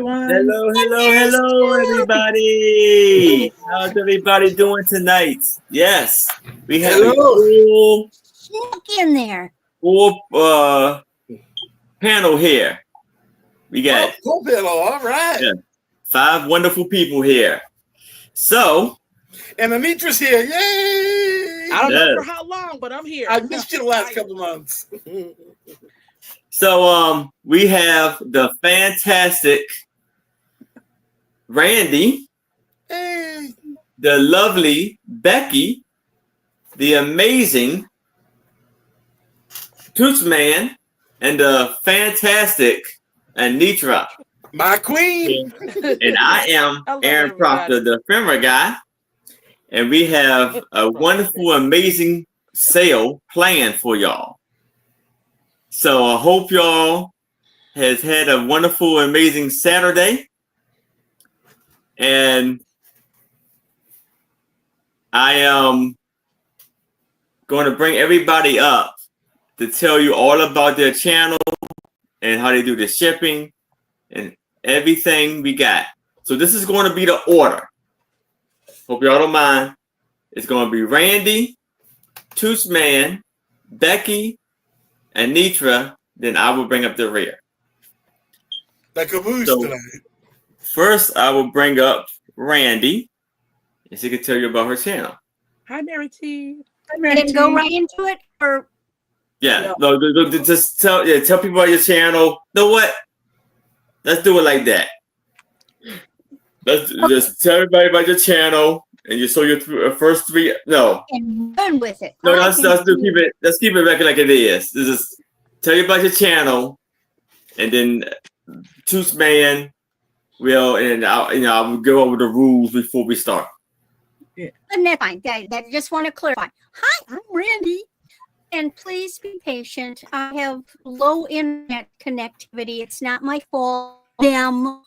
everyone. Hello, everybody. How's everybody doing tonight? Yes, we have a full in there. Panel here. We got Full panel. All right. 5 wonderful people here. So, and Anitra's here. Yay! I don't know for how long, but I'm here. I missed you the last couple months. So, we have the fantastic Randy, the lovely Becky, the amazing Toochman, and the fantastic Anitra. My queen. And I am Aaron Proctor, the camera guy. And we have a wonderful, amazing sale planned for y'all. So I hope y'all has had a wonderful, amazing Saturday. And I am going to bring everybody up to tell you all about their channel and how they do the shipping and everything we got. So this is going to be the order. Hope y'all don't mind. It's going to be Randy, Toochman, Becky, and Anitra. Then I will bring up the rear. The caboose so, tonight. First, I will bring up Randy, and she can tell you about her channel. Hi, Mary T. Hi, Mary T. Go right into it, or just tell people about your channel. Know what? Let's do it like that. Let's just tell everybody about your channel, and you show your first 3. No, and run with it. No, let's keep it. Let's keep it back like it is. Just tell you about your channel, and then Toochman will, and I will go over the rules before we start. Yeah. And that's fine. I just want to clarify. Hi, I'm Randy. And please be patient. I have low internet connectivity. It's not my fault. Them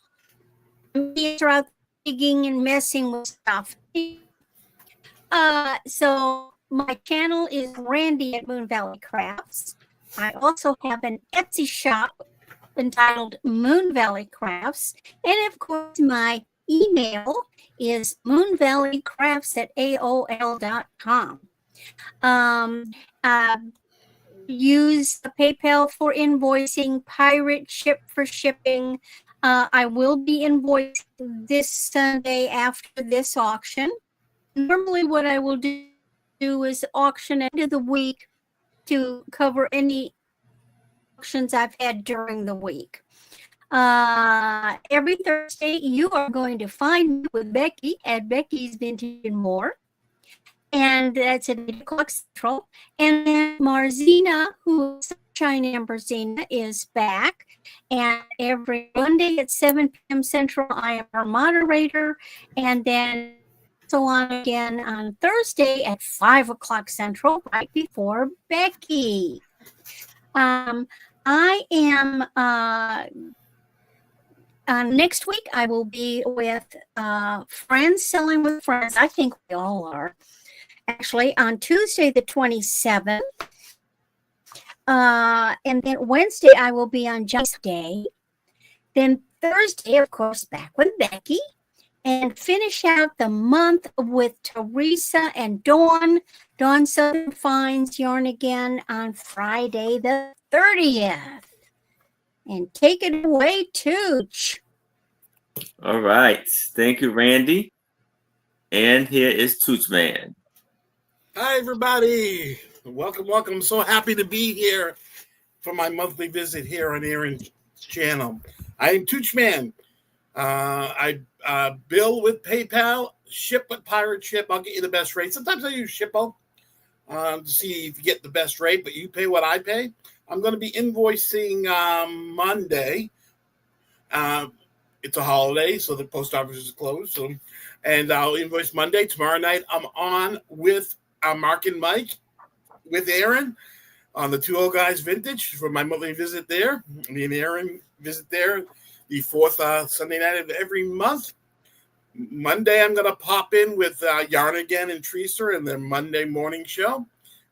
are out digging and messing with stuff. So my channel is Randy at Moon Valley Crafts. I also have an Etsy shop entitled Moon Valley Crafts. And of course, my email is moonvalleycrafts@aol.com. Use the PayPal for invoicing, Pirate Ship for shipping. I will be invoicing this Sunday after this auction. Normally what I will do is auction at the end of the week to cover any auctions I've had during the week. Every Thursday, you are going to find me with Becky at Becky's Vintage and More. And that's at 8 o'clock Central. And then Marzina, who is Sunshine Amberzina, is back. And every Monday at 7 p.m. Central, I am our moderator. And then so on again on Thursday at 5 o'clock Central, right before Becky. I am next week, I will be with Friends Selling with Friends. I think we all are. Actually, on Tuesday, the 27th. And then Wednesday, I will be on Just Day. Then Thursday, of course, back with Becky. And finish out the month with Teresa and Dawn. Dawn Southern Finds Yarn again on Friday, the 30th. And take it away, Tooch. All right. Thank you, Randy. And here is Toochman. Hi, everybody. Welcome. I'm so happy to be here for my monthly visit here on Aaron's channel. I am Toochman. I bill with PayPal, ship with Pirate Ship. I'll get you the best rate. Sometimes I use Shippo to see if you get the best rate, but you pay what I pay. I'm going to be invoicing Monday. It's a holiday, so the post office is closed. And I'll invoice Monday. Tomorrow night, I'm on with Mark and Mike with Aaron on the Two Old Guys Vintage for my monthly visit there. Me and Aaron visit there the 4th Sunday night of every month. Monday, I'm going to pop in with Yarn Again and Treaser in their Monday morning show.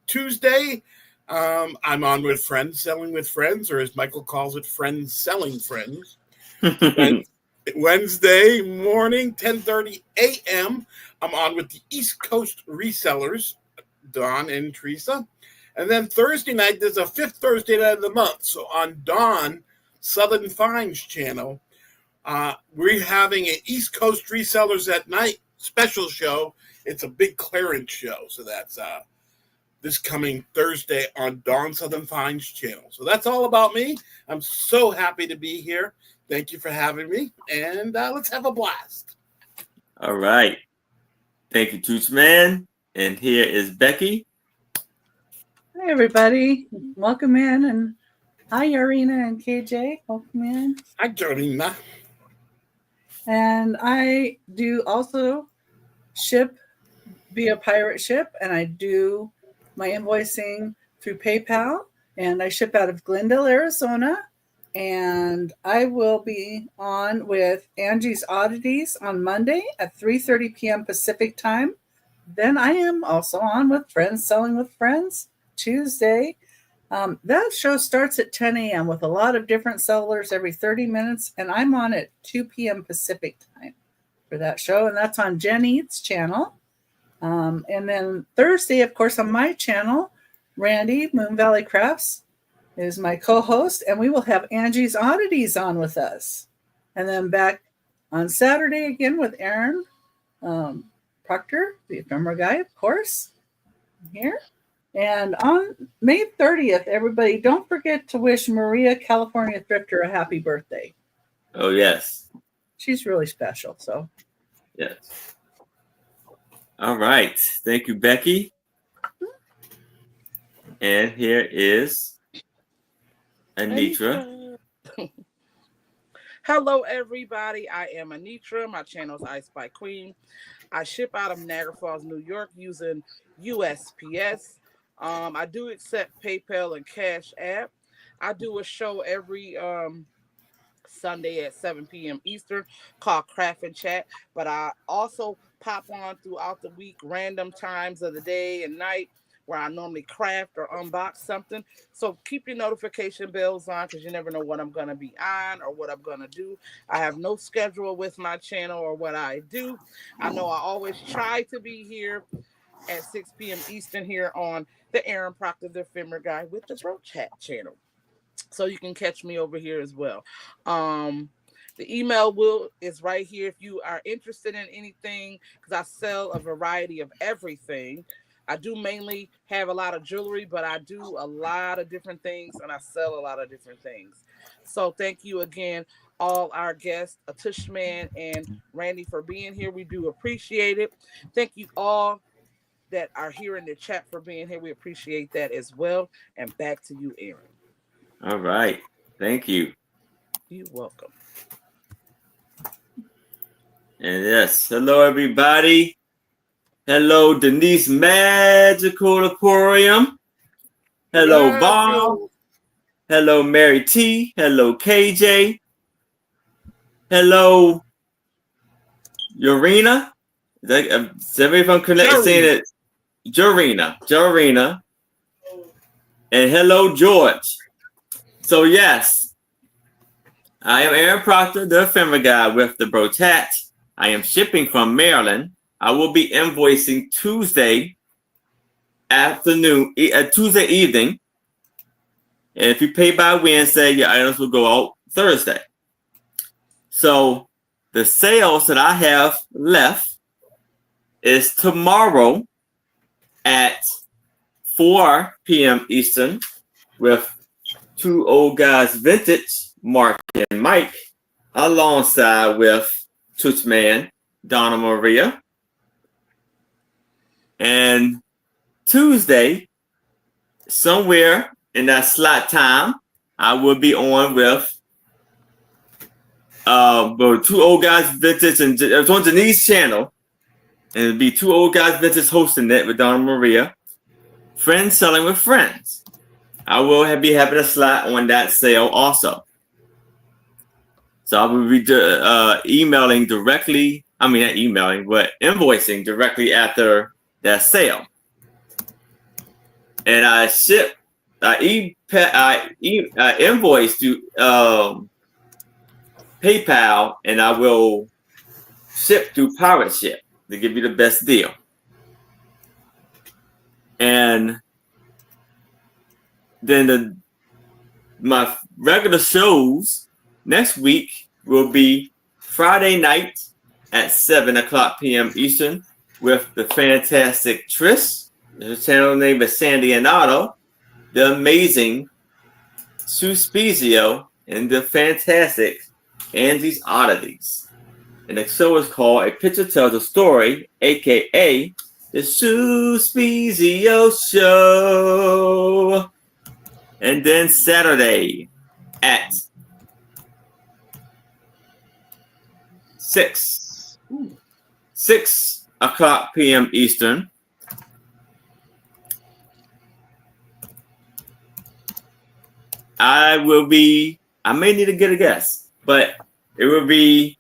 Tuesday, I'm on with Friends Selling with Friends, or as Michael calls it, Friends Selling Friends. Wednesday morning, 10:30 a.m. I'm on with the East Coast resellers, Dawn and Teresa. And then Thursday night, there's a fifth Thursday night of the month. So on Dawn, Southern Finds channel, we're having an East Coast resellers at night special show. It's a big clearance show. So that's this coming Thursday on Dawn Southern Finds channel. So that's all about me. I'm so happy to be here. Thank you for having me. And let's have a blast. All right. Thank you, Toochman. And here is Becky. Hi, everybody. Welcome in. And hi, Arena and KJ. Welcome in. Hi, Jorina. And I do also ship via pirate ship, and I do my invoicing through PayPal. And I ship out of Glendale, Arizona. And I will be on with Angie's Oddities on Monday at 3:30 p.m. Pacific time. Then I am also on with Friends Selling with Friends Tuesday. That show starts at 10 a.m. with a lot of different sellers every 30 minutes. And I'm on at 2 p.m. Pacific time for that show. And that's on Jen Eats channel. And then Thursday, of course, on my channel, Randy, Moon Valley Crafts, is my co-host, and we will have Angie's Oddities on with us. And then back on Saturday again with Aaron Proctor, the ephemera guy, of course, here. And on May 30th, everybody, don't forget to wish Maria, California Thrifter, a happy birthday. Oh, yes. She's really special, so. Yes. All right. Thank you, Becky. And here is Anitra. Hello, everybody. I am Anitra. My channel is I Spy Queen. I ship out of Niagara Falls, New York using USPS. I do accept PayPal and Cash App. I do a show every Sunday at 7 p.m. Eastern called Craft and Chat. But I also pop on throughout the week, random times of the day and night, where I normally craft or unbox something. So keep your notification bells on, because you never know what I'm going to be on or what I'm going to do. I have no schedule with my channel or what I do. I know I always try to be here at 6 p.m. Eastern here on the Aaron Proctor, the ephemera guy with the Throat Chat channel. So you can catch me over here as well. The email is right here if you are interested in anything, because I sell a variety of everything. I do mainly have a lot of jewelry, but I do a lot of different things, and I sell a lot of different things. So thank you again, all our guests, Toochman and Randy, for being here. We do appreciate it. Thank you all that are here in the chat for being here. We appreciate that as well. And back to you, Aaron. All right. Thank you. You're welcome. And yes, hello, everybody. Hello, Denise Magical Aquarium. Hello, Bob. Hello, Mary T. Hello, KJ. Hello, Urena. If I'm correct saying it, Jorina. And hello, George. So yes, I am Aaron Proctor, the ephemera guy with the Brotat. I am shipping from Maryland. I will be invoicing Tuesday afternoon, Tuesday evening. And if you pay by Wednesday, your items will go out Thursday. So the sales that I have left is tomorrow at 4 p.m. Eastern with Two Old Guys Vintage, Mark and Mike, alongside with Toochman, Donna Maria. And Tuesday, somewhere in that slot time, I will be on with Two Old Guys Vintage, and it's on Denise's channel. And it'll be Two Old Guys Vintage hosting it with Donna Maria. Friends Selling with Friends. I will be having a slot on that sale also. So I will be emailing directly. I mean, not emailing, but invoicing directly after that sale. And I invoice to PayPal, and I will ship through Pirate Ship to give you the best deal. And then my regular shows next week will be Friday night at 7:00 p.m. Eastern with the fantastic Trish. The channel name is Sandy Anitra, the amazing Sue Spezio, and the fantastic Angie's Oddities. And the show is called A Picture Tells a Story, aka the Sue Spezio Show. And then Saturday at 6:00 p.m. Eastern. I may need to get a guest, but it will be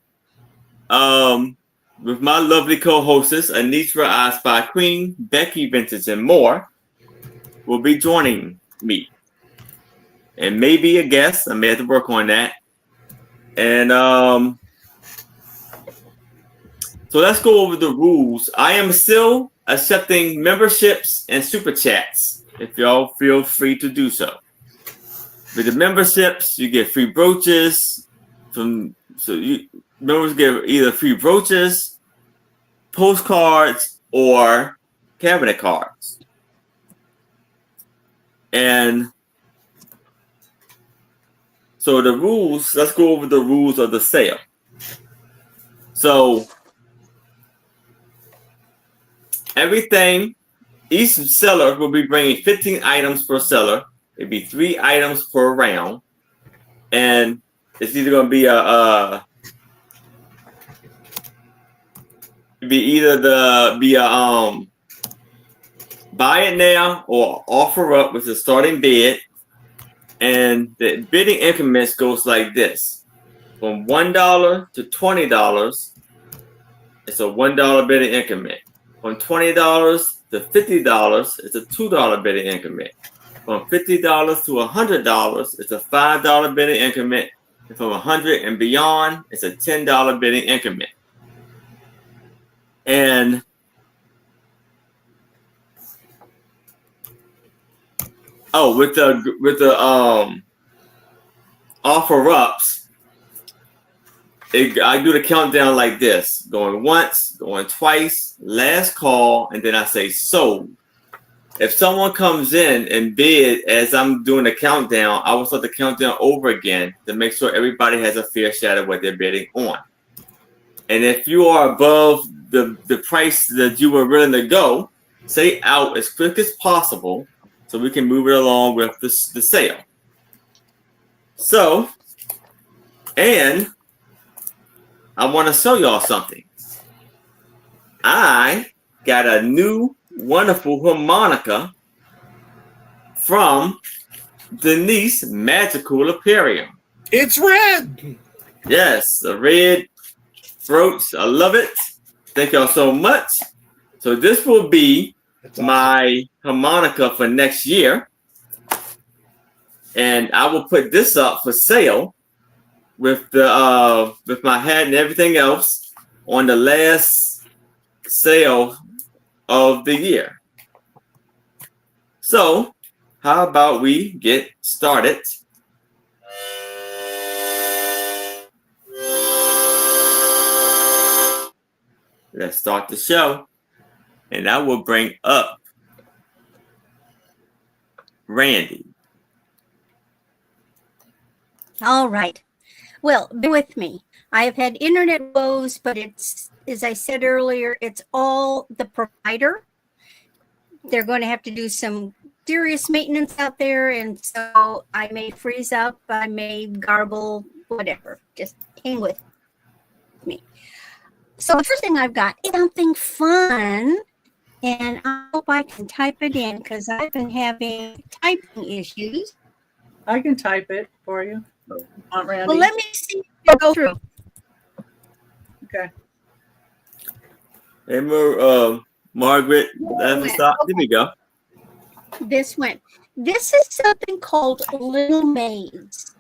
with my lovely co-hostess, Anitra, I Spy Queen, Becky, Vintage, and more will be joining me. And maybe a guest. I may have to work on that. And so let's go over the rules. I am still accepting memberships and super chats if y'all feel free to do so. With the memberships, you get free brooches. Members get either free brooches, postcards, or cabinet cards. And so the rules, let's go over the rules of the sale. So each seller will be bringing 15 items per seller. It'd be 3 items per round. And it's either going to be buy it now or offer up with the starting bid. And the bidding increments goes like this. From $1 to $20, it's a $1 bidding increment. From $20 to $50, it's a $2 bidding increment. From $50 to $100, it's a $5 bidding increment. And from $100 and beyond, it's a $10 bidding increment. And with the offer ups, I do the countdown like this: going once, going twice, last call, and then I say sold. If someone comes in and bid as I'm doing the countdown, I will start the countdown over again to make sure everybody has a fair share of what they're bidding on. And if you are above the price that you were willing to go, say out as quick as possible so we can move it along with the sale. So, and I want to show y'all something. I got a new wonderful harmonica from Denise Magical Aperium. It's red. Yes, the red throats. I love it. Thank y'all so much. So this will be my harmonica for next year. And I will put this up for sale with the with my hat and everything else on the last sale of the year. So how about we get started? Let's start the show, and I will bring up Randy. All right. Well, bear with me. I have had internet woes, but it's, as I said earlier, it's all the provider. They're going to have to do some serious maintenance out there, and so I may freeze up, I may garble, whatever. Just hang with me. So the first thing I've got is something fun, and I hope I can type it in because I've been having typing issues. I can type it for you. Aunt Randy. Well, let me see if I go through. Okay. Hey, Margaret, stop. There we go. This went. This is something called Little Maids,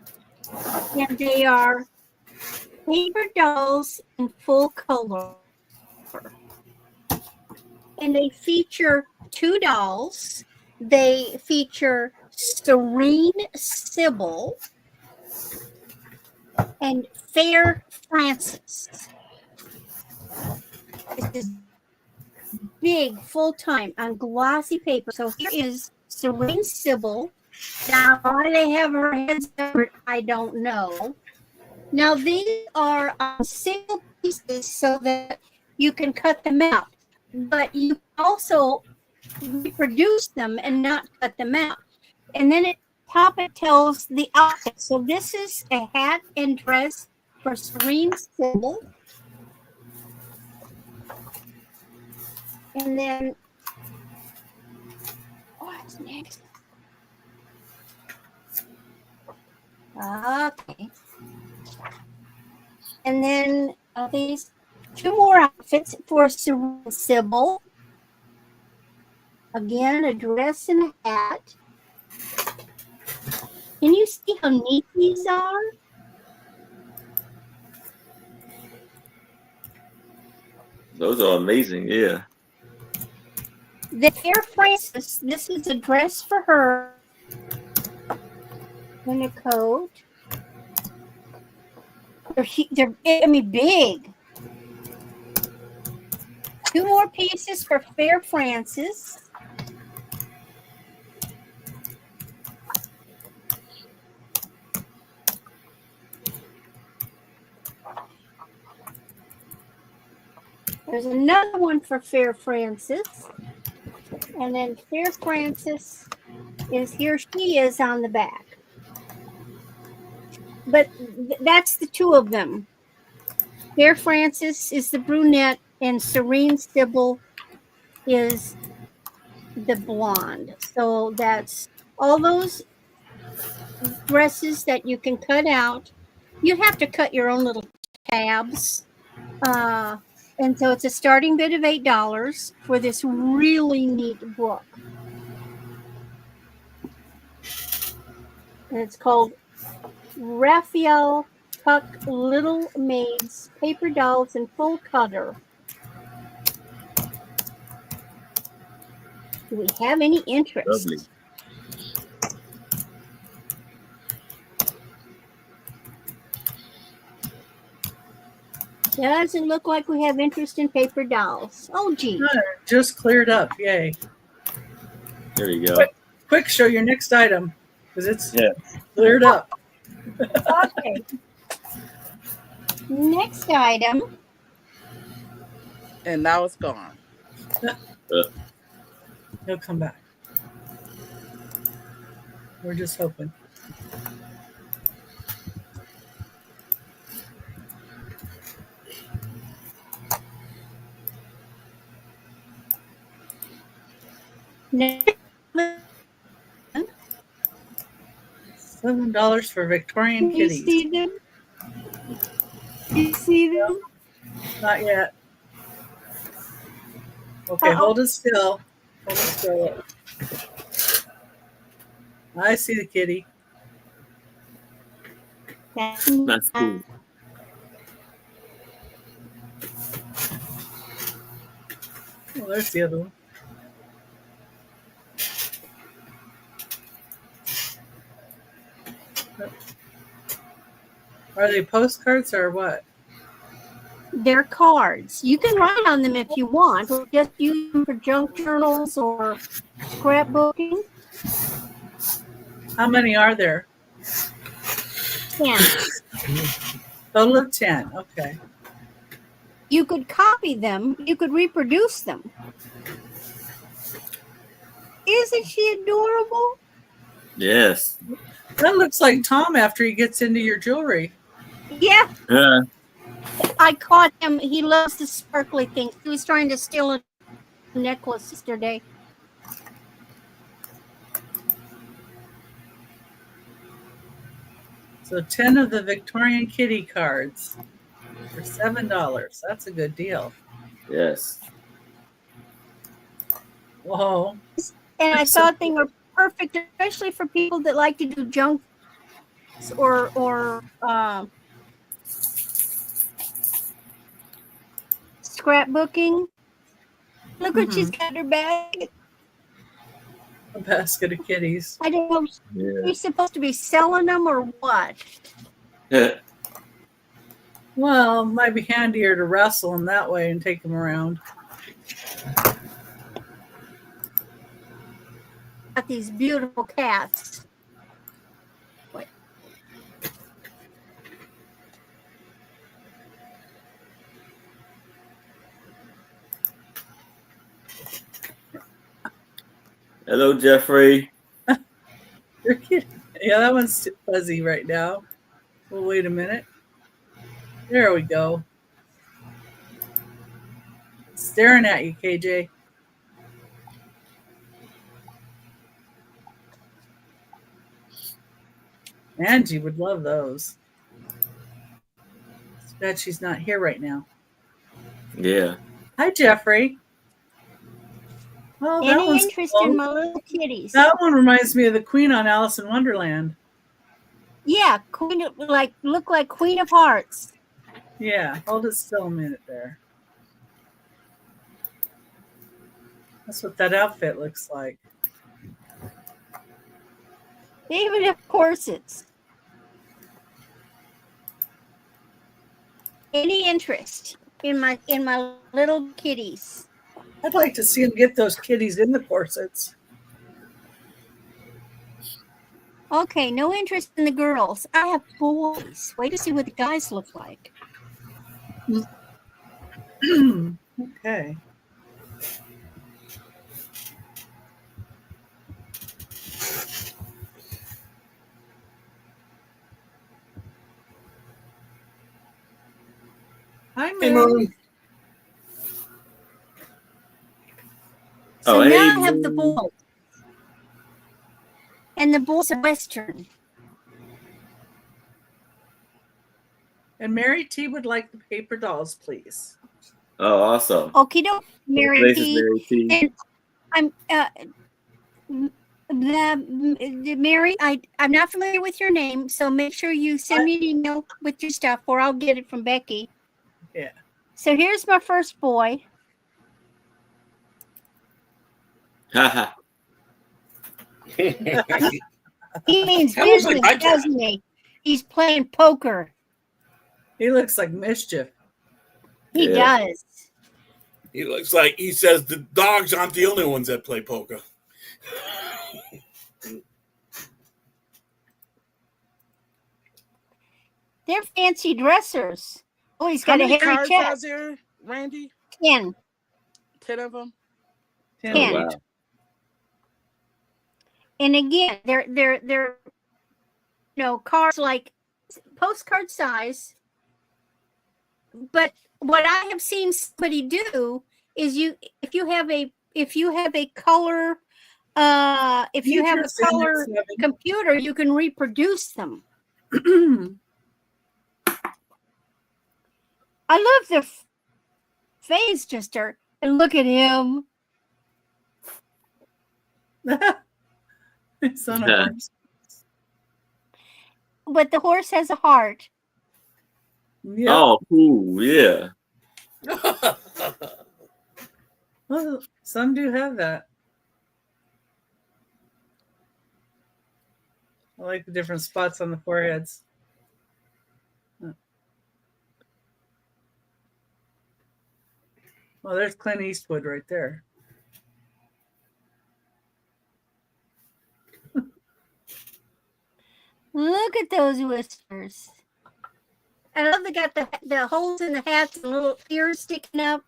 and they are paper dolls in full color. And they feature 2 dolls. They feature Serene Sybil and Fair Francis. This is big, full-time on glossy paper. So here is Serene Sybil. Now, why they have her head separate, I don't know. Now, these are on single pieces so that you can cut them out. But you also reproduce them and not cut them out. And then at top it tells the outfit. So this is a hat and dress for Serene Sybil. And then what's next? Okay. And then these 2 more outfits for Serene Sybil. Again, a dress and a hat. Can you see how neat these are? Those are amazing. Yeah. The Fair Francis, this is a dress for her and a coat. They're big. 2 more pieces for Fair Francis. There's another one for Fair Francis. And then Fair Francis is here. She is on the back. But that's the 2 of them. Fair Francis is the brunette and Serene Sybil is the blonde. So that's all those dresses that you can cut out. You have to cut your own little tabs. And so it's a starting bid of $8 for this really neat book. And it's called Raphael Puck Little Maids, Paper Dolls in Full Color. Do we have any interest? Lovely. Doesn't look like we have interest in paper dolls. Oh, gee. Just cleared up. Yay. There you go. Quick, show your next item because it's cleared up. Okay. Next item. And now it's gone. He'll come back. We're just hoping. $7 for Victorian Can you kitties. see them? You see them? Not yet. Okay, hold it still. Hold it still. I see the kitty. That's cool. Oh, there's the other one. Are they postcards or what? They're cards. You can write on them if you want, or just use them for junk journals or scrapbooking. How many are there? 10. Total of 10. Okay. You could copy them. You could reproduce them. Isn't she adorable? Yes. That looks like Tom after he gets into your jewelry. Yeah. Yeah. I caught him. He loves the sparkly things. He was trying to steal a necklace yesterday. So 10 of the Victorian kitty cards for $7. That's a good deal. Yes. Whoa. And I thought they were perfect, especially for people that like to do junk or scrapbooking. Look what she's got in her bag. A basket of kitties. I don't know. Yeah. She's supposed to be selling them or what? Well, it might be handier to wrestle them that way and take them around. Got these beautiful cats. Wait. Hello, Jeffrey. You're kidding. Yeah, that one's too fuzzy right now. Well, wait a minute. There we go. Staring at you, KJ. Angie would love those. It's bad she's not here right now. Yeah. Hi, Jeffrey. Oh, that Any one's interest cool. in my little kitties? That one reminds me of the Queen on Alice in Wonderland. Yeah, Queen of, look like Queen of Hearts. Yeah, hold it still a minute there. That's what that outfit looks like. They even have corsets. Any interest in my little kitties? I'd like to see them get those kitties in the corsets. Okay, no interest in the girls. I have boys. Wait to see what the guys look like. Okay. Hi, Hey, Moon. Moon. So Oh, now hey, I have the Moon. boys. And the boys are Western. And Mary T would like the paper dolls, please. Oh, awesome. Okie doke, Mary Places, P. Mary T. And I'm the Mary. I'm not familiar with your name, so make sure you send me an email with your stuff, or I'll get it from Becky. Yeah. So here's my first boy. Haha. He means That looks like business, my cat. doesn't he? He's playing poker. He looks like mischief. He Yeah. does. He looks like he says the dogs aren't the only ones that play poker. They're fancy dressers. Oh, he's How got a many hairy cards are chest. there, Randy? 10. 10 of them? Oh, 10. wow. And again, they're cards like postcard size. But what I have seen somebody do is if you have a color computer, you can reproduce them. I love their face just are, and look at him. It's on a horse. But the horse has a heart. Yep. Oh, cool. Yeah. Well, some do have that. I like the different spots on the foreheads. Well, there's Clint Eastwood right there. Look at those whiskers. I love they got the holes in the hats and little ears sticking up.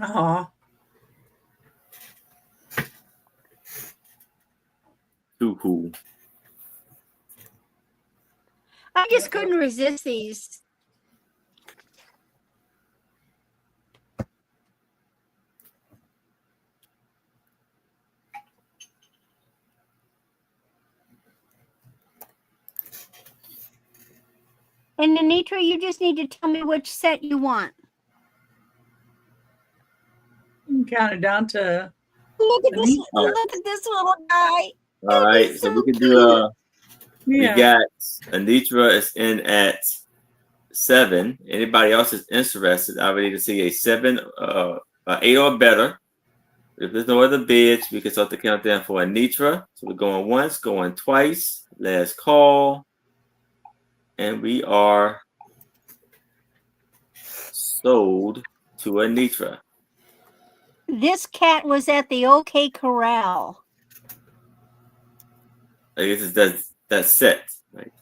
Aw. Too cool. I just couldn't resist these. And Anitra, you just need to tell me which set you want. You can count it down to. Look at this! Anitra. Look at this little guy. All right. is So so we can cute. do We got Anitra is in at 7. Anybody else is interested? I would need to see a 7, 8 or better. If there's no other bids, we can start the countdown for Anitra. So we're going once, going twice. Last call. And we are sold to Anitra. This cat was at the OK Corral. I guess it's that set. Right?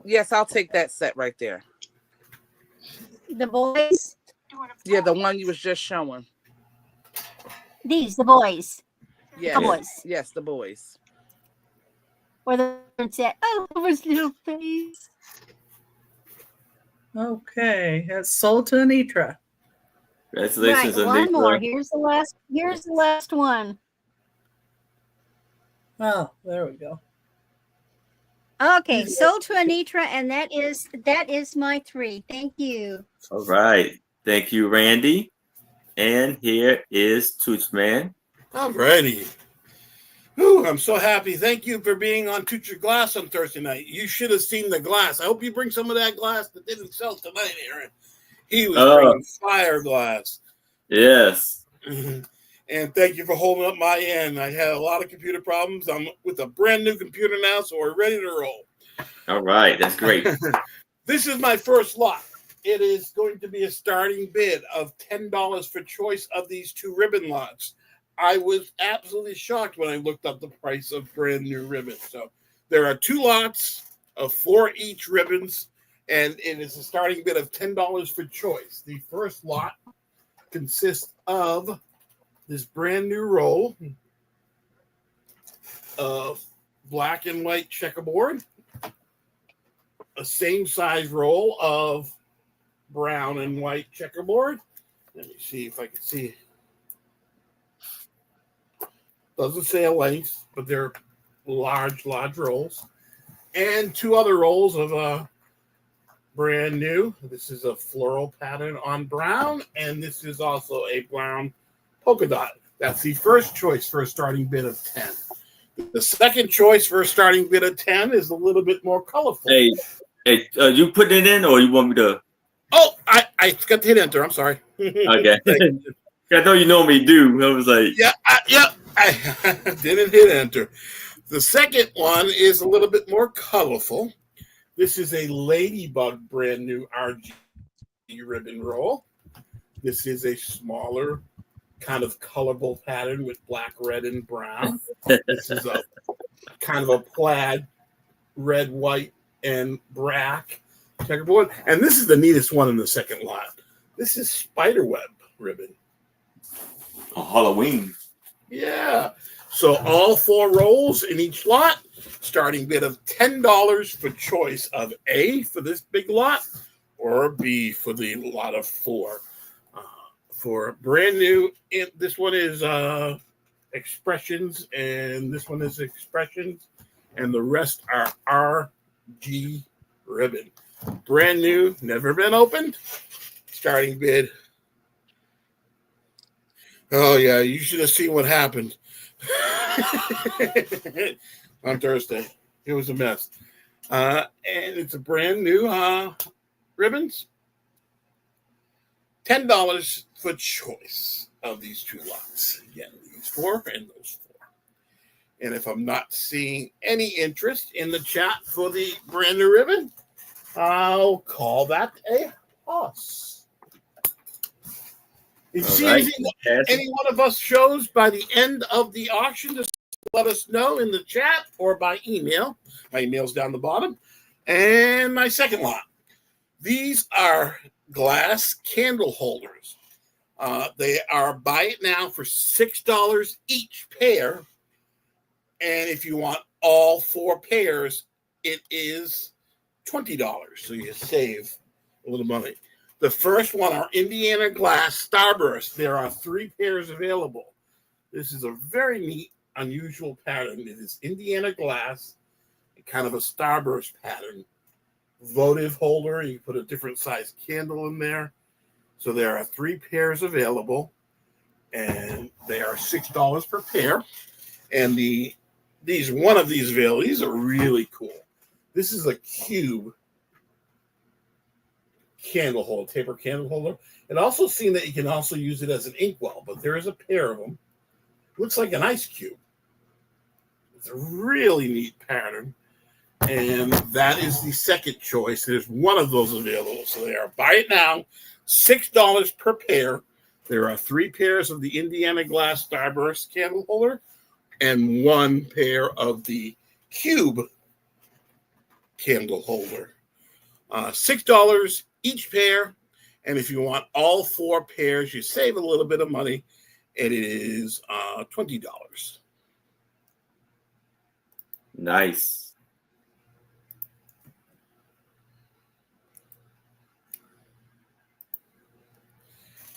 Yes, I'll take that set right there. The boys? Yeah, the one you was just showing. These, the boys. Yes. The boys. Yes, the boys. Or the set. I love his little face. Okay, that's sold to Anitra. Congratulations, Right, Anitra. one more. Here's the last one. Oh, there we go. Okay, sold to Anitra, and that is my 3. Thank you. All right. Thank you, Randy. And here is Toochman. All righty. Ooh, I'm so happy. Thank you for being on Toot Your Glass on Thursday night. You should have seen the glass. I hope you bring some of that glass that didn't sell tonight, Aaron. He was bringing fire glass. Yes. And thank you for holding up my end. I had a lot of computer problems. I'm with a brand new computer now, so we're ready to roll. All right. That's great. This is my first lot. It is going to be a starting bid of $10 for choice of these 2 ribbon lots. I was absolutely shocked when I looked up the price of brand new ribbons. So there are 2 lots of 4 each ribbons, and it is a starting bid of $10 for choice. The first lot consists of this brand new roll of black and white checkerboard, a same size roll of brown and white checkerboard. Let me see if I can see. Doesn't say a length, but they're large rolls. And 2 other rolls of brand new. This is a floral pattern on brown, and this is also a brown polka dot. That's the first choice for a starting bid of 10. The second choice for a starting bid of 10 is a little bit more colorful. Hey, you put it in, or you want me to? Oh, I forgot to hit enter. I'm sorry. Okay. I know you normally do. I was like, I didn't hit enter. The second one is a little bit more colorful. This is a Ladybug brand new RG ribbon roll. This is a smaller kind of colorful pattern with black, red, and brown. This is a kind of a plaid, red, white, and black checkerboard. And this is the neatest one in the second lot. This is spiderweb ribbon. Halloween. Yeah. So all 4 rolls in each lot, starting bid of $10 for choice of A for this big lot or B for the lot of 4. For brand new, this one is Expressions, and this one is Expressions, and the rest are RG ribbon. Brand new, never been opened. Starting bid. Oh, yeah, you should have seen what happened on Thursday. It was a mess. And it's a brand new ribbons. $10 for choice of these 2 lots. Again, these 4 and those 4. And if I'm not seeing any interest in the chat for the brand new ribbon, I'll call that a hoss. If you see anything any one of us shows by the end of the auction, just let us know in the chat or by email. My email's down the bottom. And my second lot. These are glass candle holders. They are buy it now for $6 each pair. And if you want all 4 pairs, it is $20. So you save a little money. The first one are Indiana Glass Starburst. There are 3 pairs available. This is a very neat, unusual pattern. It is Indiana Glass, kind of a starburst pattern. Votive holder. You put a different size candle in there. So there are 3 pairs available, and they are $6 per pair. And the one of these available. These are really cool. This is a cube candle holder, taper candle holder. And also seen that you can also use it as an inkwell, but there is a pair of them. Looks like an ice cube. It's a really neat pattern. And that is the second choice. There's one of those available. So they are buy it now, $6 per pair. There are 3 pairs of the Indiana Glass Starburst candle holder and 1 pair of the cube candle holder. $6 each pair. And if you want all 4 pairs, you save a little bit of money. It is $20. Nice.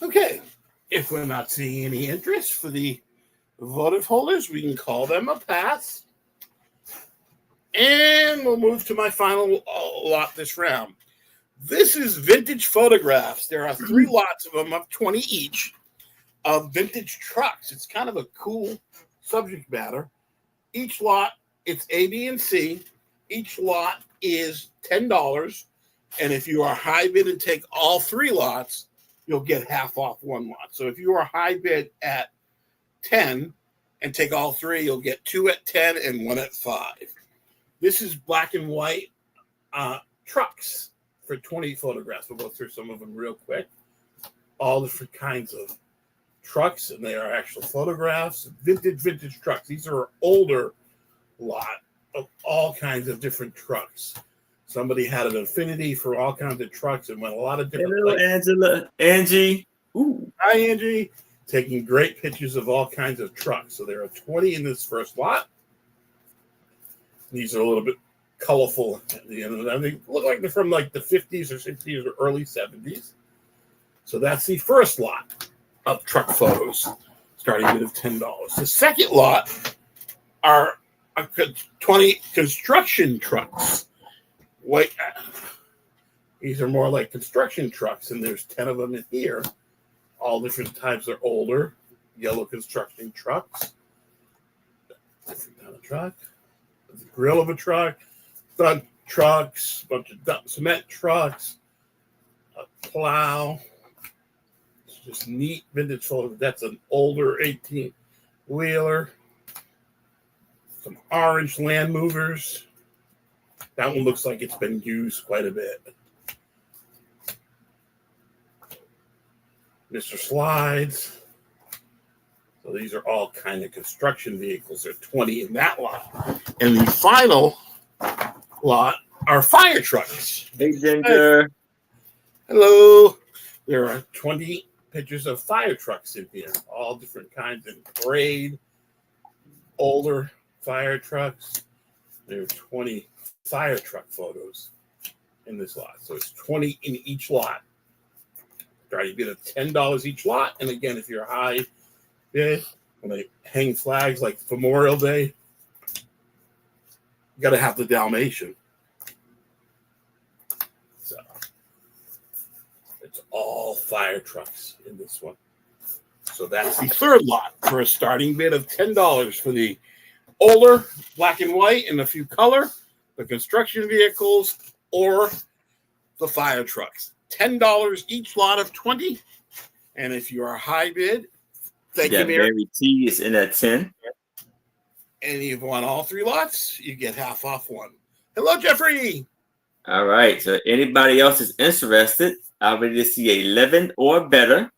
Okay. If we're not seeing any interest for the votive holders, we can call them a pass. And we'll move to my final lot this round. This is vintage photographs. There are 3 lots of them of 20 each of vintage trucks. It's kind of a cool subject matter. Each lot, it's A, B, and C. Each lot is $10. And if you are high bid and take all 3 lots, you'll get half off 1 lot. So if you are high bid at 10 and take all 3, you'll get 2 at 10 and 1 at 5. This is black and white trucks for 20 photographs. We'll go through some of them real quick. All different kinds of trucks, and they are actual photographs. Vintage trucks. These are an older lot of all kinds of different trucks. Somebody had an affinity for all kinds of trucks and went a lot of different places. Angie. Ooh. Hi, Angie. Taking great pictures of all kinds of trucks. So there are 20 in this first lot. These are a little bit colorful. They look like they're from like the 50s or 60s or early 70s. So that's the first lot of truck photos, starting bid of $10. The second lot are 20 construction trucks. Wait, these are more like construction trucks, and there's 10 of them in here. All different types. They're older, yellow construction trucks. Different kind of truck. The grill of a truck, dump trucks, bunch of cement trucks, a plow. It's just neat vintage photo. That's an older 18-wheeler. Some orange Land Movers. That one looks like it's been used quite a bit. Mr. Slides. So these are all kind of construction vehicles. There are 20 in that lot. And the final lot are fire trucks. Hey, Ginger. Hello. There are 20 pictures of fire trucks in here, all different kinds in grade, older fire trucks. There are 20 fire truck photos in this lot. So it's 20 in each lot. Starting bid of $10 each lot. And again, if you're high bid, when they hang flags like Memorial Day, you got to have the Dalmatian. So it's all fire trucks in this one. So that's the third lot for a starting bid of $10 for the older black and white and a few color, the construction vehicles, or the fire trucks. $10 each lot of 20. And if you are high bid, thank you, Mary. Mary T is in at 10. And you've won all 3 lots, you get half off 1. Hello, Jeffrey. All right. So anybody else is interested, I'm ready to see 11 or better.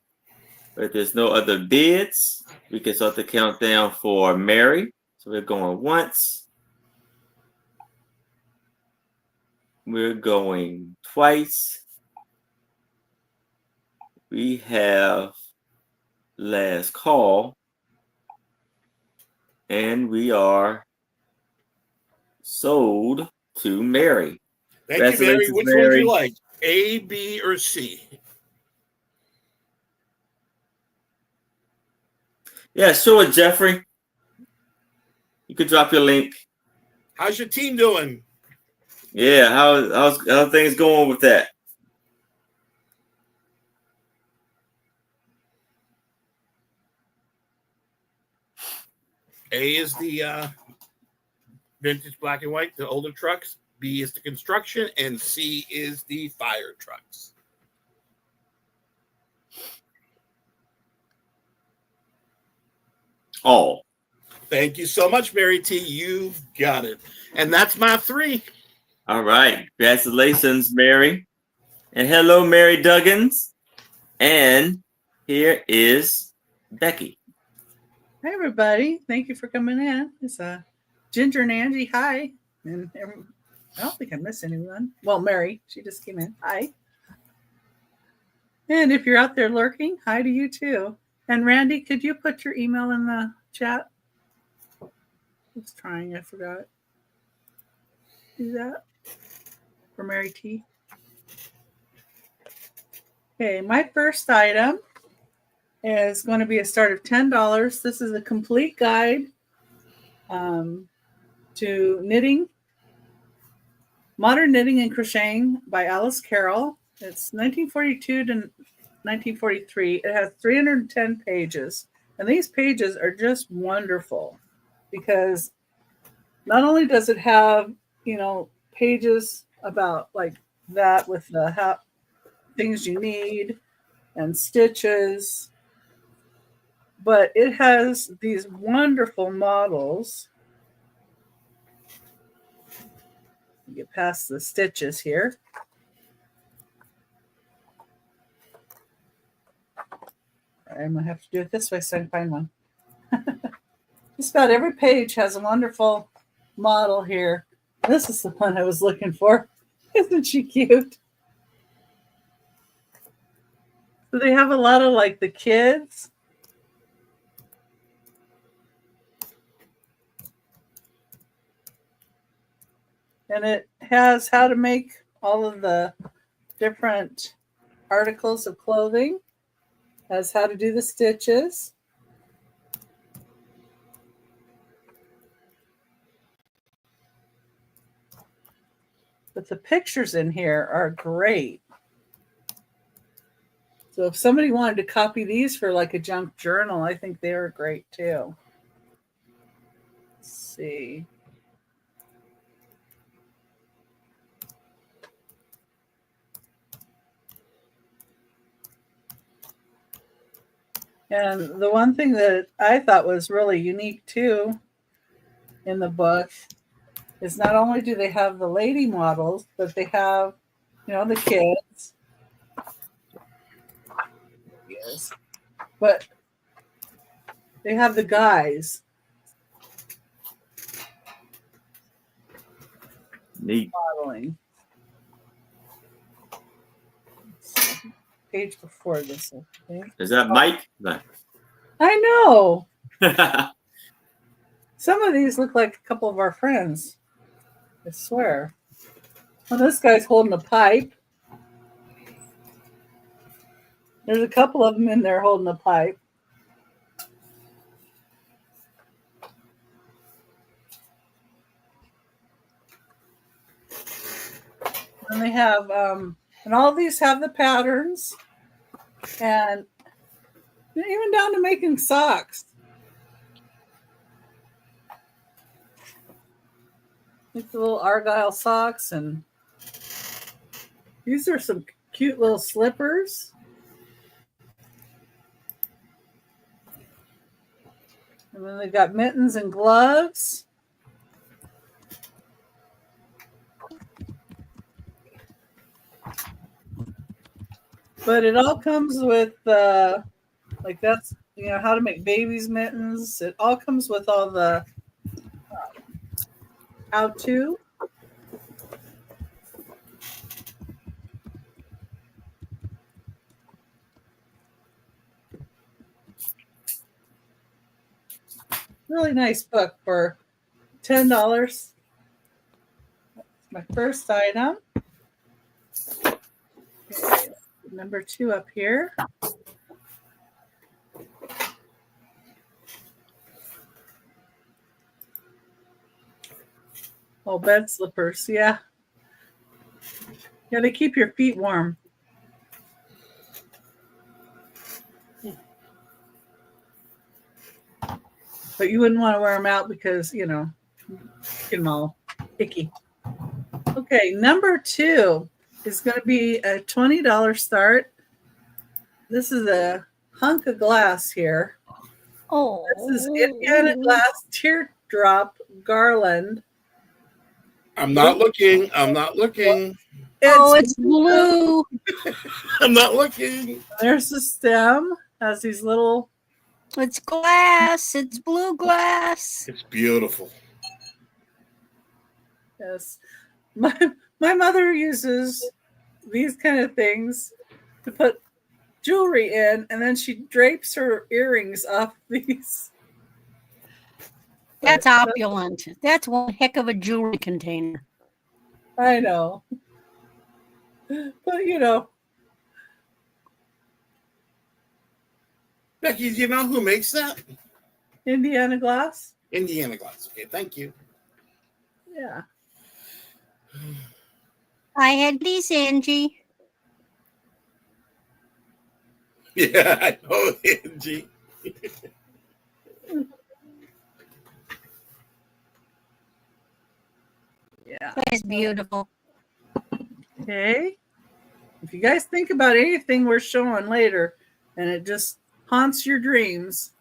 But if there's no other bids, we can start the countdown for Mary. So we're going once. We're going twice. We have last call. And we are sold to Mary. Thank you, Mary. Which one would you like? A, B, or C? Yeah, sure, Jeffrey. You could drop your link. How's your team doing? Yeah, how's things going with that? A is the vintage black and white, the older trucks. B is the construction, and C is the fire trucks. All. Thank you so much, Mary T. You've got it. And that's my 3. All right. Congratulations, Mary. And hello, Mary Duggins. And here is Becky. Hi, everybody. Thank you for coming in. It's Ginger and Angie. Hi. And I don't think I missed anyone. Well, Mary, she just came in. Hi. And if you're out there lurking, hi to you too. And Randy, could you put your email in the chat? I was trying. I forgot. Do that for Mary T. Okay, my first item is going to be a start of $10. This is a complete guide to knitting, modern knitting and crocheting by Alice Carroll. It's 1942 to 1943. It has 310 pages. And these pages are just wonderful because not only does it have, pages about like that with the things you need and stitches, but it has these wonderful models. Get past the stitches here. I'm going to have to do it this way so I can find one. Just about every page has a wonderful model here. This is the one I was looking for. Isn't she cute? So they have a lot of like the kids. And it has how to make all of the different articles of clothing. Has how to do the stitches. But the pictures in here are great. So if somebody wanted to copy these for like a junk journal, I think they are great too. Let's see. And the one thing that I thought was really unique too in the book is not only do they have the lady models, but they have, the kids. Yes. But they have the guys. Neat. Modeling. Page before this, I think. Is that Mike? No. I know. Some of these look like a couple of our friends. I swear. Well, this guy's holding a pipe. There's a couple of them in there holding a pipe. And they have, and all of these have the patterns, and even down to making socks. Like the little Argyle socks, and these are some cute little slippers. And then they've got mittens and gloves. But it all comes with, like that's, how to make babies' mittens. It all comes with all the how-to. Really nice book for $10. That's my first item. Okay, number 2 up here. Oh, bed slippers. Yeah. Yeah, they keep your feet warm. But you wouldn't want to wear them out because, get them all icky. Okay, number 2 is going to be a $20 start. This is a hunk of glass here. Oh, This is Indiana glass teardrop garland. I'm not looking. I'm not looking. It's blue. I'm not looking. There's the stem. Has these little. It's glass. It's blue glass. It's beautiful. Yes, my mother uses these kind of things to put jewelry in, and then she drapes her earrings off these. That's opulent. That's one heck of a jewelry container. I know. But, you know. Becky, do you know who makes that? Indiana glass? Indiana glass. Okay, thank you. Yeah. I had these, Angie. Yeah, I know, Angie. Yeah. That is beautiful. Okay. If you guys think about anything we're showing later and it just haunts your dreams,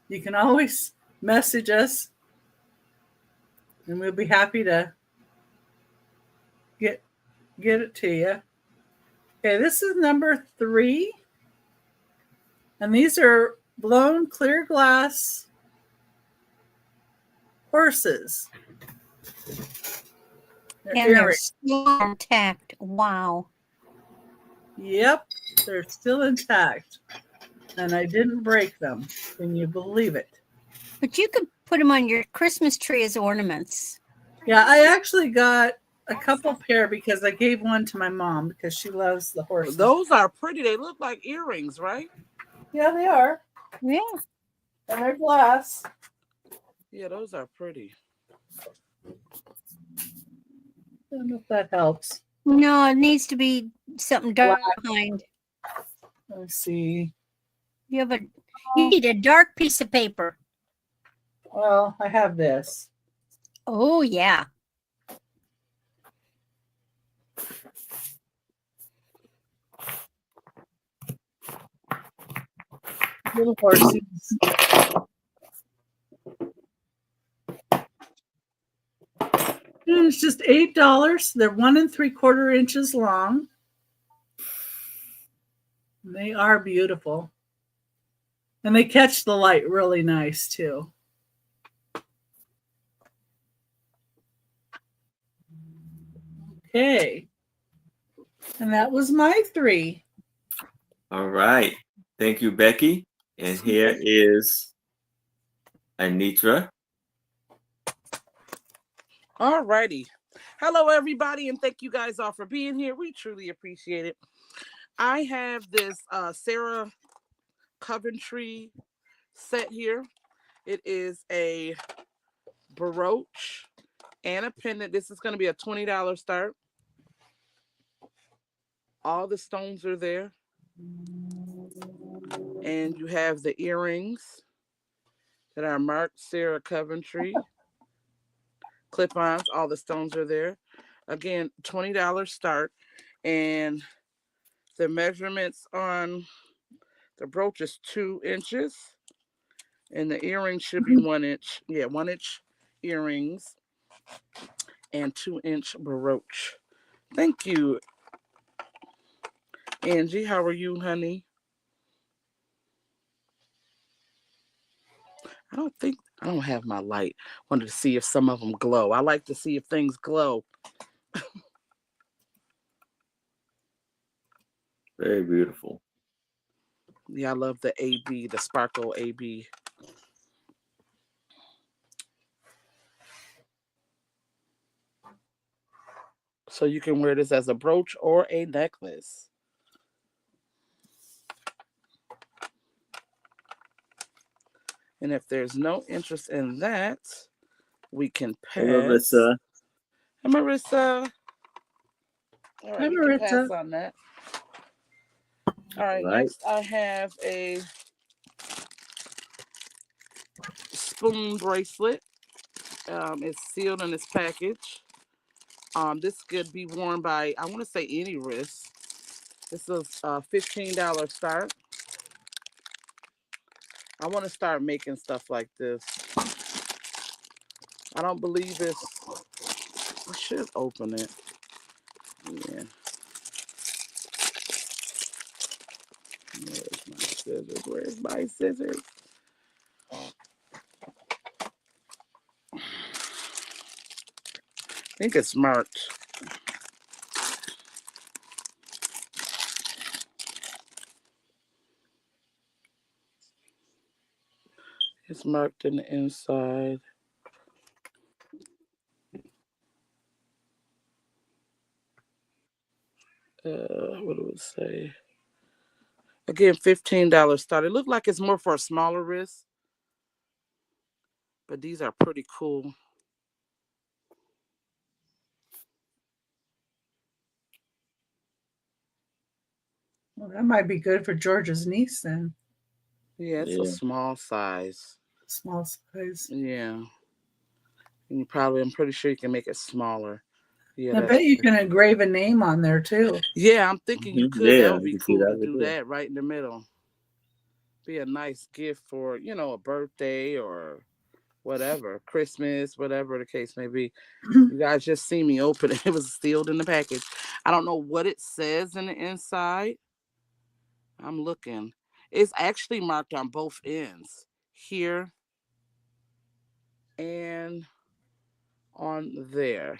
you can always message us and we'll be happy to get it to you. Okay, this is number 3. And these are blown clear glass horses. And they're still intact. Wow. Yep, they're still intact. And I didn't break them. Can you believe it? But you could put them on your Christmas tree as ornaments. Yeah, I actually got a couple pair because I gave one to my mom because she loves the horses. Those are pretty. They look like earrings, right? Yeah, they are. Yeah. And they're glass. Yeah, those are pretty. I don't know if that helps. No, it needs to be something dark behind. Let's see. You need a dark piece of paper. Well, I have this. Oh, yeah. Little horses. And it's just $8. They're 1 3/4 inches long. They are beautiful. And they catch the light really nice too. Okay. And that was my 3. All right. Thank you, Becky. And here is Anitra. All righty. Hello, everybody, and thank you guys all for being here. We truly appreciate it. I have this Sarah Coventry set here. It is a brooch and a pendant. This is going to be a $20 start. All the stones are there. And you have the earrings that are marked Sarah Coventry. Clip-ons, all the stones are there. Again, $20 start. And the measurements on the brooch is 2 inches. And the earrings should be 1 inch. Yeah, 1 inch earrings and 2-inch brooch. Thank you, Angie. How are you, honey? I don't have my light. Wanted to see if some of them glow. I like to see if things glow. Very beautiful. Yeah, I love the AB, the sparkle AB. So you can wear this as a brooch or a necklace. And if there's no interest in that, we can pass. Hey, Marissa. Hey, Marissa. All right, we can pass on that. All right, next I have a spoon bracelet. It's sealed in this package. This could be worn by, I want to say, any wrist. This is a $15 start. I want to start making stuff like this. I don't believe it's. I should open it. Yeah. Where's my scissors? Where's my scissors? I think it's marked. It's marked in the inside. What do it say? Again, $15 start. It looked like it's more for a smaller wrist, but these are pretty cool. Well, that might be good for George's niece then. Yeah, it's a small size. Small size. Yeah. And you probably, I'm pretty sure you can make it smaller. Yeah, I bet you can engrave a name on there too. Yeah, I'm thinking you could. That would be cool to do that right in the middle. Be a nice gift for, a birthday or whatever, Christmas, whatever the case may be. You guys just see me open it. It was sealed in the package. I don't know what it says in the inside. I'm looking. It's actually marked on both ends, here and on there.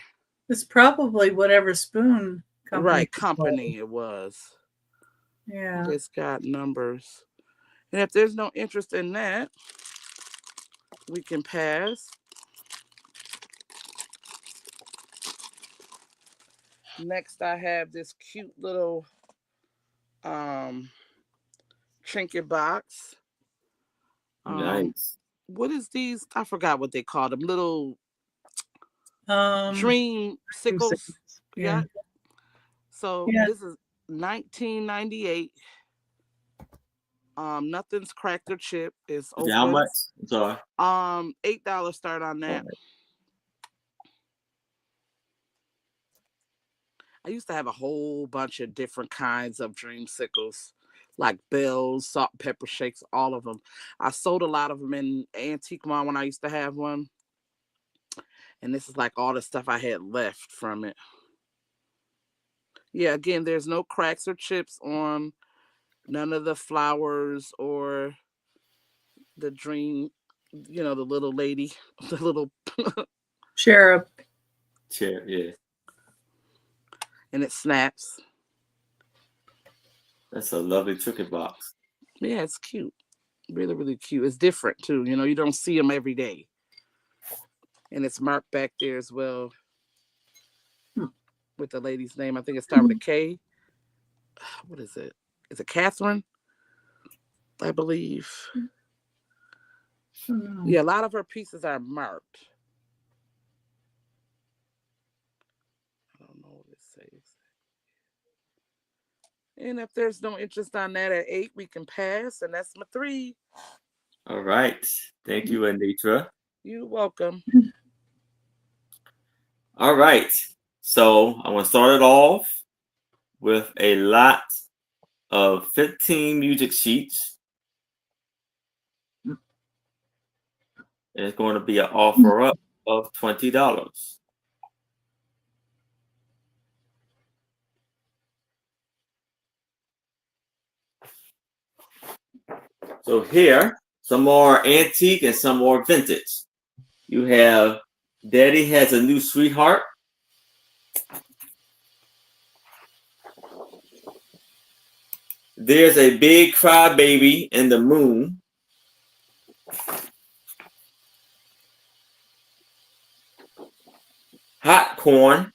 It's probably whatever spoon company it was. Yeah. It's got numbers. And if there's no interest in that, we can pass. Next, I have this cute little trinket box. Nice. What is these? I forgot what they call them. Little dream sickles. Yeah. So this is $19.98. Nothing's cracked or chipped. It's open. How much? I'm sorry. $8 start on that. Right. I used to have a whole bunch of different kinds of dreamsicles, like bells, salt and pepper shakes, all of them. I sold a lot of them in Antique Mall when I used to have one. And this is like all the stuff I had left from it. Yeah, again, there's no cracks or chips on none of the flowers or the dream, the little lady, the little cherub. Cherub, yeah. And it snaps. That's a lovely trinket box. Yeah, it's cute. Really, really cute. It's different too. You don't see them every day. And it's marked back there as well with the lady's name. I think it starts with a K. What is it? Is it Catherine? I believe. Yeah, a lot of her pieces are marked. I don't know what it says. And if there's no interest on that at 8, we can pass. And that's my 3. All right. Thank you, Anitra. You're welcome. All right. So I'm going to start it off with a lot of 15 music sheets. And it's going to be an offer up of $20. So here, some more antique and some more vintage. You have Daddy Has a New Sweetheart. There's a Big Crybaby in the Moon. Hot Corn.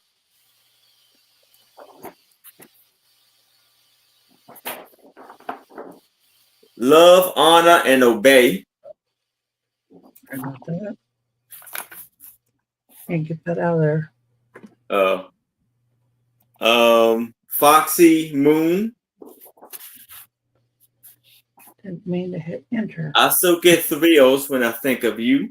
Love, Honor, and Obey. I got that. Can't get that out of there. Foxy Moon. Didn't mean to hit enter. I still get thrills when I think of you.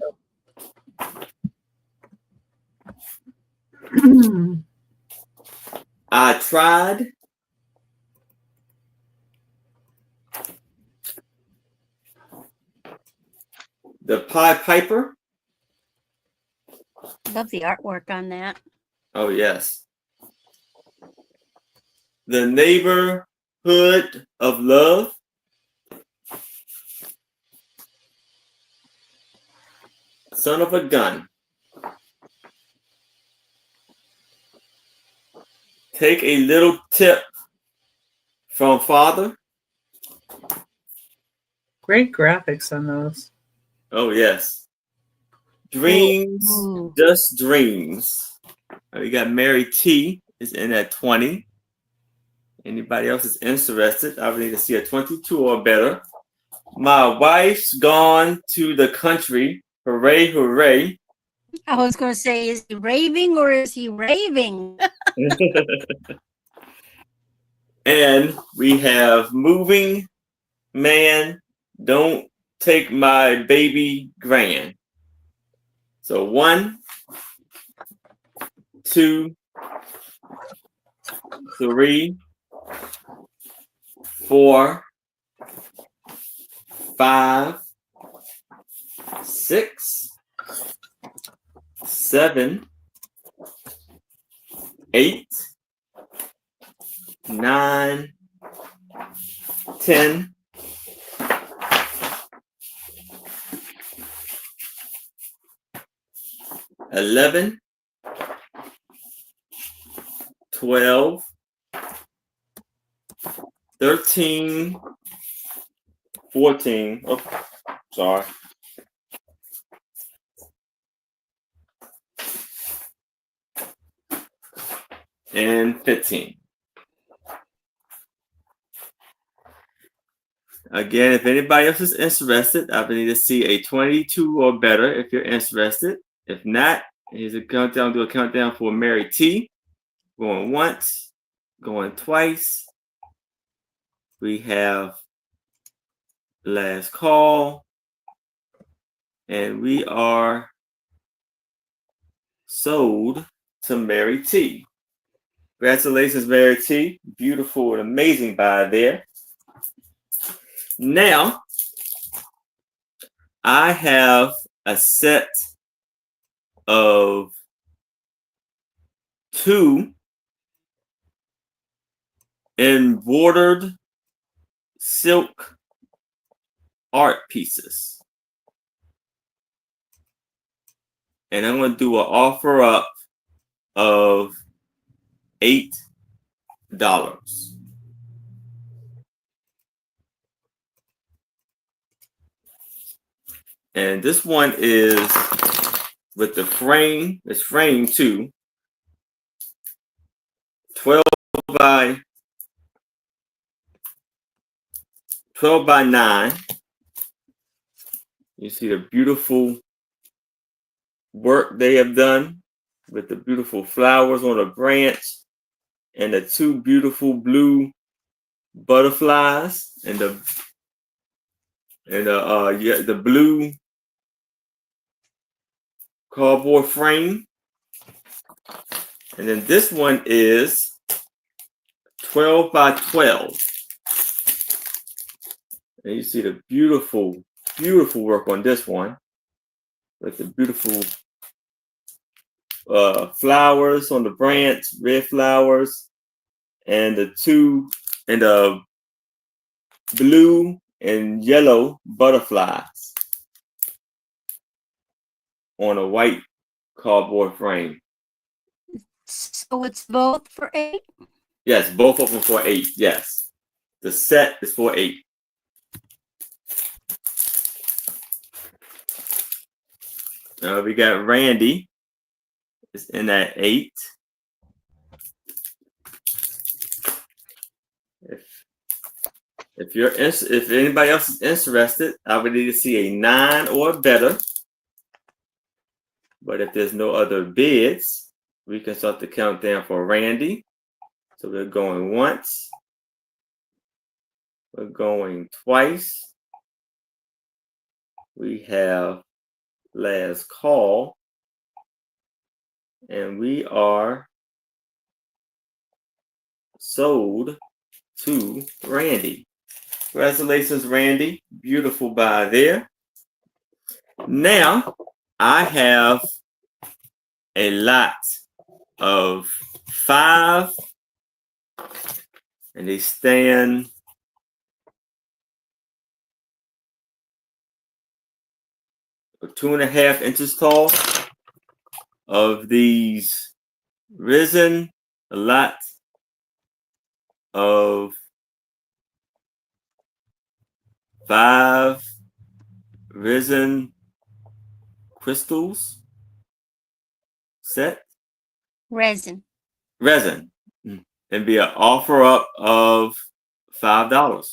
I tried. The Pied Piper. Love the artwork on that. Oh, yes. The Neighborhood of Love. Son of a Gun. Take a little tip from Father. Great graphics on those. Oh, yes. Dreams, Ooh. Just Dreams. We got Mary T is in at 20. Anybody else is interested? I would need to see a 22 or better. My wife's gone to the country. Hooray, hooray. I was going to say, is he raving or is he raving? And we have Moving Man, Don't Take My Baby Grand. So 1, 2, 3, 4, 5, 6, 7, 8, 9, 10, 11, 12, 13, 14. Oh, sorry. And 15. Again, if anybody else is interested, I would need to see a 22 or better if you're interested. If not, here's a countdown. Do a countdown for Mary T. Going once, going twice. We have last call. And we are sold to Mary T. Congratulations, Mary T. Beautiful and amazing buy there. Now, I have a set of 2 embroidered silk art pieces. And I'm going to do an offer up of $8. And this one is with the frame. It's frame too. 12 by 9. You see the beautiful work they have done with the beautiful flowers on a branch and the 2 beautiful blue butterflies and the blue cardboard frame. And then this one is 12 by 12. And you see the beautiful, beautiful work on this one with the beautiful flowers on the branch, red flowers, and the 2 and the blue and yellow butterflies on a white cardboard frame. So it's both for $8? Yes, both of them for $8. Yes, the set is for $8. We got Randy. It's in at 8. If anybody else is interested, I would need to see a 9 or better. But if there's no other bids, we can start the countdown for Randy. So we're going once. We're going twice. We have last call. And we are sold to Randy. Congratulations, Randy. Beautiful buy there. Now, I have a lot of 5, and they stand or 2.5 inches tall of these resin, a lot of 5 resin crystals set. Resin. And be an offer up of $5.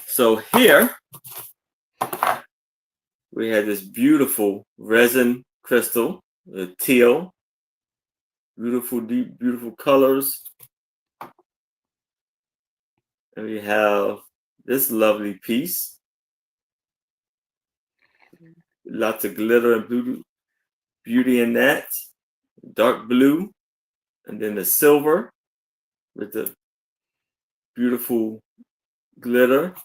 So here we have this beautiful resin crystal, the teal, beautiful, deep, beautiful colors. And we have this lovely piece, lots of glitter and beauty in that, dark blue, and then the silver with the beautiful glitter.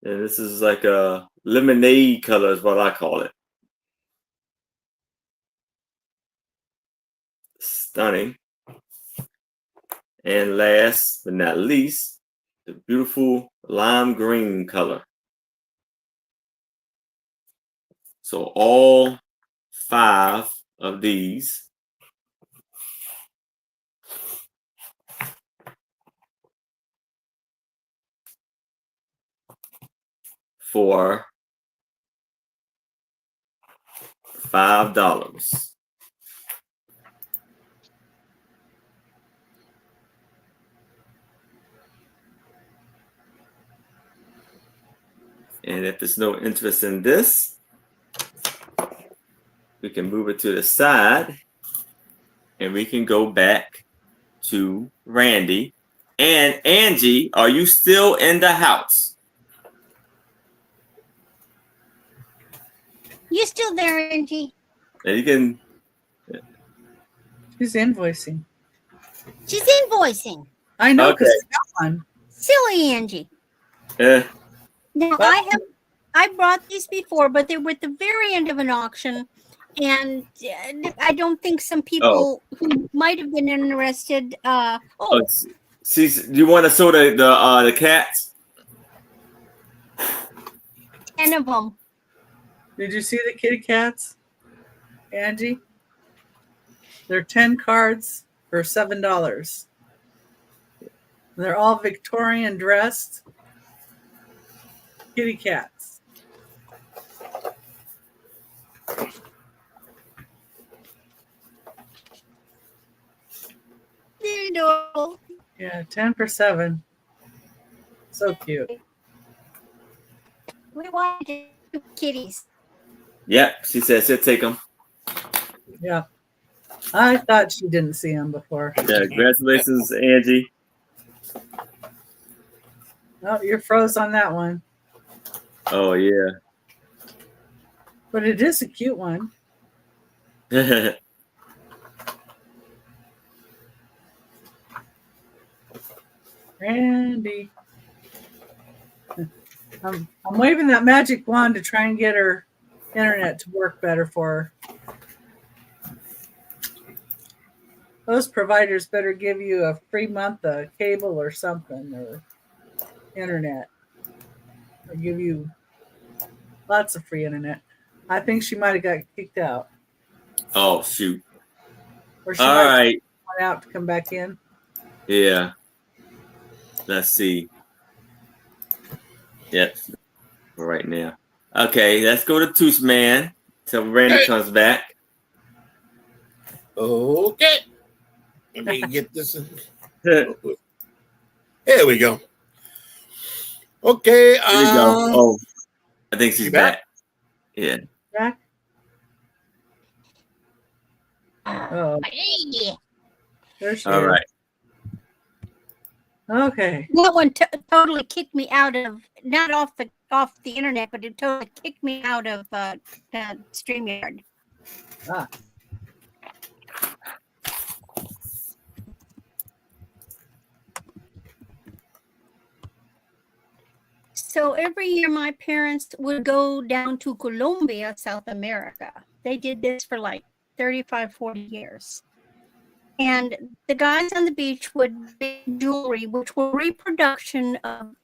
And this is like a lemonade color is what I call it. Stunning. And last but not least, the beautiful lime green color. So all 5 of these for $5. And if there's no interest in this, we can move it to the side and we can go back to Randy. And Angie, are you still in the house? You still there, Angie? And you can. She's invoicing. She's invoicing. I know because Okay. I got one. Silly Angie. Now I brought these before, but they were at the very end of an auction, and I don't think some people who might have been interested. See, do you want to show the cats? 10 of them. Did you see the kitty cats, Angie? They're 10 cards for $7. They're all Victorian dressed kitty cats. They're adorable. Yeah, 10 for 7. So cute. We wanted kitties. Yep, she said she'll take them. Yeah. I thought she didn't see them before. Yeah, congratulations, Angie. Oh, you're froze on that one. Oh, yeah. But it is a cute one. Randy. I'm waving that magic wand to try and get her internet to work better for her. Those providers better give you a free month of cable or something, or internet. Or give you lots of free internet. I think she might have got kicked out. Oh, shoot. Or she All might right. went out to come back in. Yeah. Let's see. Yep. For right now. Okay, let's go to Toochman till Randy comes back. Okay. Let me get this in. There we go. Okay. Here we go. Oh, I think she's back. Yeah. Back? Oh, Yeah. there she All is. right. Okay. That one totally kicked me out of, not off the internet, but it totally kicked me out of StreamYard. Ah. So every year my parents would go down to Colombia, South America. They did this for like 35, 40 years. And the guys on the beach would make jewelry, which were reproduction of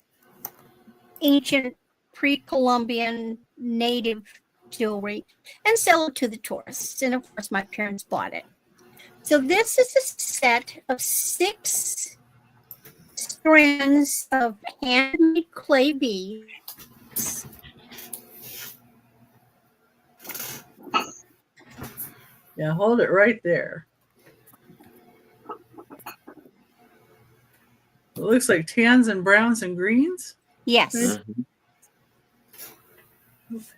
ancient pre-Columbian native jewelry, and sell it to the tourists. And of course, my parents bought it. So this is a set of 6 strands of handmade clay beads. Yeah, hold it right there. It looks like tans and browns and greens. Yes. Mm-hmm.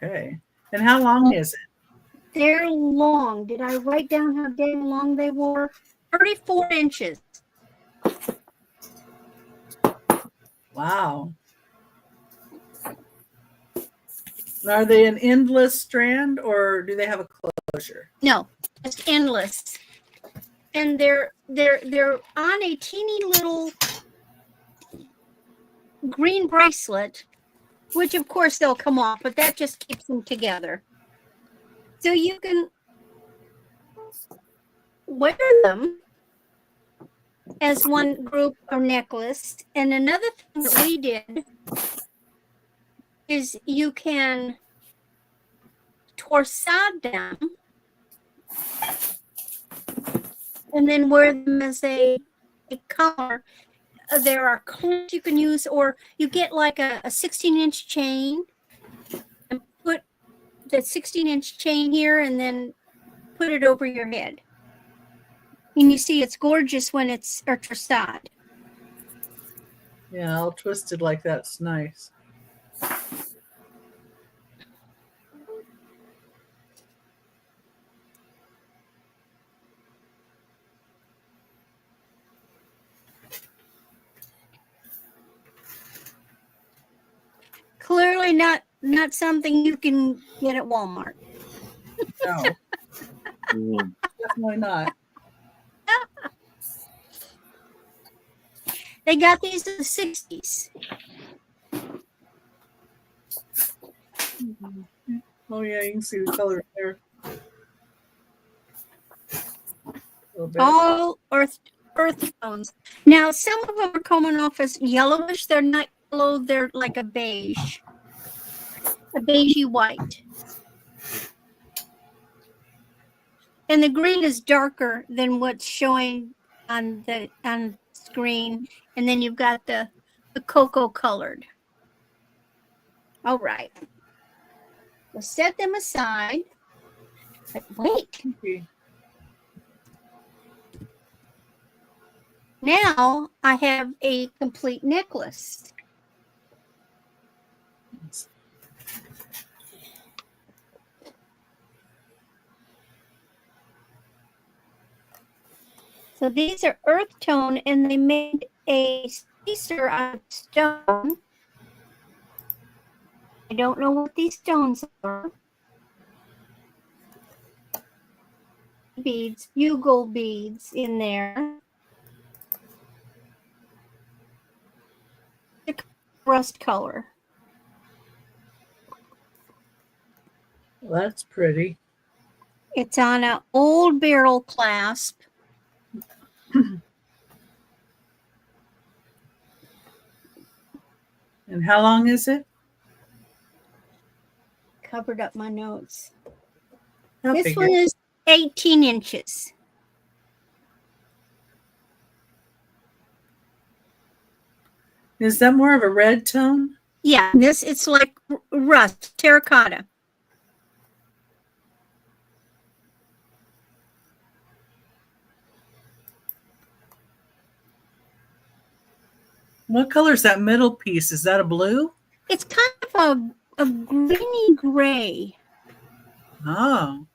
Okay. And how long is it? They're long. Did I write down how damn long they were? 34 inches. Wow. Now, are they an endless strand or do they have a closure? No, it's endless. And they're on a teeny little green bracelet, which of course they'll come off, but that just keeps them together. So you can wear them as one group or necklace. And another thing that we did is you can torsade them and then wear them as a collar. There are clips you can use, or you get like a 16-inch chain and put the 16-inch chain here and then put it over your head. And you see it's gorgeous when it's a torsade. Yeah, all twisted like that's nice. Clearly not something you can get at Walmart. No, Mm-hmm. definitely not. They got these in the 60s. Oh yeah, you can see the color there. A little bit. All earth tones. Now some of them are coming off as yellowish. They're not yellow, they're like a beigey white. And the green is darker than what's showing on screen. And then you've got the cocoa colored. All right. We'll set them aside. But wait. Okay. Now I have a complete necklace. So these are earth tone, and they made a spacer out of stone. I don't know what these stones are. Beads, bugle beads in there. Rust color. Well, that's pretty. It's on an old barrel clasp. And how long is it? Covered up my notes. I This figured. one is 18 inches. Is that more of a red tone? Yeah, it's like rust, terracotta. What color is that middle piece? Is that a blue? It's kind of a greeny gray. Oh.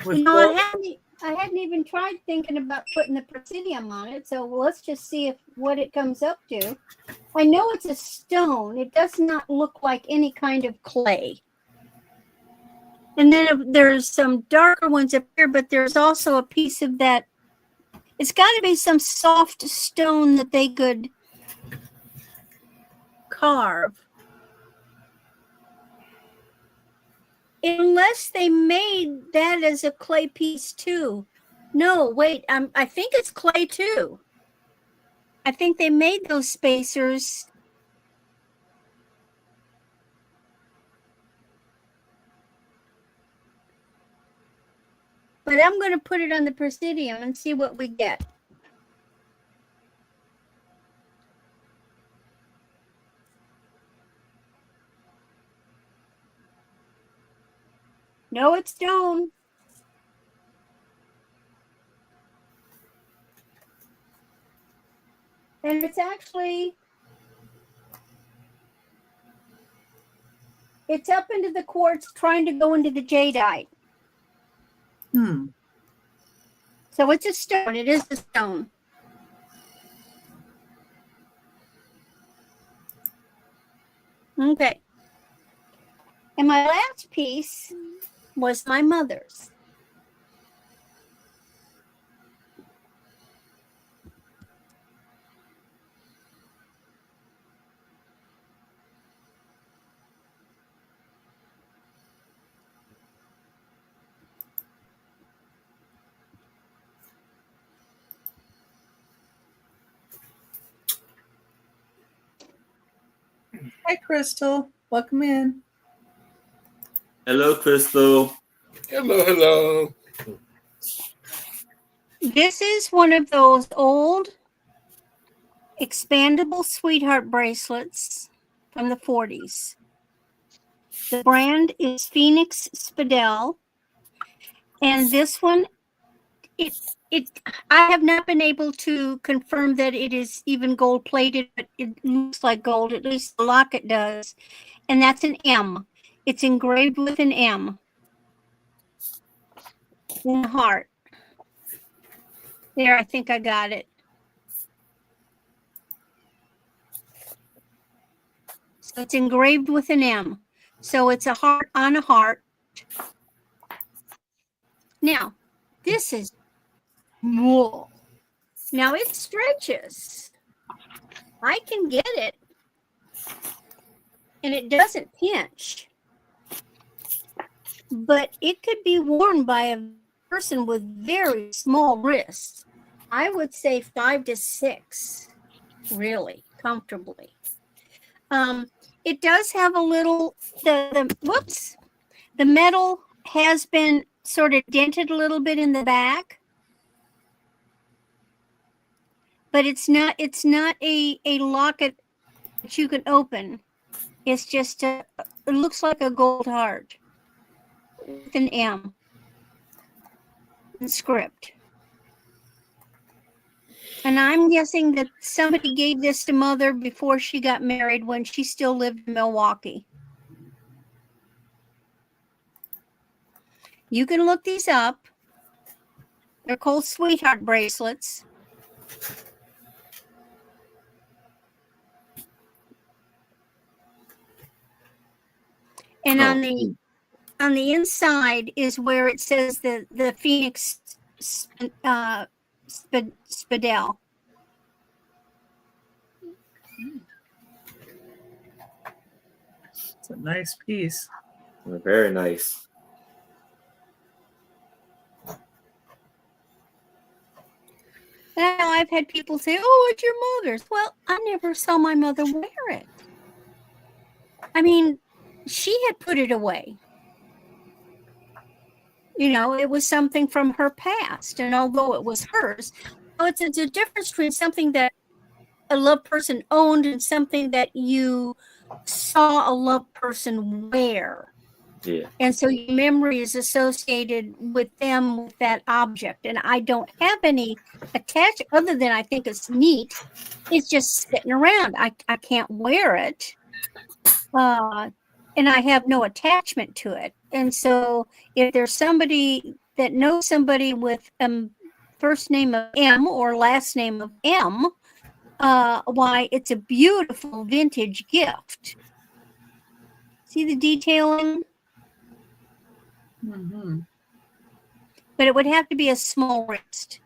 With You know, gold? I hadn't even tried thinking about putting the presidium on it, so let's just see what it comes up to. I know it's a stone. It does not look like any kind of clay. And then there's some darker ones up here, but there's also a piece of that. It's got to be some soft stone that they could carve. Unless they made that as a clay piece too. No, wait, I think it's clay too. I think they made those spacers. But I'm going to put it on the presidium and see what we get. No, it's stone. And it's actually, it's up into the quartz trying to go into the jadeite. So it's a stone. It is a stone. Okay. And my last piece was my mother's. Hi, Crystal. Welcome in. Hello, Crystal. Hello. This is one of those old expandable sweetheart bracelets from the 40s. The brand is Phoenix Spadell. And this one, I have not been able to confirm that it is even gold plated, but it looks like gold. At least the locket does. And that's an M. It's engraved with an M in the heart. There, I think I got it. So it's engraved with an M. So it's a heart on a heart. Now, this is wool. Now it stretches. I can get it. And it doesn't pinch. But it could be worn by a person with very small wrists. I would say 5 to 6, really comfortably. It does have a little, the metal has been sort of dented a little bit in the back. But it's not a locket that you can open. It's just it looks like a gold heart with an M in script. And I'm guessing that somebody gave this to Mother before she got married when she still lived in Milwaukee. You can look these up. They're called sweetheart bracelets. And on the inside is where it says the Phoenix Spadell. It's a nice piece. Very nice. Now I've had people say, "Oh, it's your mother's." Well, I never saw my mother wear it. I mean, she had put it away. You know, it was something from her past, and although it was hers, it's a difference between something that a loved person owned and something that you saw a loved person wear. Yeah. And so your memory is associated with them, with that object. And I don't have any attachment other than I think it's neat. It's just sitting around. I can't wear it. And I have no attachment to it. And so if there's somebody that know somebody with first name of M or last name of M, why it's a beautiful vintage gift. See the detailing? Mm-hmm. But it would have to be a small wrist.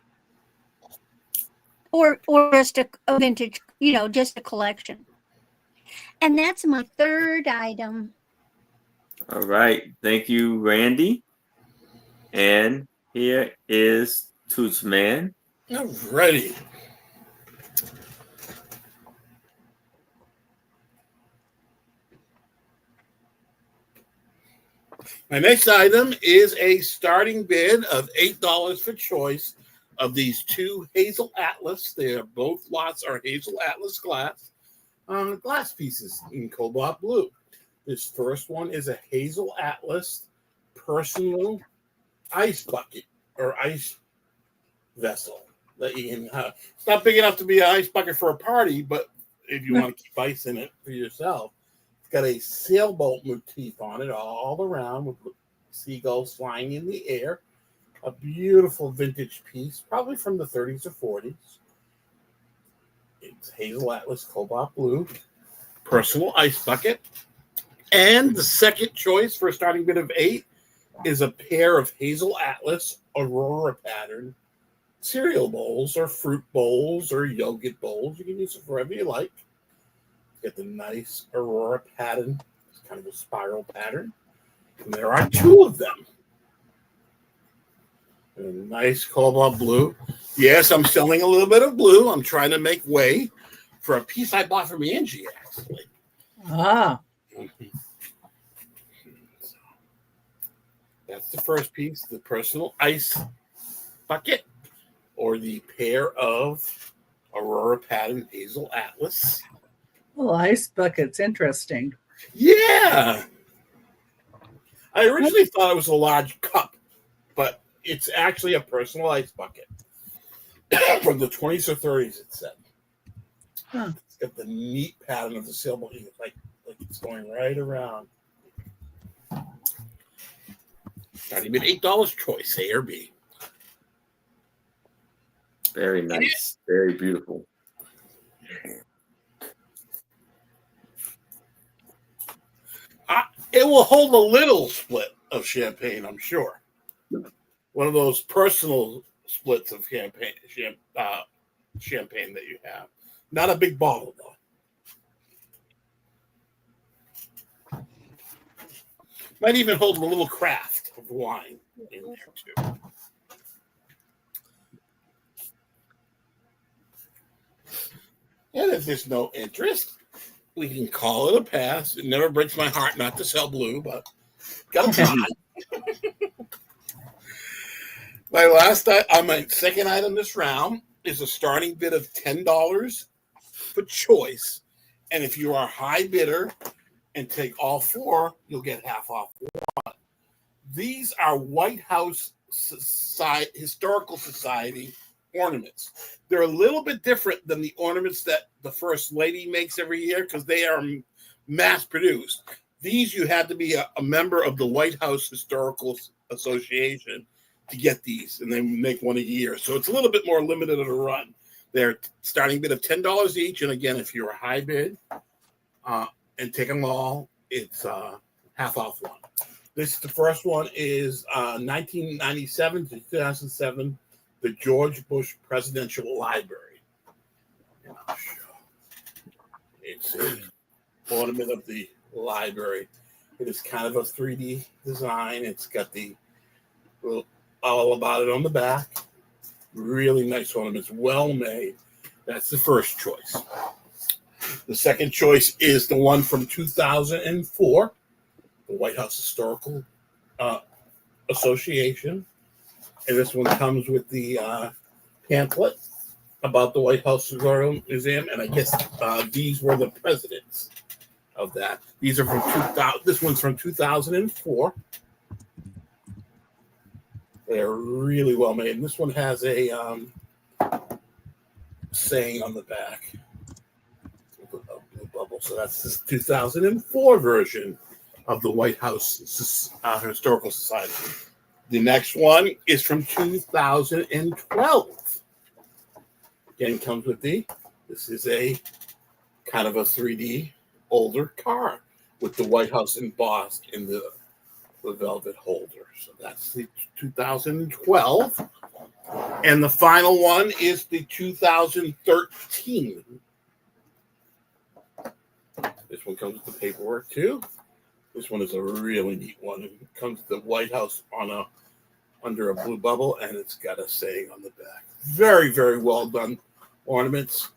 Or just a vintage, just a collection. And that's my third item. All right. Thank you, Randy. And here is Toochman. Alrighty. My next item is a starting bid of $8 for choice of these two Hazel Atlas. Both lots are Hazel Atlas glass pieces in cobalt blue. This first one is a Hazel Atlas personal ice bucket or ice vessel that you can have. It's not big enough to be an ice bucket for a party, but if you want to keep ice in it for yourself, it's got a sailboat motif on it all around with seagulls flying in the air. A beautiful vintage piece, probably from the 30s or 40s. It's Hazel Atlas cobalt blue, personal ice bucket. And the second choice for a starting bid of 8 is a pair of Hazel Atlas Aurora pattern cereal bowls or fruit bowls or yogurt bowls. You can use it for whatever you like. Get the nice Aurora pattern. It's kind of a spiral pattern. And there are 2 of them. A nice cobalt blue. Yes, I'm selling a little bit of blue. I'm trying to make way for a piece I bought from Angie, actually. Ah. That's the first piece, the personal ice bucket, or the pair of Aurora pattern Hazel Atlas. Oh, ice bucket's interesting. Yeah. I originally thought it was a large cup, but it's actually a personal ice bucket from the 20s or 30s, it said. Huh. It's got the neat pattern of the sailboat, like it's going right around. Not even $8 choice, A or B. Very nice. Very beautiful. It will hold a little split of champagne, I'm sure. One of those personal splits of champagne that you have. Not a big bottle, though. Might even hold a little craft of wine in there, too. And if there's no interest, we can call it a pass. It never breaks my heart not to sell blue, but gotta try. My second item this round is a starting bid of $10 for choice. And if you are a high bidder and take all 4, you'll get half off one. These are White House Historical Society ornaments. They're a little bit different than the ornaments that the First Lady makes every year because they are mass produced. These you had to be a member of the White House Historical Association to get these, and they make one a year. So it's a little bit more limited of a run. They're starting bid of $10 each, and again, if you're a high bid and take them all, it's half off one. The first one is 1997 to 2007, the George Bush Presidential Library. It's an ornament of the library. It is kind of a 3D design. It's got the all about it on the back. Really nice ornaments, well made. That's the first choice. The second choice is the one from 2004, the White House Historical Association. And this one comes with the pamphlet about the White House Historical Museum. And I guess these were the presidents of that. These are from 2000. This one's from 2004. They're really well made. And this one has a saying on the back. Bubble. So that's the 2004 version of the White House Historical Society The next one is from 2012. Again, comes with this is a kind of a 3D older car with the White House embossed in the velvet holder. So that's the 2012. And the final one is the 2013. This one comes with the paperwork too. This one is a really neat one. It comes with the White House under a blue bubble, and it's got a saying on the back. Very, very well done ornaments.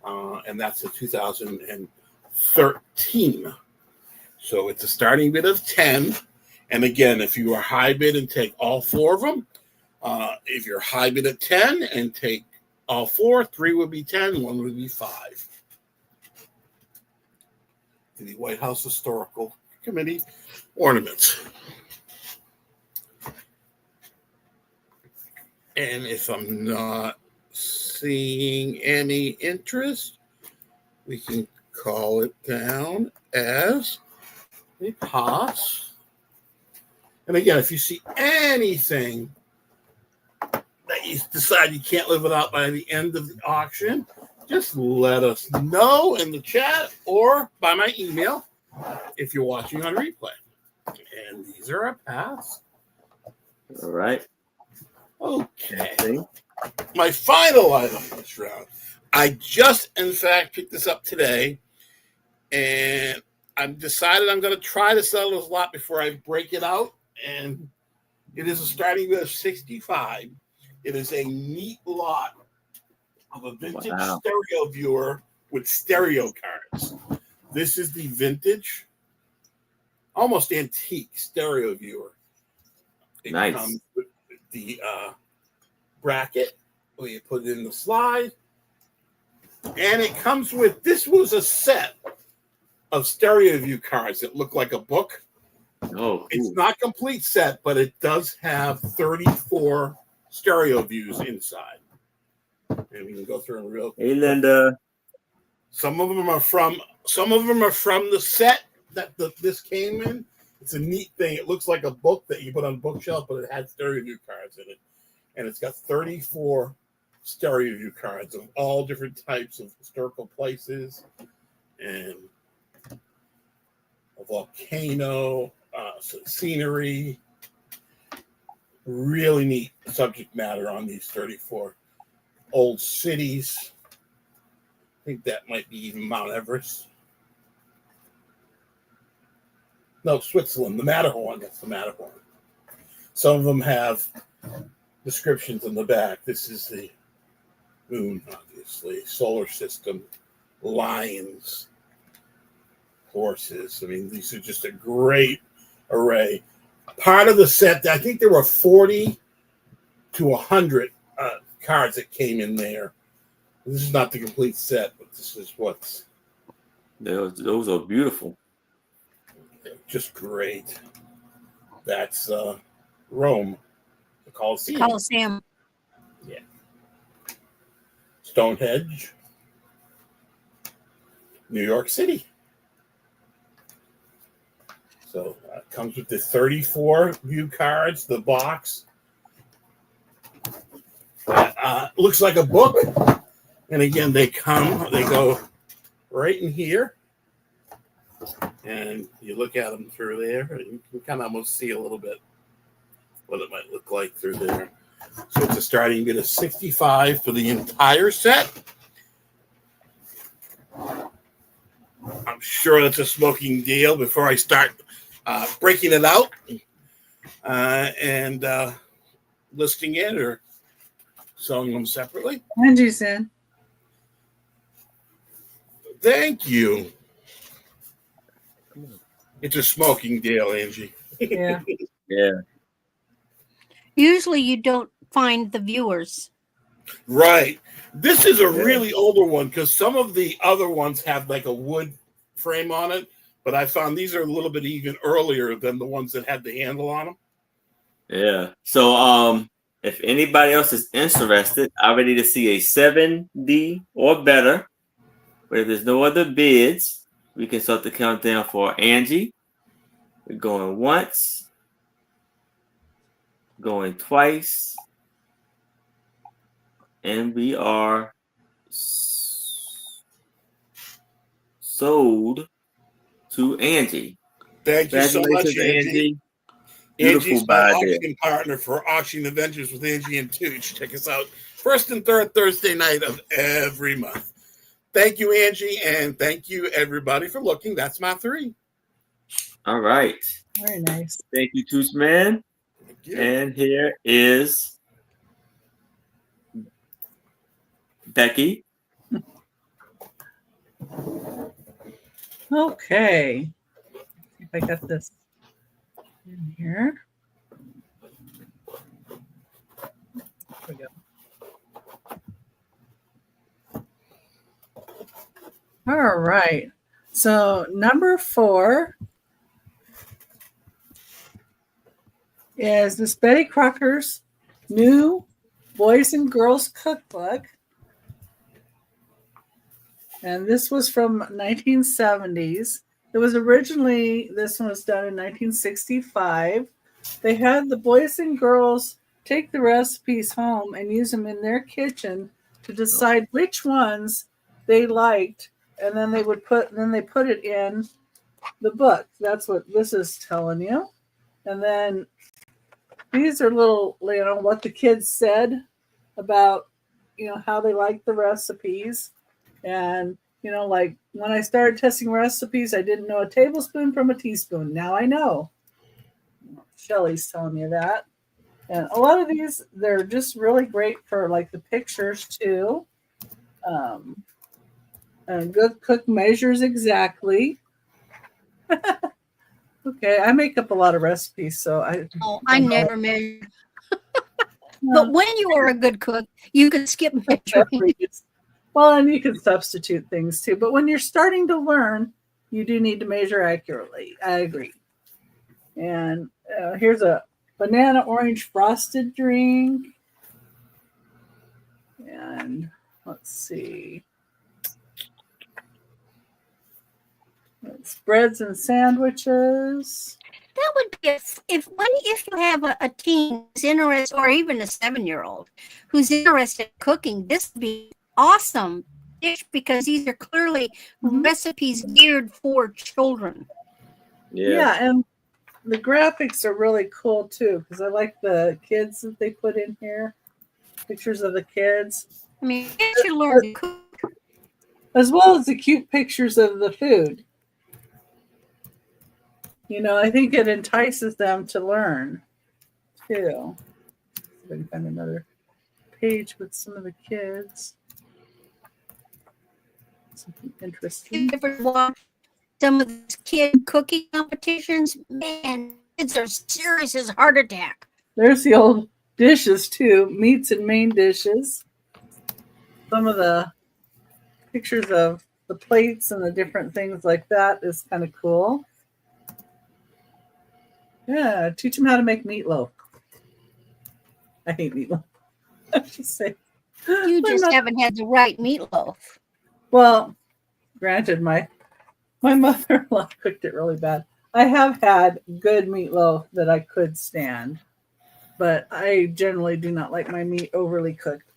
And that's a 2013. So it's a starting bid of 10. And again, if you are high bid and take all 4 of them, if you're high bid at 10 and take all 4, 3 would be 10, 1 would be 5. The White House Historical Committee ornaments. And if I'm not seeing any interest, we can call it down as a pass. And again, if you see anything that you decide you can't live without by the end of the auction, just let us know in the chat or by my email if you're watching on replay. And these are our paths. All right. Okay. My final item this round. I just, in fact, picked this up today, and I've decided I'm going to try to sell this lot before I break it out. And it is a starting bid of 65. It is a neat lot of a vintage stereo viewer with stereo cards. This is the vintage, almost antique stereo viewer. It comes with the bracket where you put it in the slide. And it comes with, this was a set of stereo view cards that look like a book. Oh, cool. It's not a complete set, but it does have 34 stereo views inside. And we can go through them real quick. Hey, Linda. Some of them are from the set that this came in. It's a neat thing. It looks like a book that you put on a bookshelf, but it had stereo view cards in it. And it's got 34 stereo view cards of all different types of historical places and a volcano, scenery. Really neat subject matter on these 34 old cities. I think that might be even Mount Everest. No, Switzerland, the Matterhorn. That's the Matterhorn. Some of them have descriptions on the back. This is the moon, obviously. Solar system, lions, horses. I mean, these are just a great array. Part of the set, I think there were 40 to 100 cards that came in there. This is not the complete set, but this is what's... Those are beautiful. Just great. That's Rome, the Colosseum. Coliseum. Yeah. Stonehenge, New York City. So it comes with the 34 view cards, the box. Looks like a book. And again, they go right in here. And you look at them through there, and you can kind of almost see a little bit what it might look like through there. So it's a starting bid of 65 for the entire set. I'm sure that's a smoking deal before I start breaking it out and listing it or selling them separately. Angie's in. Thank you. It's a smoking deal, Angie. Yeah. Yeah. Usually you don't find the viewers. Right. This is a really older one because some of the other ones have like a wood frame on it, but I found these are a little bit even earlier than the ones that had the handle on them. Yeah. So if anybody else is interested, I'm ready to see a 7D or better. But if there's no other bids, we can start the countdown for Angie. We're going once. going twice. And we are sold to Angie. Thank you so much, Congratulations, Angie. Angie's Beautiful my buy there. auction partner for Auction Adventures with Angie and Tooch. Check us out first and third Thursday night of every month. Thank you, Angie, and thank you, everybody, for looking. That's my 3. All right. Very nice. Thank you, Toochman. Thank you. And here is Becky. Okay. See if I got this in here. There we go. All right. So number 4 is Miss Betty Crocker's new Boys and Girls Cookbook. And this was from 1970s. It was originally, this one was done in 1965. They had the boys and girls take the recipes home and use them in their kitchen to decide which ones they liked, and then they put it in the book. That's what this is telling you. And then these are little, what the kids said about, how they liked the recipes. And, like when I started testing recipes, I didn't know a tablespoon from a teaspoon. Now I know. Shelly's telling me that. And a lot of these, they're just really great for like the pictures too. And good cook measures exactly. Okay, I make up a lot of recipes, so I never measure. But when you are a good cook, you can skip measuring. Well, and you can substitute things too. But when you're starting to learn, you do need to measure accurately. I agree. And here's a banana orange frosted drink. And let's see. It's breads and sandwiches. That would be if you have a teen who's interested, or even a 7-year-old who's interested in cooking, this would be awesome dish because these are clearly recipes geared for children. Yeah, and the graphics are really cool too because I like the kids that they put in here. Pictures of the kids. I mean, you should learn to cook. As well as the cute pictures of the food. I think it entices them to learn too. See if I can find another page with some of the kids. Something interesting. You ever watch some of these kid cooking competitions? Man, kids are serious as a heart attack. There's the old dishes too, meats and main dishes. Some of the pictures of the plates and the different things like that is kind of cool. Yeah, teach them how to make meatloaf. I hate meatloaf. I should say. You just haven't had the right meatloaf. Well, granted, my mother-in-law cooked it really bad. I have had good meatloaf that I could stand, but I generally do not like my meat overly cooked.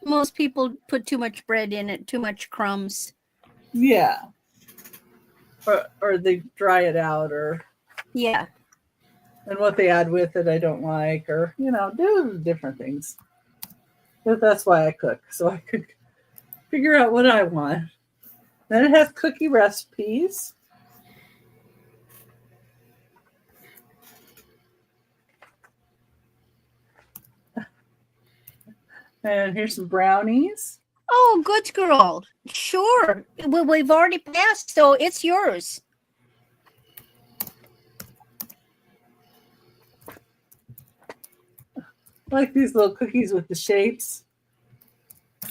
Most people put too much bread in it, too much crumbs. Yeah. Or they dry it out, or yeah. And what they add with it, I don't like, or do different things. But that's why I cook, so I could figure out what I want. Then it has cookie recipes. And here's some brownies. Oh, good girl. Sure. Well, we've already passed, so it's yours. I like these little cookies with the shapes.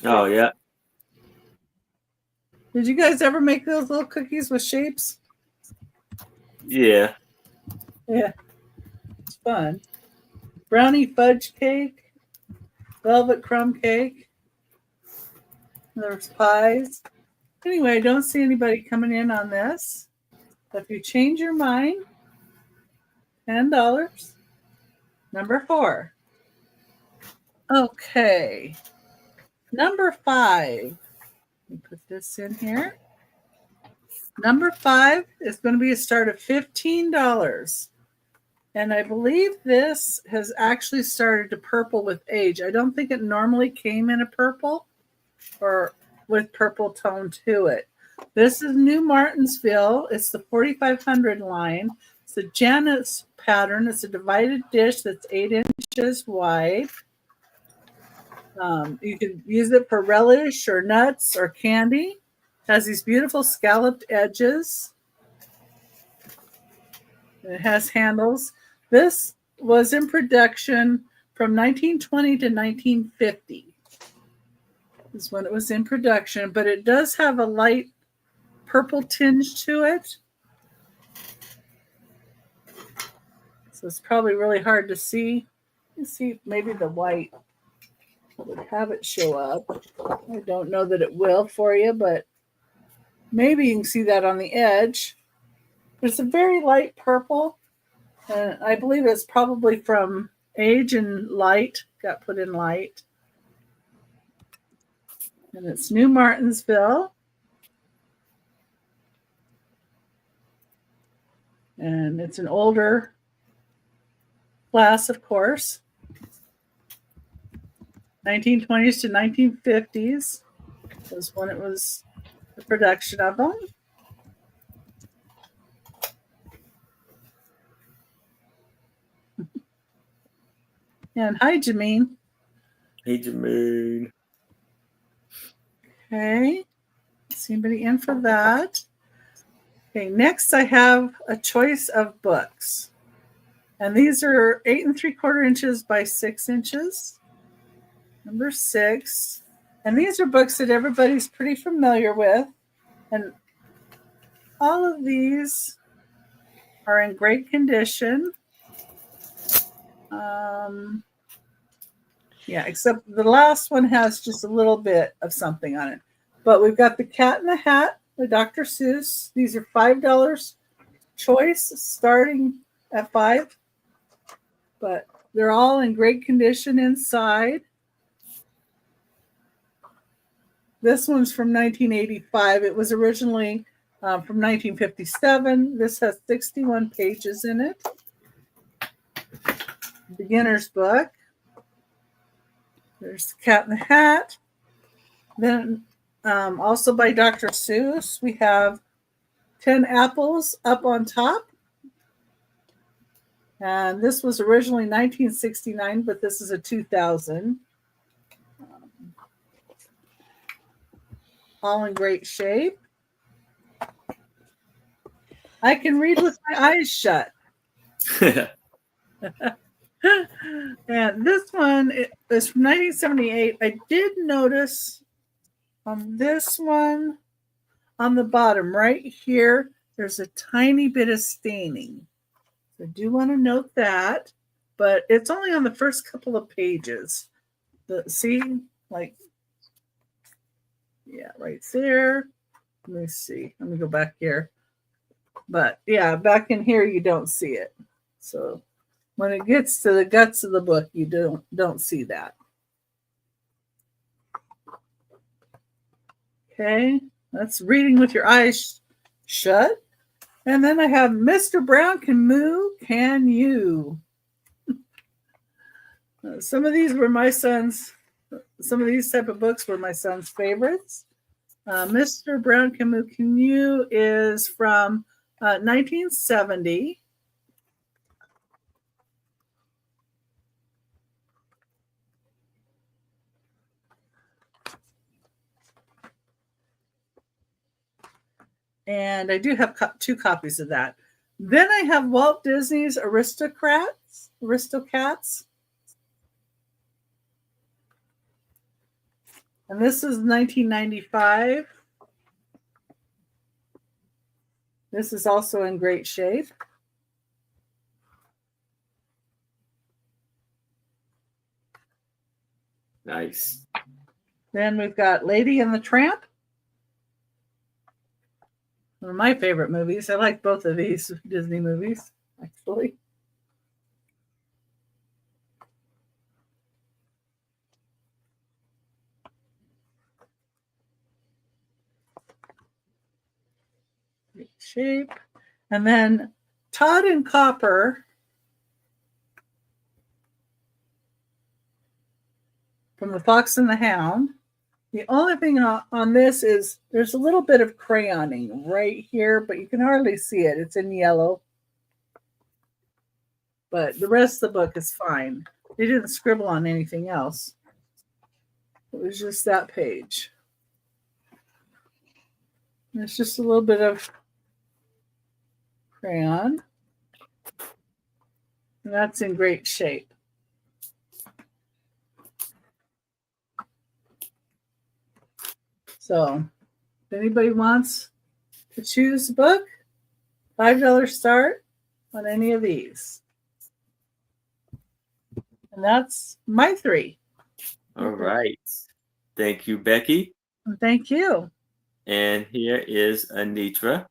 Oh, yeah. Did you guys ever make those little cookies with shapes? Yeah. Yeah. It's fun. Brownie fudge cake. Velvet crumb cake. There's pies. Anyway, I don't see anybody coming in on this. But if you change your mind, $10. Number 4. Okay. Number 5. Let me put this in here. Number 5 is going to be a start of $15. And I believe this has actually started to purple with age. I don't think it normally came in a purple or with purple tone to it. This is New Martinsville. It's the 4500 line. It's a Janus pattern. It's a divided dish that's 8 inches wide. You can use it for relish or nuts or candy. It has these beautiful scalloped edges. It has handles. This was in production from 1920 to 1950 is when it was in production, but it does have a light purple tinge to it. So it's probably really hard to see. Let's see, maybe the white would have it show up. I don't know that it will for you, but maybe you can see that on the edge. It's a very light purple. I believe it's probably from age and light, got put in light. And it's New Martinsville. And it's an older class, of course. 1920s to 1950s was when it was the production of them. And hi, Jameen. Hey, Jermaine. Okay. Is anybody in for that? Okay, next I have a choice of books. And these are 8 3/4 inches by 6 inches. Number 6. And these are books that everybody's pretty familiar with. And all of these are in great condition. Yeah, except the last one has just a little bit of something on it. But we've got The Cat in the Hat by Dr. Seuss. These are $5 choice, starting at $5. But they're all in great condition inside. This one's from 1985. It was originally from 1957. This has 61 pages in it. Beginner's book. There's The Cat in the Hat. Then also by Dr. Seuss, we have 10 Apples Up on Top. And this was originally 1969, but this is a 2000. All in great shape. I can read with my eyes shut. And this one is from 1978. I did notice on this one, on the bottom right here, there's a tiny bit of staining. I do want to note that, but it's only on the first couple of pages. See, like, yeah, right there. Let me see. Let me go back here. But yeah, back in here, you don't see it. So when it gets to the guts of the book, you don't see that. Okay, that's reading with your eyes shut. And then I have Mr. Brown Can Moo, Can You? Some of these were my son's, some of these type of books were my son's favorites. Mr. Brown Can Moo, Can You is from 1970. And I do have 2 copies of that. Then I have Walt Disney's Aristocats. And this is 1995. This is also in great shape. Nice. Then we've got Lady and the Tramp. One of my favorite movies. I like both of these Disney movies, actually. shape. And then Todd and Copper from the Fox and the Hound. The only thing on this is there's a little bit of crayoning right here, but you can hardly see it. It's in yellow. But the rest of the book is fine. They didn't scribble on anything else. It was just that page. And it's just a little bit of crayon. And that's in great shape. So if anybody wants to choose a book, $5 start on any of these. And that's my 3. All right. Thank you, Becky. Thank you. And here is Anitra.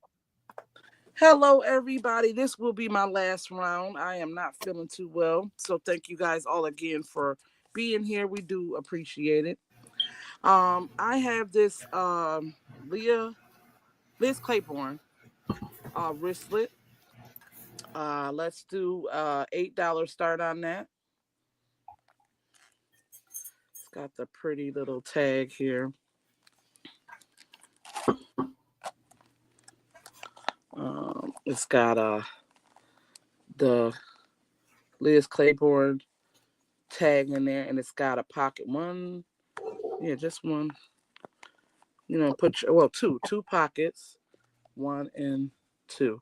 Hello, everybody. This will be my last round. I am not feeling too well. So thank you guys all again for being here. We do appreciate it. I have this Liz Claiborne wristlet. Let's do $8 start on that. It's got the pretty little tag here. It's got the Liz Claiborne tag in there, and it's got a pocket. One, yeah, just one. You know, two pockets, 1 and 2,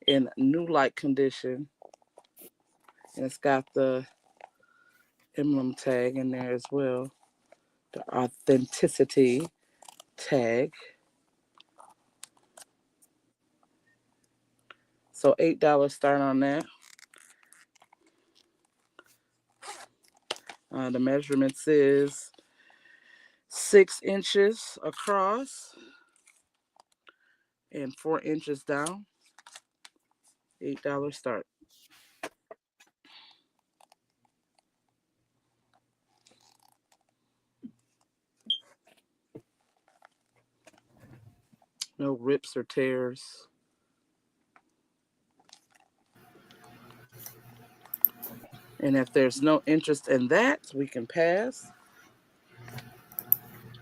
in new light condition, and it's got the emblem tag in there as well, the authenticity tag. So $8 start on that. The measurements is 6 inches across and 4 inches down. $8 start. No rips or tears. And if there's no interest in that, we can pass.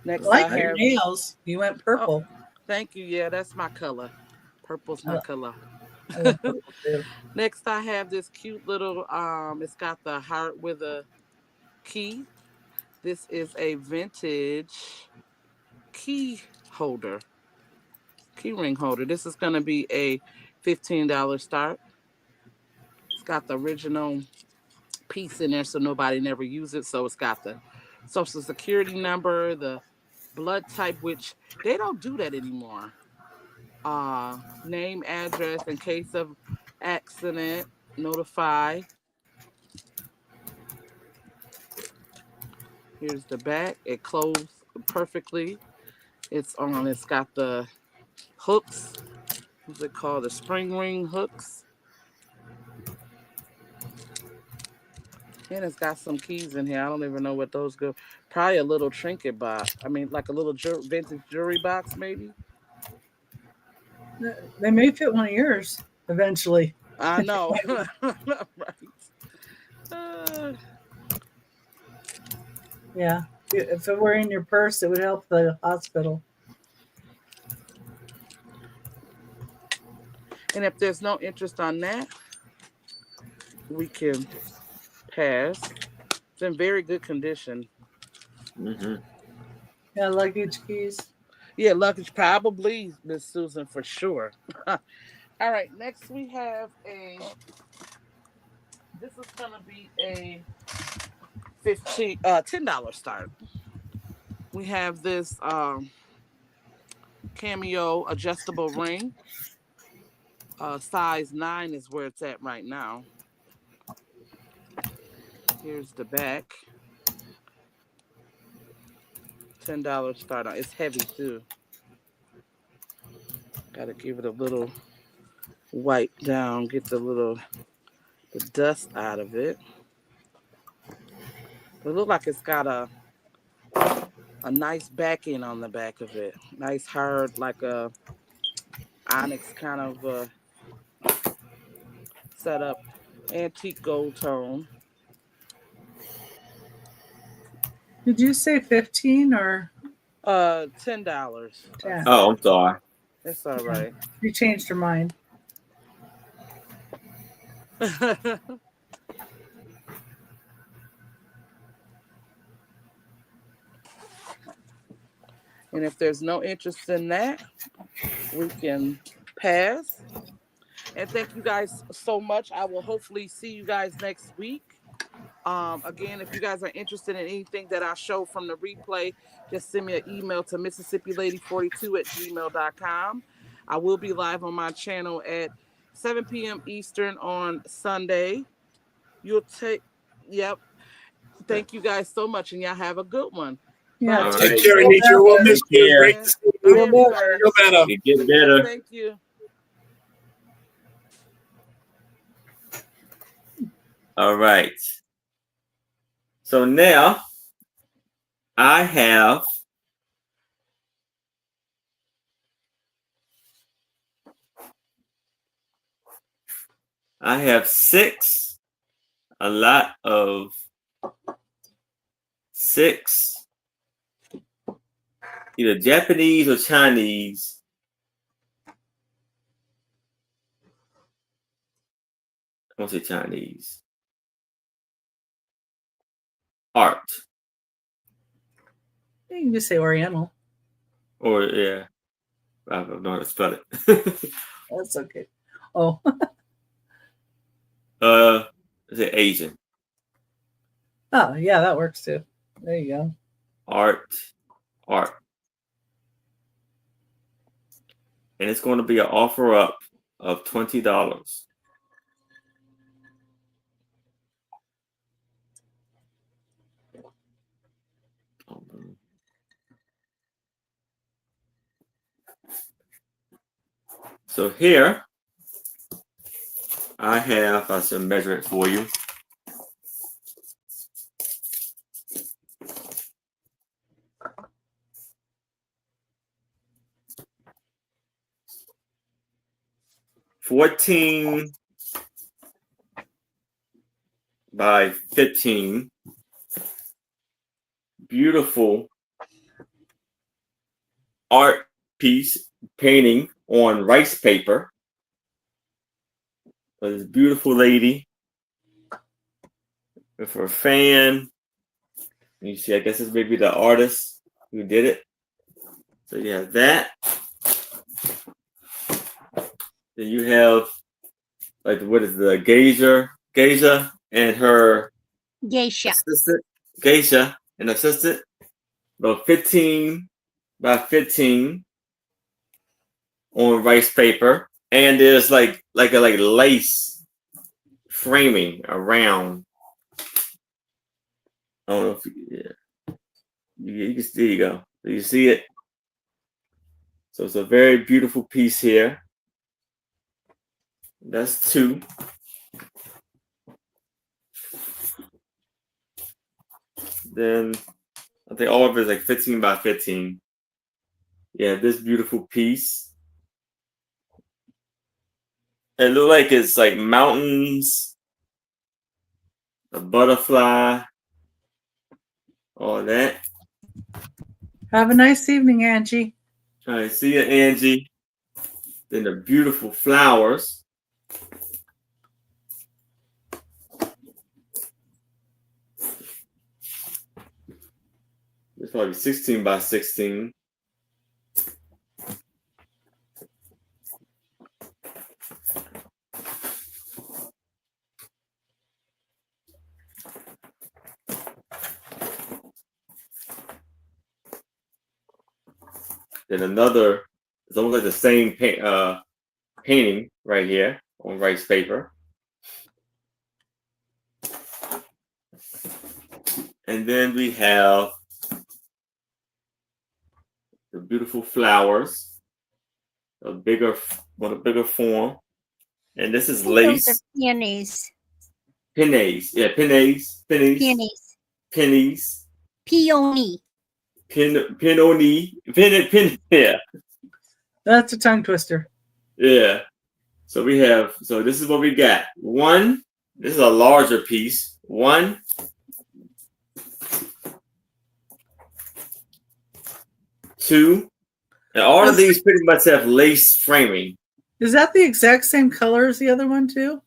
Next, I like I your have nails. You went purple. Oh, thank you. Yeah, that's my color. Purple's my color. I love purple too. Next, I have this cute little. It's got the heart with a key. This is a vintage key holder, key ring holder. This is going to be a $15 start. It's got the original piece in there, so nobody never used it. So it's got the social security number, the blood type, which they don't do that anymore. Name, address in case of accident, notify. Here's the back. It closed perfectly. It's got the hooks. What's it called? The spring ring hooks. And it's got some keys in here. I don't even know what those go. Probably a little trinket box. I mean, like a little vintage jewelry box, maybe. They may fit one of yours eventually. I know. Right. Yeah. If it were in your purse, it would help the hospital. And if there's no interest on that, we can pass. It's in very good condition. Mm-hmm. Yeah, luggage keys. Yeah, luggage probably, Miss Susan, for sure. All right, next we have this is going to be a $10 start. We have this Cameo adjustable ring. Size 9 is where it's at right now. Here's the back. $10 start on. It's heavy too. Gotta give it a little wipe down, get the dust out of it. It looks like it's got a nice backing on the back of it. Nice hard, like a onyx kind of setup, antique gold tone. Did you say 15 or $10. 10? Oh, I'm sorry. It's all right. You changed your mind. And if there's no interest in that, we can pass. And thank you guys so much. I will hopefully see you guys next week. Again, if you guys are interested in anything that I show from the replay, just send me an email to MississippiLady42@gmail.com. I will be live on my channel at 7 p.m. Eastern on Sunday. Yep. Thank you guys so much, and y'all have a good one. Yeah. All Take right. care, Anitra. We'll miss Take you. care. Great to see you. Bye, Feel everybody. Feel better. You get better. Thank you. All right. So now I have a lot of 6, either Japanese or Chinese. I won't say Chinese. Art. You can just say Oriental. Or, yeah. I don't know how to spell it. That's okay. Oh, Is it Asian? oh, yeah, that works too. There you go. Art. And it's going to be an offer up of $20. So here I should measure it for you. $14 by 15. Beautiful art piece painting on rice paper. This beautiful lady with her fan. You see, I guess this may be the artist who did it. So you have that. Then you have, like, what is the Geisha and her Geisha. assistant. Geisha and assistant. About 15 by 15 on rice paper. And there's like a lace framing around. I don't know if you can see, there you go. Do you see it? So it's a very beautiful piece here. That's 2. Then I think all of it is like 15 by 15. Yeah, this beautiful piece. It looks like it's like mountains, a butterfly, all that. Have a nice evening, Angie. All right, see you, Angie. Then the beautiful flowers. It's probably 16 by 16. Then another, it's almost like the same painting right here on rice paper. And then we have the beautiful flowers, a bigger form. And this is lace. Those are peonies. Pennies. Yeah, pennies. Peonies. Pennies. Peony. Penony. Yeah. That's a tongue twister. Yeah. So we have, so this is what we got. One, this is a larger piece. 1, 2, and all of these pretty much have lace framing. Is that the exact same color as the other one too?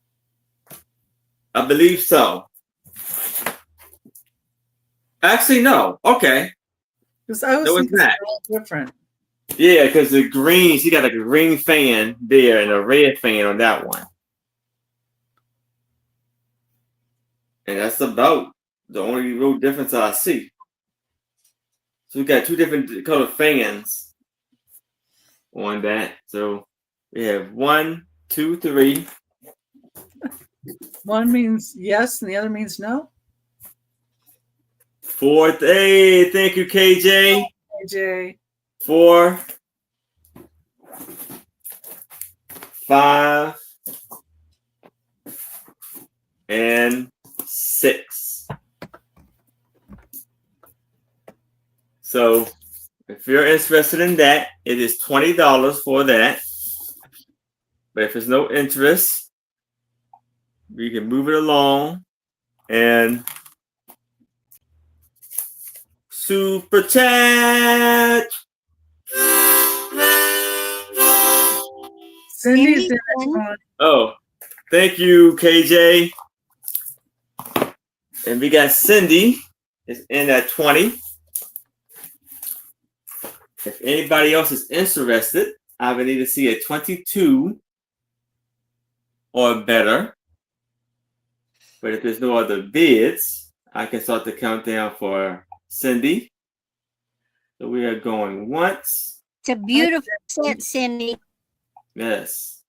I believe so. Actually, no. Okay. Because I was No, it's thinking not. something different. Yeah, because the green, she got like a green fan there and a red fan on that one. And that's about the only real difference I see. So we got 2 different color fans on that. So we have 1, 2, 3. One means yes and the other means no. 4. Hey, thank you, KJ. AJ. 4, 5, and 6. So if you're interested in that, it is $20 for that. But if there's no interest, we can move it along and super chat. Cindy's in Cindy, it. Oh, thank you, KJ. And we got Cindy is in at 20. If anybody else is interested, I would need to see a 22 or better. But if there's no other bids, I can start the countdown for Cindy. So we are going once. it's a beautiful set, Cindy. Yes.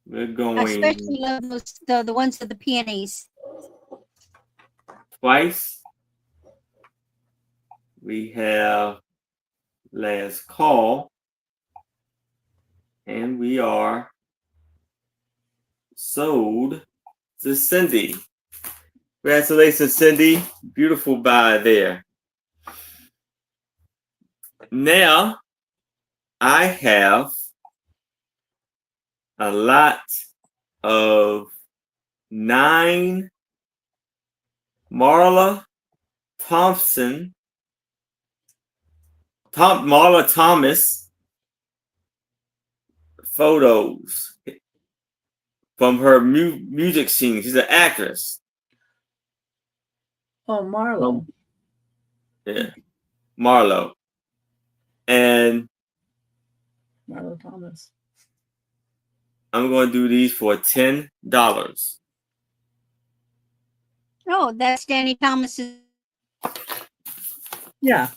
We're I going especially love those the ones with the peonies. twice. We have last call. And we are sold to Cindy. Congratulations, Cindy. Beautiful buy there. Now, I have a lot of 9 Marla Thomas photos from her music scene. She's an actress. Oh, Marlo. Yeah, Marlo. And Marlo Thomas. I'm going to do these for $10. Oh, that's Danny Thomas's. Yeah.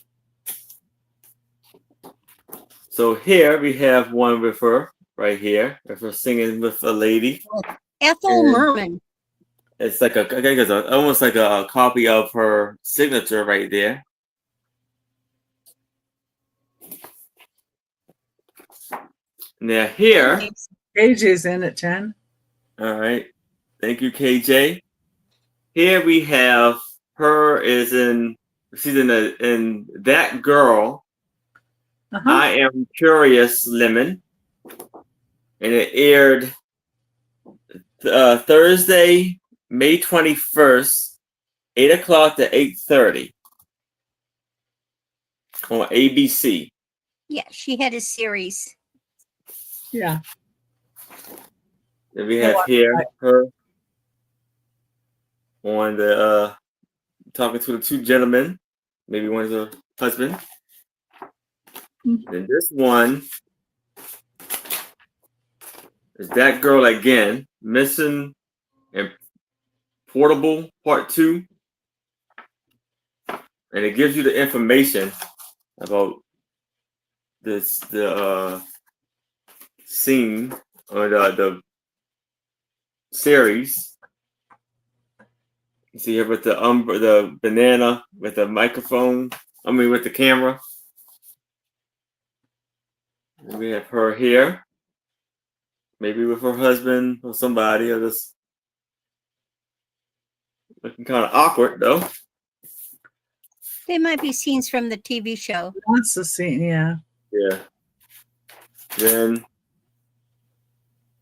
So here we have one with her right here. With her singing with a lady. Ethel And Merman. it's like I think it's almost like a copy of her signature right there. Now here. AJ's in at 10. All right. Thank you, KJ. Here we have her she's in That Girl. I Am Curious Lemon. And it aired Thursday, May 21st, 8 o'clock to 8:30 on ABC. Yeah, she had a series. Yeah. And we have here her on the talking to the 2 gentlemen. Maybe one is her husband. And this one is That Girl Again, Missing and Portable Part 2. And it gives you the information about the scene or the series. You see here with the banana with the microphone. With the camera. And we have her here, maybe with her husband or somebody, or just looking kind of awkward though. They might be scenes from the TV show. That's the scene, yeah. Yeah. Then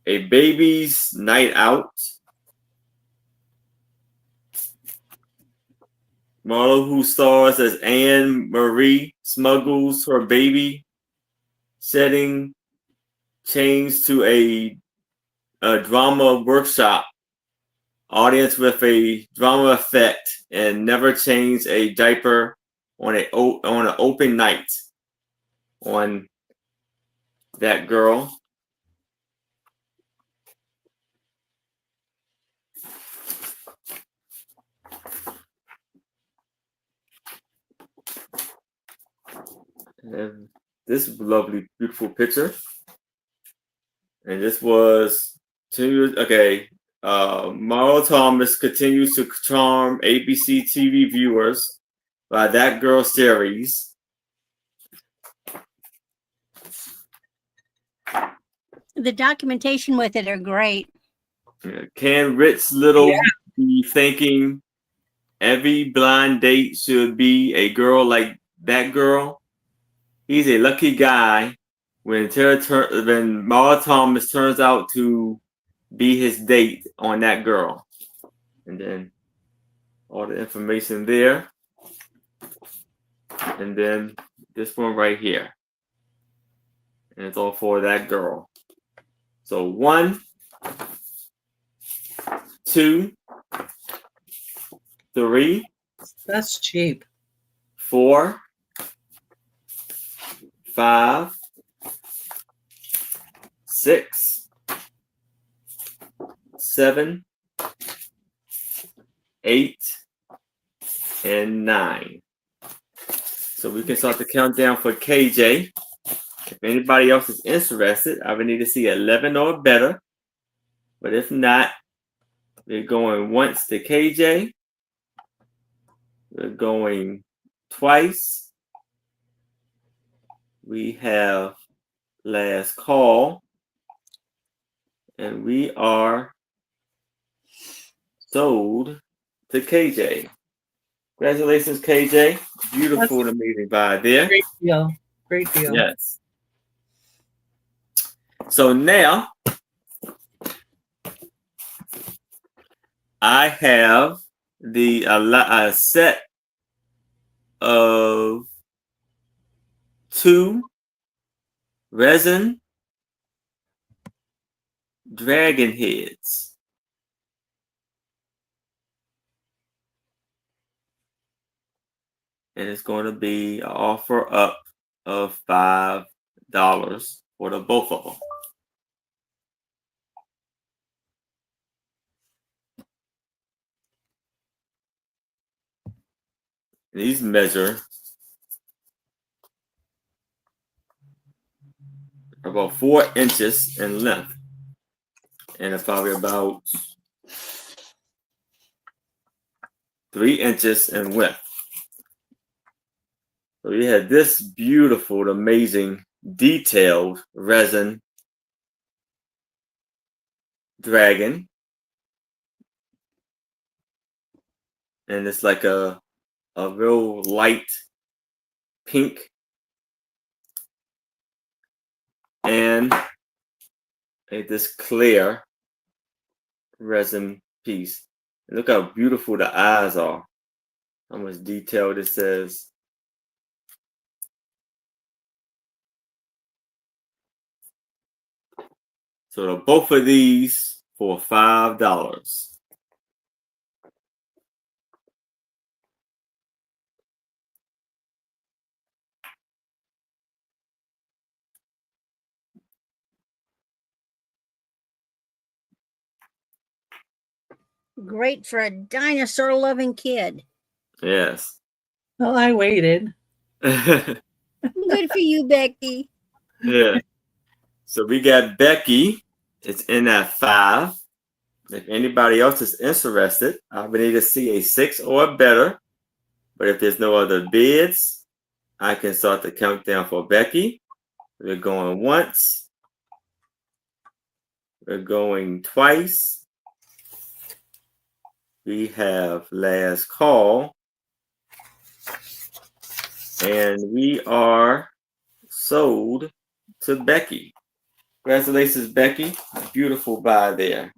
A Baby's Night Out. Model who stars as Anne Marie smuggles her baby, setting chains to a drama workshop audience with a drama effect and never change a diaper on an open night on that girl. And this lovely, beautiful picture. And this was 2 years. Okay. Marlo Thomas continues to charm ABC TV viewers by That Girl series. The documentation with it are great. Can Rich Little be thinking every blind date should be a girl like that girl? He's a lucky guy when Marlo Thomas turns out to be his date on that girl. And then all the information there. And then this one right here. And it's all for that girl. So 1, 2, 3. That's cheap. 4, 5, 6, 7, 8, and 9. So we can start the countdown for KJ. If anybody else is interested, I would need to see 11 or better. But if not, we're going once to KJ. We're going twice. We have last call. And we are sold to KJ. Congratulations, KJ. Beautiful and amazing buy there. Great deal. Great deal. Yes. So now I have a set of 2 resin dragon heads. And it's going to be an offer up of $5 for the both of them. These measure about 4 inches in length. And it's probably about 3 inches in width. So we had this beautiful, amazing, detailed resin dragon. And it's like a real light pink. And this clear resin piece. And look how beautiful the eyes are. How much detail this is. So both of these for $5. Great for a dinosaur loving kid. Yes. Well, I waited. Good for you, Becky. Yeah. So we got Becky. It's in at 5. If anybody else is interested, I would need to see a 6 or better. But if there's no other bids, I can start the countdown for Becky. We're going once. We're going twice. We have last call. And we are sold to Becky. Congratulations, Becky. Beautiful buy there.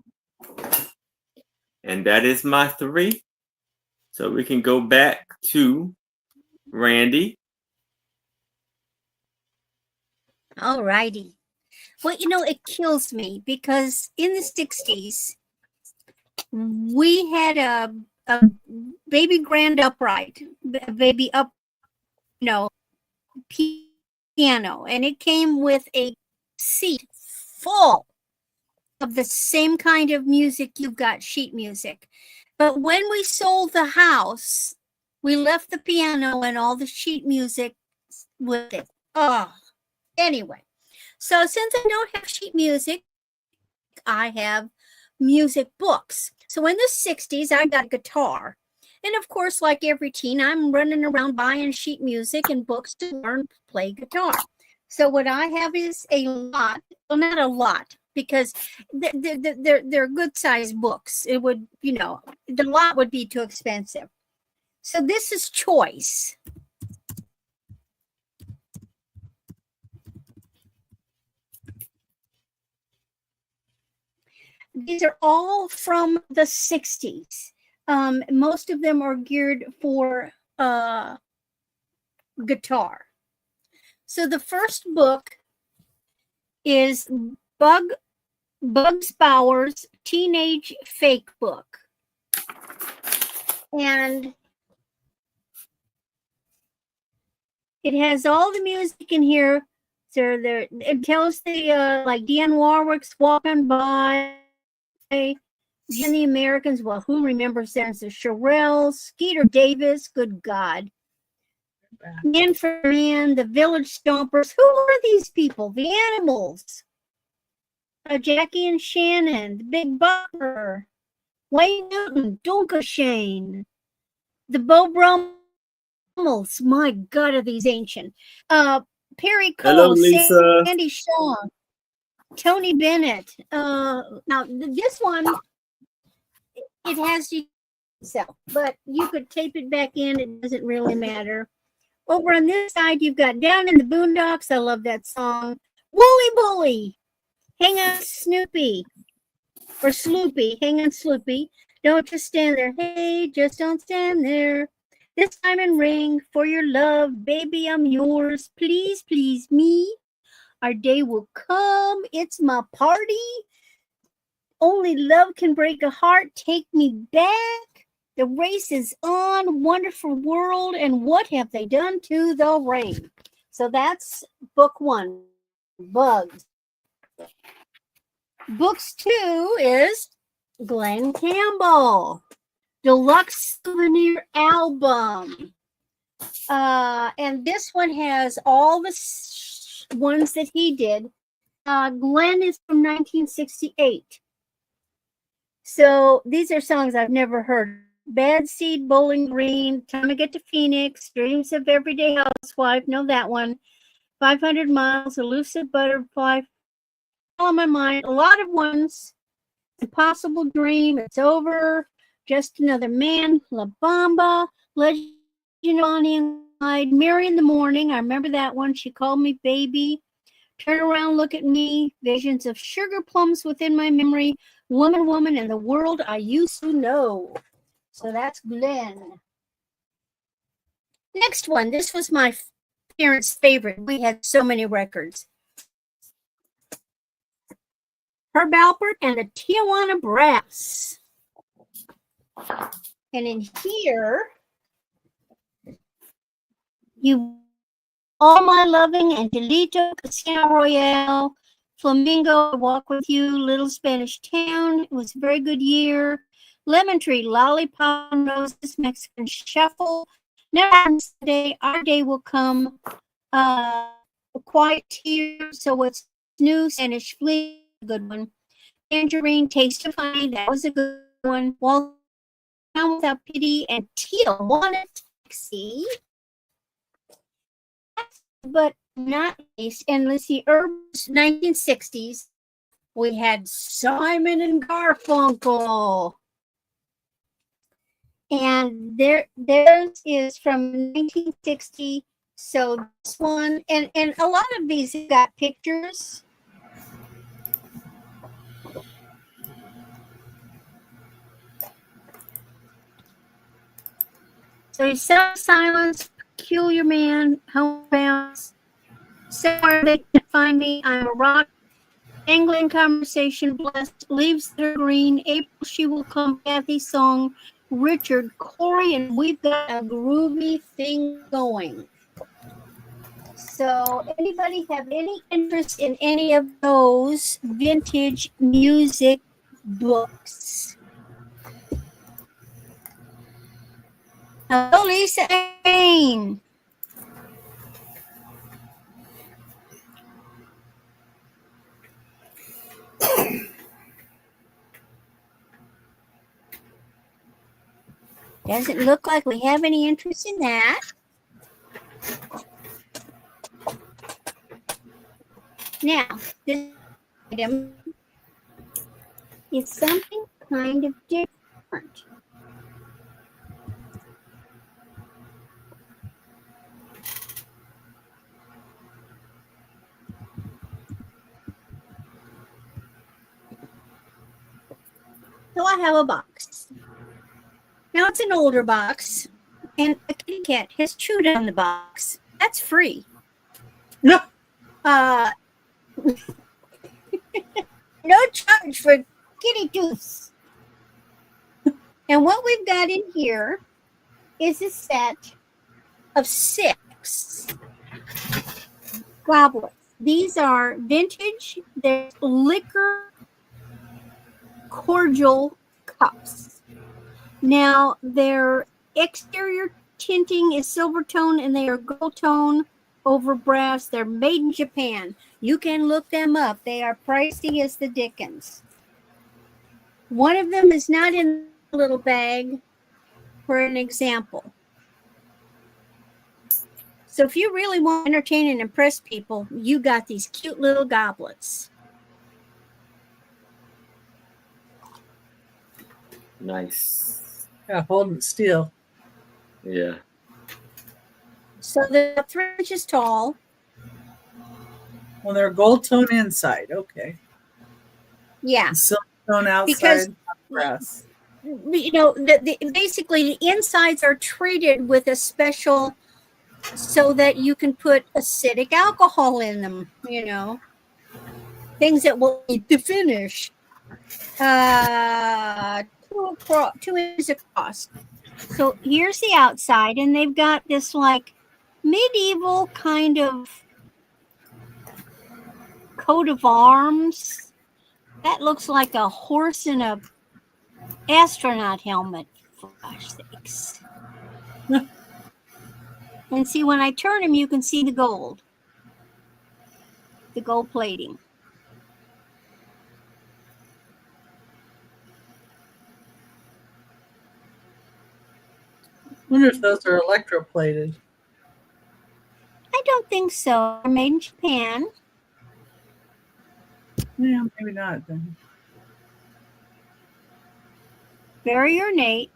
And that is my 3. So we can go back to Randy. All righty. Well, you know, it kills me because in the 60s, we had a baby grand upright, baby up, you know, piano, and it came with a seat full of the same kind of music you've got, sheet music. But when we sold the house, we left the piano and all the sheet music with it. Oh, anyway. So since I don't have sheet music, I have music books. So in the 60s, I got a guitar. And of course, like every teen, I'm running around buying sheet music and books to learn to play guitar. So what I have is a lot, well, not a lot, because they're good sized books. It would, you know, the lot would be too expensive. So this is choice. These are all from the 60s. Most of them are geared for guitar. So the first book is Bugs Bauer's Teenage Fake Book. And it has all the music in here. So there, it tells the like Dionne Warwick's Walking By, Jen the Americans, well, who remembers them? The Shirelles, Skeeter Davis, good God. Man for Man, the Village Stompers. Who are these people? The Animals. Jackie and Shannon, the Big Bopper, Wayne Newton, Donka Shane, the Beau Brummels. My God, are these ancient? Perry Hello, Cole, Lisa. Sandy Shaw, Tony Bennett. Now this one, it has to sell, but you could tape it back in. It doesn't really matter. Over on this side, you've got Down in the Boondocks. I love that song. Wooly Bully. Hang on, Snoopy. Or Sloopy. Hang on, Sloopy. Don't just stand there. Hey, just don't stand there. This time and ring for your love. Baby, I'm yours. Please, please me. Our day will come. It's my party. Only love can break a heart. Take me back. The race is on. Wonderful world. And what have they done to the rain? So that's book 1, Bugs. Books 2 is Glenn Campbell, Deluxe Souvenir Album. And this one has all the ones that he did. Glenn is from 1968. So these are songs I've never heard. Bad Seed, Bowling Green, Time to Get to Phoenix, Dreams of Everyday Housewife, know that one. 500 Miles, Elusive Butterfly, on my mind, a lot of ones. Impossible Dream, It's Over, Just Another Man, La Bamba, Legend of Bonnie and Clyde, Mary in the Morning, I remember that one. She Called Me Baby, Turn Around, Look at Me, Visions of Sugar Plums Within My Memory, Woman, Woman, and the World I Used to Know. So that's Glenn. Next one, this was my parents' favorite. We had so many records. Herb Alpert and the Tijuana Brass. And in here, you All My Loving, Angelito, Casino Royale, Flamingo, Walk With You, Little Spanish Town. It was a very good year. Lemon Tree, Lollipop and Roses, Mexican Shuffle. Never Happens Today, Our Day Will Come. A Quiet Tear, So What's New, Spanish Flea, a good one. Tangerine, Taste of Honey, that was a good one. Walk Down Without Pity, and Tijuana Taxi. But not least, and let's see, Herb's 1960s, we had Simon and Garfunkel. And theirs is from 1960. So this one, and a lot of these have got pictures. So he's silence, peculiar man, homebound. Somewhere they can find me. I'm a rock. Angling conversation, blessed. Leaves that are green. April, she will come. Kathy song. Richard, Corey, and we've got a groovy thing going. So, anybody have any interest in any of those vintage music books? Hello, Lisa Ann. Doesn't look like we have any interest in that. Now, this item is something kind of different. So I have a box. Now it's an older box, and a kitty cat has chewed on the box. That's free. No. No charge for kitty tooths. And what we've got in here is a set of 6 goblets. These are vintage. They're liquor cordial cups. Now, their exterior tinting is silver tone and they are gold tone over brass. They're made in Japan. You can look them up. They are pricey as the dickens. One of them is not in the little bag for an example. So if you really want to entertain and impress people, you got these cute little goblets. Nice. Yeah, holding steel. Yeah. So they're 3 inches tall. Well, they're gold tone inside. Okay. Yeah. Silver tone outside. Because, brass. you know, basically the insides are treated with a special so that you can put acidic alcohol in them, you know, things that will eat the finish. 2 inches across. So here's the outside, and they've got this like medieval kind of coat of arms that looks like a horse in a astronaut helmet. For gosh sakes. And see, when I turn them, you can see the gold plating. I wonder if those are electroplated. I don't think so. They're made in Japan. Yeah, maybe not then. Very ornate.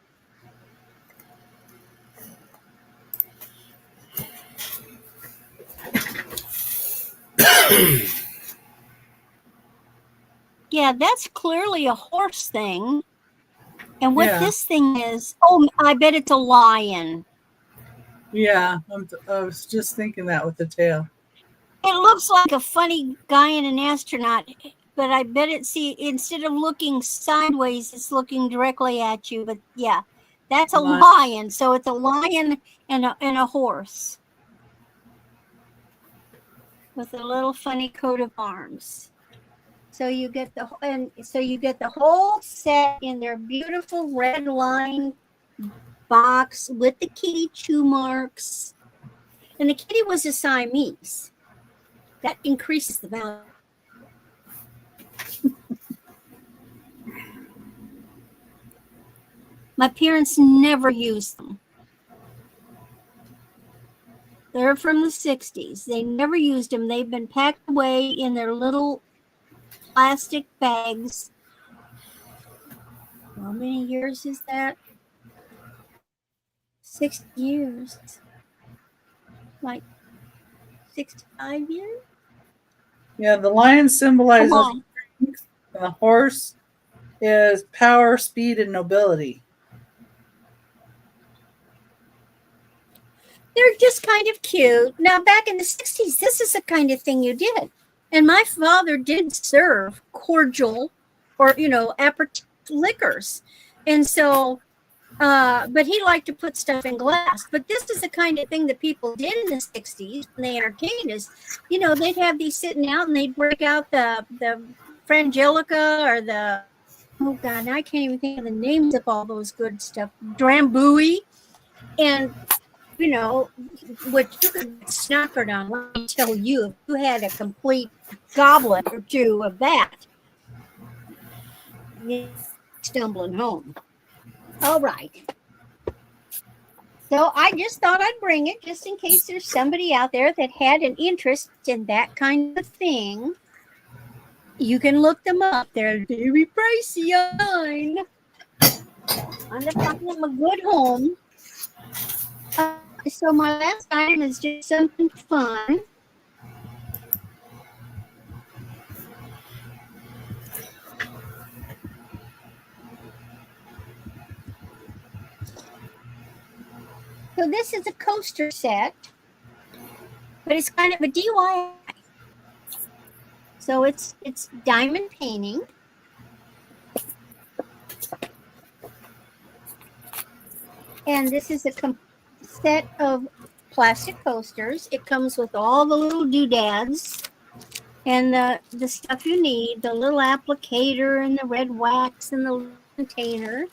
Yeah, that's clearly a horse thing. And what this thing is, oh, I bet it's a lion. Yeah, I was just thinking that with the tail. It looks like a funny guy in an astronaut, but I bet instead of looking sideways, it's looking directly at you. But yeah, that's a lion. So it's a lion and a horse with a little funny coat of arms. So you get the whole set in their beautiful red line box with the kitty chew marks. And the kitty was a Siamese. That increases the value. My parents never used them. They're from the 60s. They never used them. They've been packed away in their little plastic bags. How many years is that? 6 years. Like 65 years? Yeah, the lion symbolizes strength, and the horse is power, speed, and nobility. They're just kind of cute. Now, back in the 60s, this is the kind of thing you did. And my father did serve cordial or, aperitif liquors. And so, but he liked to put stuff in glass. But this is the kind of thing that people did in the 60s when they entertained us. They'd have these sitting out and they'd break out the Frangelica or the, oh God, I can't even think of the names of all those good stuff. Drambuie. And what you could get snockered on, let me tell you, if you had a complete goblet or two of that, you're stumbling home. All right. So I just thought I'd bring it just in case there's somebody out there that had an interest in that kind of thing. You can look them up. They're very pricey online. I'm going to find them a good home. So my last item is just something fun. So this is a coaster set, but it's kind of a DIY. So it's diamond painting. And this is a set of plastic coasters. It comes with all the little doodads and the stuff you need, the little applicator and the red wax and the container.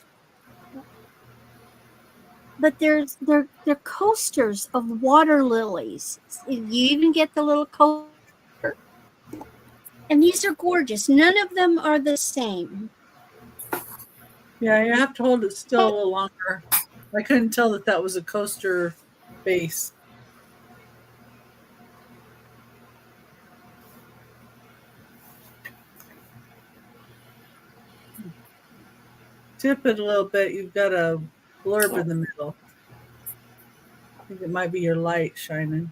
But they're coasters of water lilies. You even get the little coaster. And these are gorgeous. None of them are the same. Yeah, you have to hold it still a little longer. I couldn't tell that was a coaster base. Tip it a little bit. You've got a blurb in the middle. I think it might be your light shining.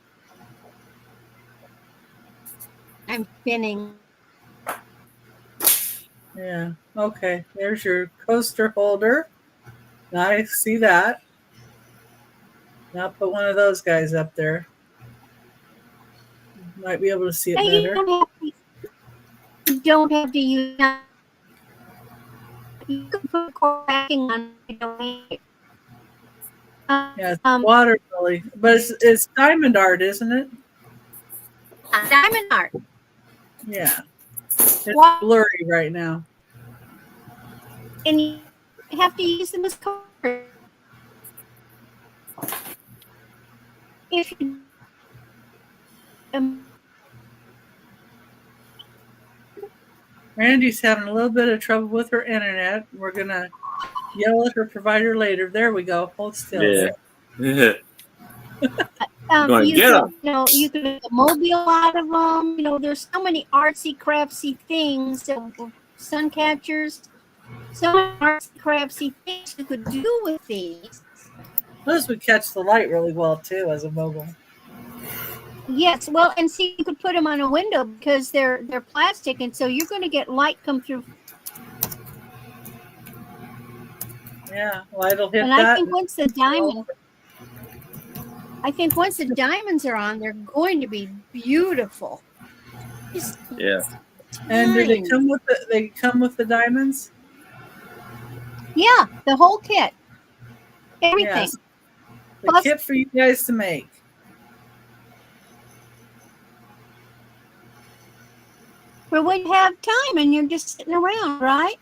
I'm spinning. Yeah. Okay. There's your coaster holder. Now I see that. Now put one of those guys up there. Might be able to see it better. You don't have to use that. You can put cracking on it. Yeah, it's water lily. But it's diamond art, isn't it? Diamond art. Yeah. It's blurry right now. And you have to use them as colors. If you Randy's having a little bit of trouble with her internet. We're going to yell at her provider later. There we go. Hold still. Yeah. you can make a mobile out of them. There's so many artsy, craftsy things. Sun catchers. So many artsy, craftsy things you could do with these. Those would catch the light really well, too, as a mobile. Yes, well, and see, you could put them on a window because they're plastic, and so you're going to get light come through. Yeah, light will hit and that. I think once the diamonds are on, they're going to be beautiful. Yeah. And do they come with the diamonds? Yeah, the whole kit. Everything. Yes. The kit for you guys to make. Well, when you have time and you're just sitting around, right?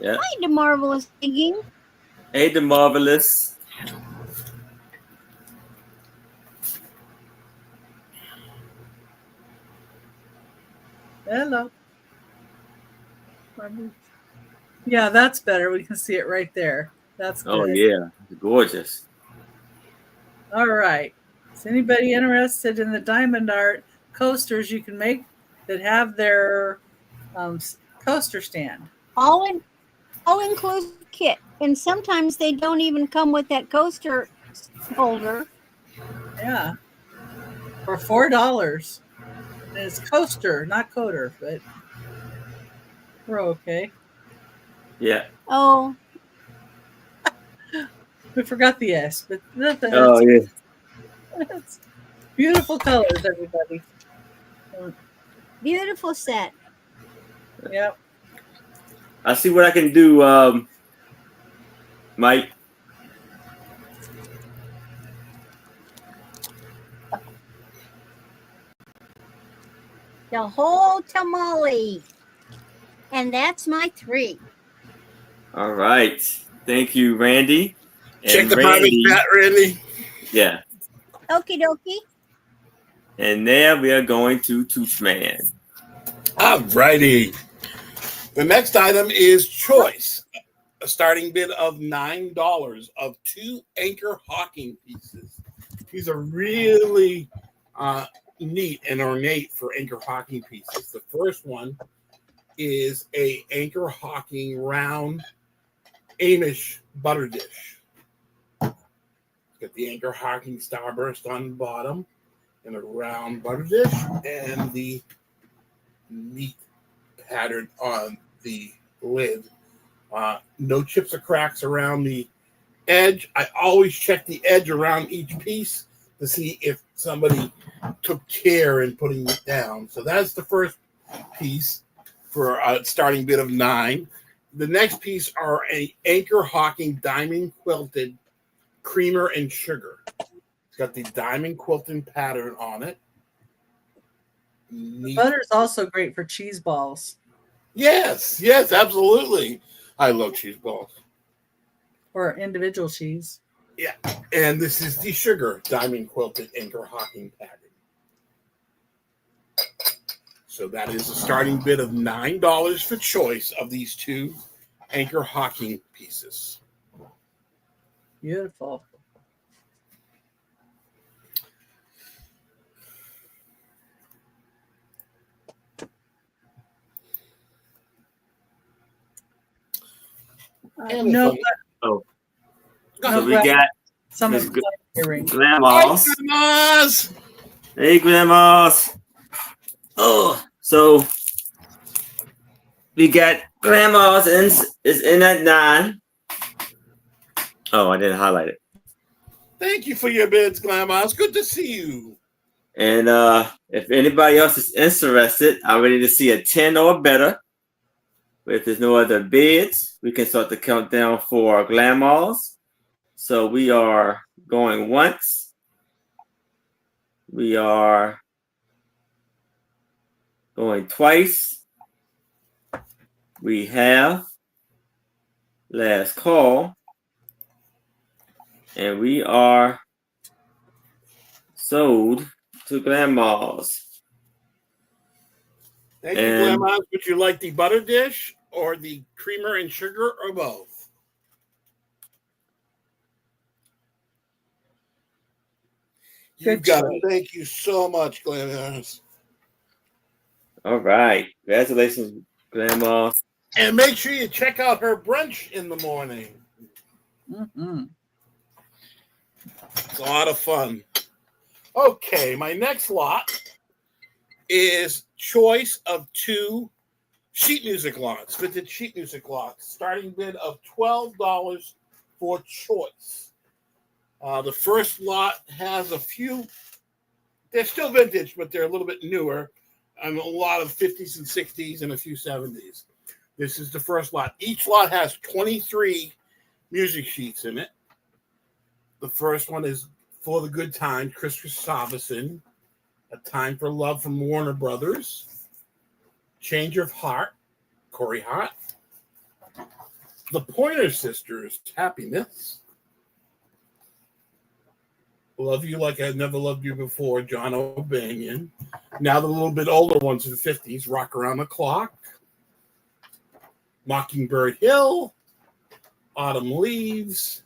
Yeah. Hi, the marvelous digging. Hey, the marvelous. Hello. Yeah, that's better. We can see it right there. That's good. Oh, yeah. Gorgeous. All right. Is anybody interested in the diamond art coasters you can make that have their coaster stand? All inclusive kit. And sometimes they don't even come with that coaster holder. Yeah. For $4. And it's coaster, not coder, but we're okay. Yeah. Oh. We forgot the S, but oh, yeah. It's beautiful colors, everybody. Beautiful set. Yep. I see what I can do, Mike. The whole tamale. And that's my 3. All right. Thank you, Randy. Check And the private Randy, chat, Randy. yeah. Okie dokie. And there we are going to Toochman. All righty. The next item is choice. A starting bid of $9 of 2 anchor hawking pieces. These are really neat and ornate for anchor hawking pieces. The first one is a anchor hawking round Amish butter dish. Got the anchor hawking starburst on the bottom and a round butter dish and the neat pattern on the lid. No chips or cracks around the edge. I always check the edge around each piece to see if somebody took care in putting it down. So that's the first piece for a starting bid of $9. The next piece are a anchor hawking diamond quilted creamer and sugar. It's got the diamond quilting pattern on it. Neat. Butter is also great for cheese balls. Yes, absolutely. I love cheese balls. Or individual cheese. Yeah, and this is the sugar diamond quilted anchor hawking pattern. So that is a starting bid of $9 for choice of these 2 anchor hawking pieces. Beautiful. And No, Oh, Go so ahead. we got some Miss of the earrings. grandmas. Grandmas! Hey, grandmas. Oh, so we got grandmas is in at 9. Oh, I didn't highlight it. Thank you for your bids, Grandmas. Good to see you. And if anybody else is interested, I'm ready to see a 10 or better. But if there's no other bids, we can start the countdown for grandmas. So we are going once. We are going twice. We have last call. And we are sold to grandmas. Thank you, And- Grandmas. Would you like the butter dish or the creamer and sugar or both? You've Good got choice. it. Thank you so much, Grandmas. All right. Congratulations, grandma. And make sure you check out her brunch in the morning. Mm-hmm. It's a lot of fun. Okay, my next lot is choice of 2 sheet music lots, vintage sheet music lots, starting bid of $12 for choice. The first lot has a few, they're still vintage, but they're a little bit newer, and a lot of 50s and 60s and a few 70s. This is the first lot. Each lot has 23 music sheets in it. The first one is For the Good Time, Chris Christopherson. A Time for Love from Warner Brothers. Change of Heart, Corey Hart. The Pointer Sisters, Happiness. Love You Like I Never Loved You Before, John O'Banion. Now the little bit older ones in the 50s, Rock Around the Clock. Mockingbird Hill. Autumn Leaves.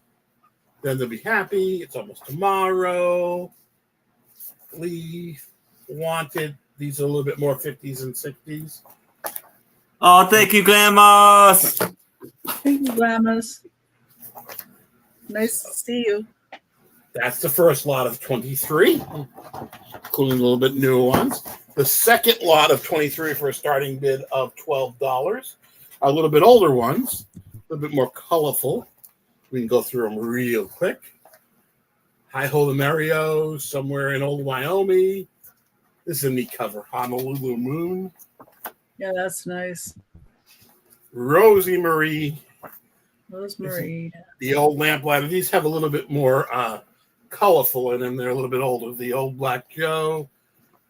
Then They'll Be Happy. It's Almost Tomorrow. Leave. Wanted. These are a little bit more 50s and 60s. Oh, thank you, grandmas. Thank you, Grandmas. Nice to see you. That's the first lot of 23, including a little bit newer ones. The second lot of 23 for a starting bid of $12 are a little bit older ones, a little bit more colorful. We can go through them real quick. Hi Ho the Mario, somewhere in old Wyoming. This is a neat cover. Honolulu Moon. Yeah, that's nice. Rosie Marie. Rosemary. The old lamplighter. These have a little bit more colorful in them. They're a little bit older. The old Black Joe.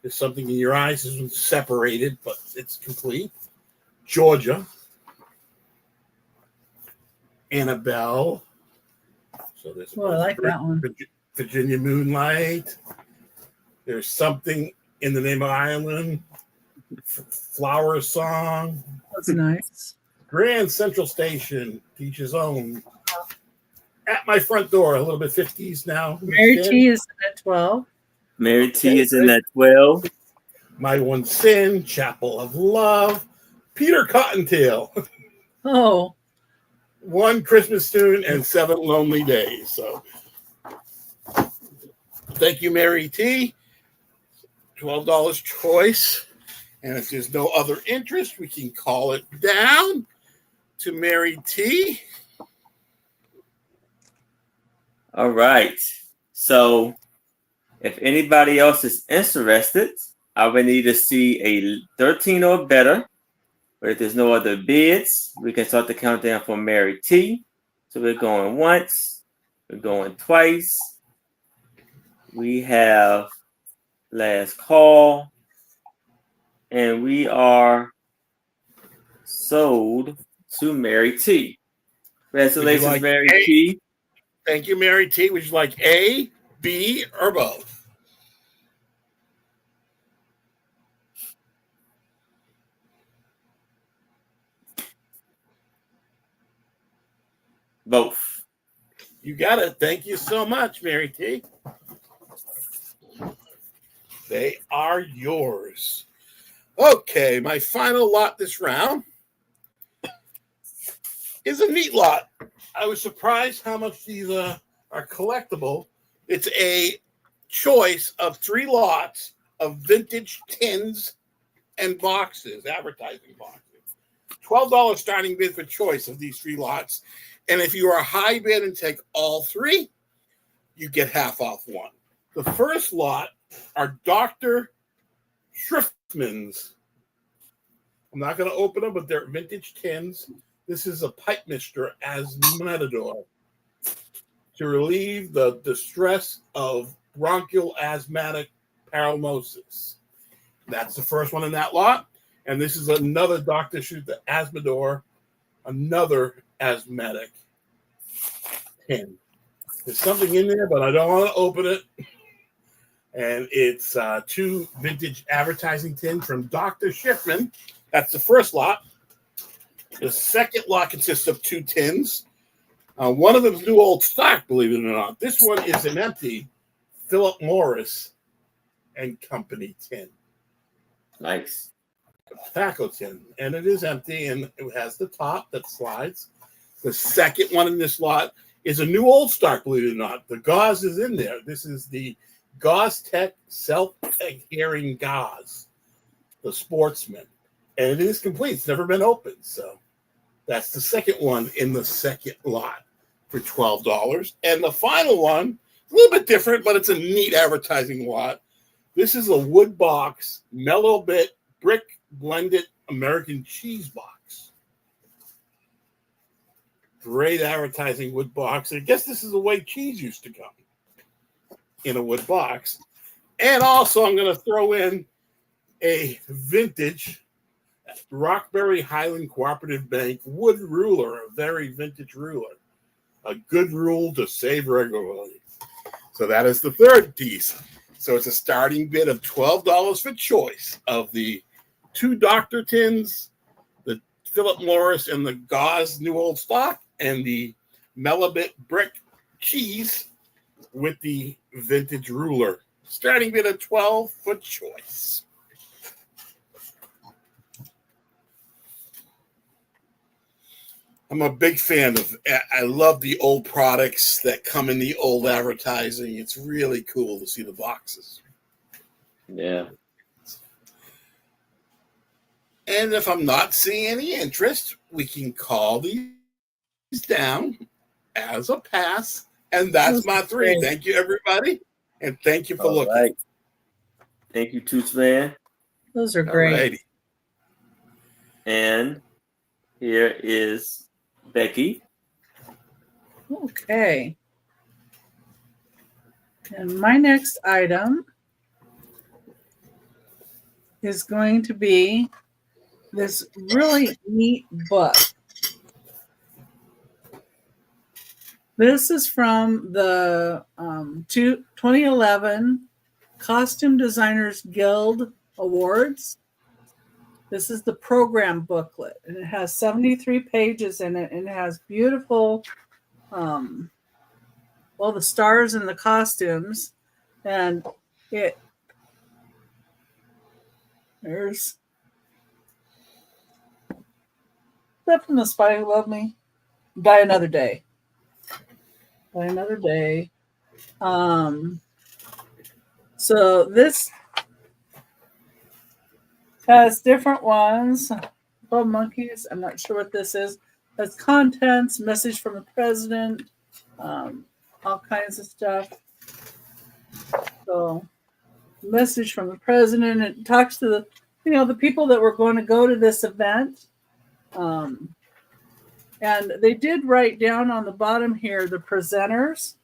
There's something in your eyes. This one's separated, but it's complete. Georgia. Annabelle. So there's I like that one. Virginia Moonlight. There's something in the name of Ireland. Flower Song. That's nice. Grand Central Station. Peach's Own. At My Front Door. A little bit 50s now. Mary T is at 12. Mary T is in that 12. My One Sin. Chapel of Love. Peter Cottontail. Oh, One Christmas Tune and 7 Lonely Days. So thank you, Mary T. $12 choice. And if there's no other interest, we can call it down to Mary T. All right. So if anybody else is interested, I would need to see a 13 or better. But if there's no other bids, we can start the countdown for Mary T. So we're going once, we're going twice. We have last call, and we are sold to Mary T. Congratulations, like Mary A? T. Thank you, Mary T. Would you like A, B, or both? Both. You got it. Thank you so much, Mary T. They are yours. Okay, my final lot this round is a neat lot. I was surprised how much these are collectible. It's a choice of 3 lots of vintage tins and boxes, advertising boxes. $12 starting bid for choice of these 3 lots. And if you are a high bid and take all 3, you get half off one. The first lot are Dr. Schriftman's. I'm not going to open them, but they're vintage tins. This is a pipe mister as Matador to relieve the distress of bronchial asthmatic paralysis. That's the first one in that lot. And this is another Dr. Shoot the Asthmador, another asthmatic tin. There's something in there, but I don't want to open it. And it's 2 vintage advertising tins from Dr. Schiffman. That's the first lot. The second lot consists of 2 tins. One of them is new old stock, believe it or not. This one is an empty Philip Morris and Company tin. Nice. Tobacco tin. And it is empty, and it has the top that slides. The second one in this lot is a new old stock, believe it or not. The gauze is in there. This is the Gauze Tech self-adhering gauze, the Sportsman. And it is complete. It's never been opened. So that's the second one in the second lot for $12. And the final one, a little bit different, but it's a neat advertising lot. This is a wood box, mellow bit, brick blended American cheese box. Great advertising wood box. I guess this is the way cheese used to come, in a wood box. And also I'm going to throw in a vintage Rockberry Highland Cooperative Bank wood ruler, a very vintage ruler. A good rule to save regularly. So that is the third piece. So it's a starting bid of $12 for choice of the 2 Dr. tins, the Philip Morris and the gauze new old stock, and the Melabit brick cheese with the vintage ruler. Starting bid of $12 for choice. I'm a big fan of, I love the old products that come in the old advertising. It's really cool to see the boxes. Yeah. And if I'm not seeing any interest, we can call these down as a pass And that's my 3. Thank you, everybody. And thank you for looking. Right. Thank you, Toochman. Those are great. Alrighty. And here is Becky. Okay. And my next item is going to be this really neat book. This is from the 2011 Costume Designers Guild Awards. This is the program booklet, and it has 73 pages in it, and it has beautiful, the stars and the costumes, and there's stuff from The Spy Who Loved Me, Die Another Day. Die Another Day. So this has different ones. Bub Monkeys. I'm not sure what this is. Has contents, message from the president, all kinds of stuff. So, message from the president. It talks to the people that were going to go to this event. And they did write down on the bottom here the presenters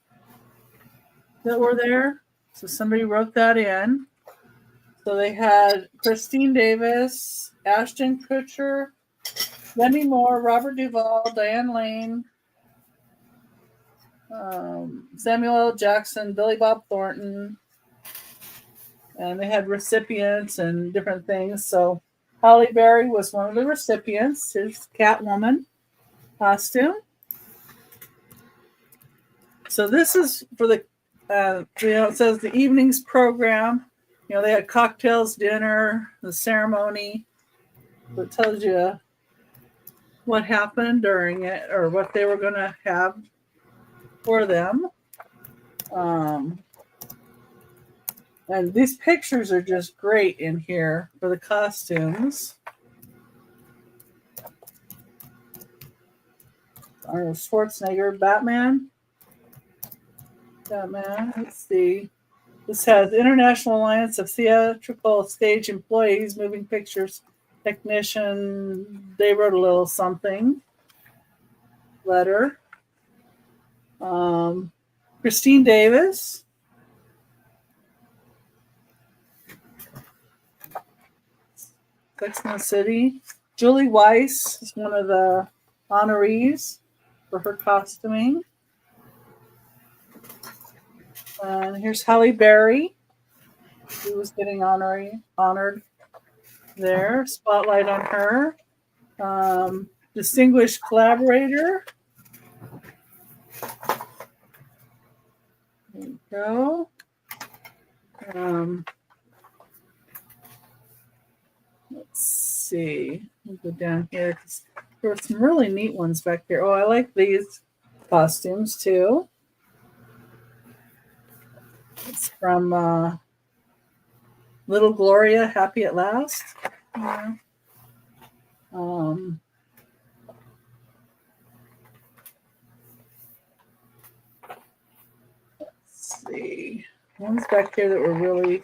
that were there. So somebody wrote that in. So they had Christine Davis, Ashton Kutcher, Demi Moore, Robert Duvall, Diane Lane, Samuel L. Jackson, Billy Bob Thornton. And they had recipients and different things. So Halle Berry was one of the recipients, his Catwoman costume. So this is for the, it says the evening's program. They had cocktails, dinner, the ceremony. So it tells you what happened during it or what they were going to have for them. And these pictures are just great in here for the costumes. Arnold Schwarzenegger, Batman. Let's see. This has International Alliance of Theatrical Stage Employees, Moving Pictures Technician. They wrote a little something. Letter. Christine Davis. Sex and the City. Julie Weiss is one of the honorees for her costuming. And here's Halle Berry. She was getting honored there. Spotlight on her. Distinguished collaborator. There you go. Let's see. We'll go down here because there were some really neat ones back here. Oh, I like these costumes too. It's from Little Gloria, Happy at Last. Yeah. Let's see. Ones back here that were really...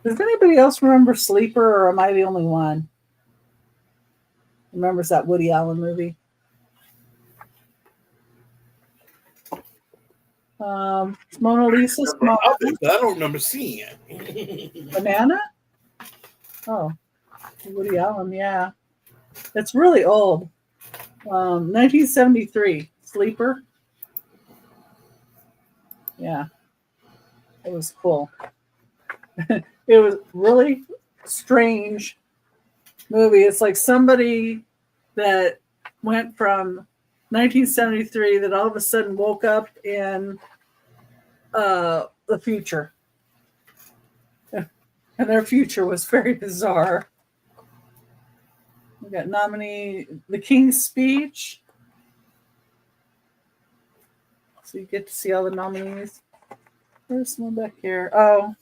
Does anybody else remember Sleeper, or am I the only one? Remembers that Woody Allen movie? Mona Lisa's Mom. I don't remember seeing it. Banana? Oh, Woody Allen, yeah. It's really old. 1973, Sleeper. Yeah, it was cool. It was really strange movie. It's like somebody that went from 1973 that all of a sudden woke up in the future. And their future was very bizarre. We got nominee The King's Speech. So you get to see all the nominees. There's one back here. Oh,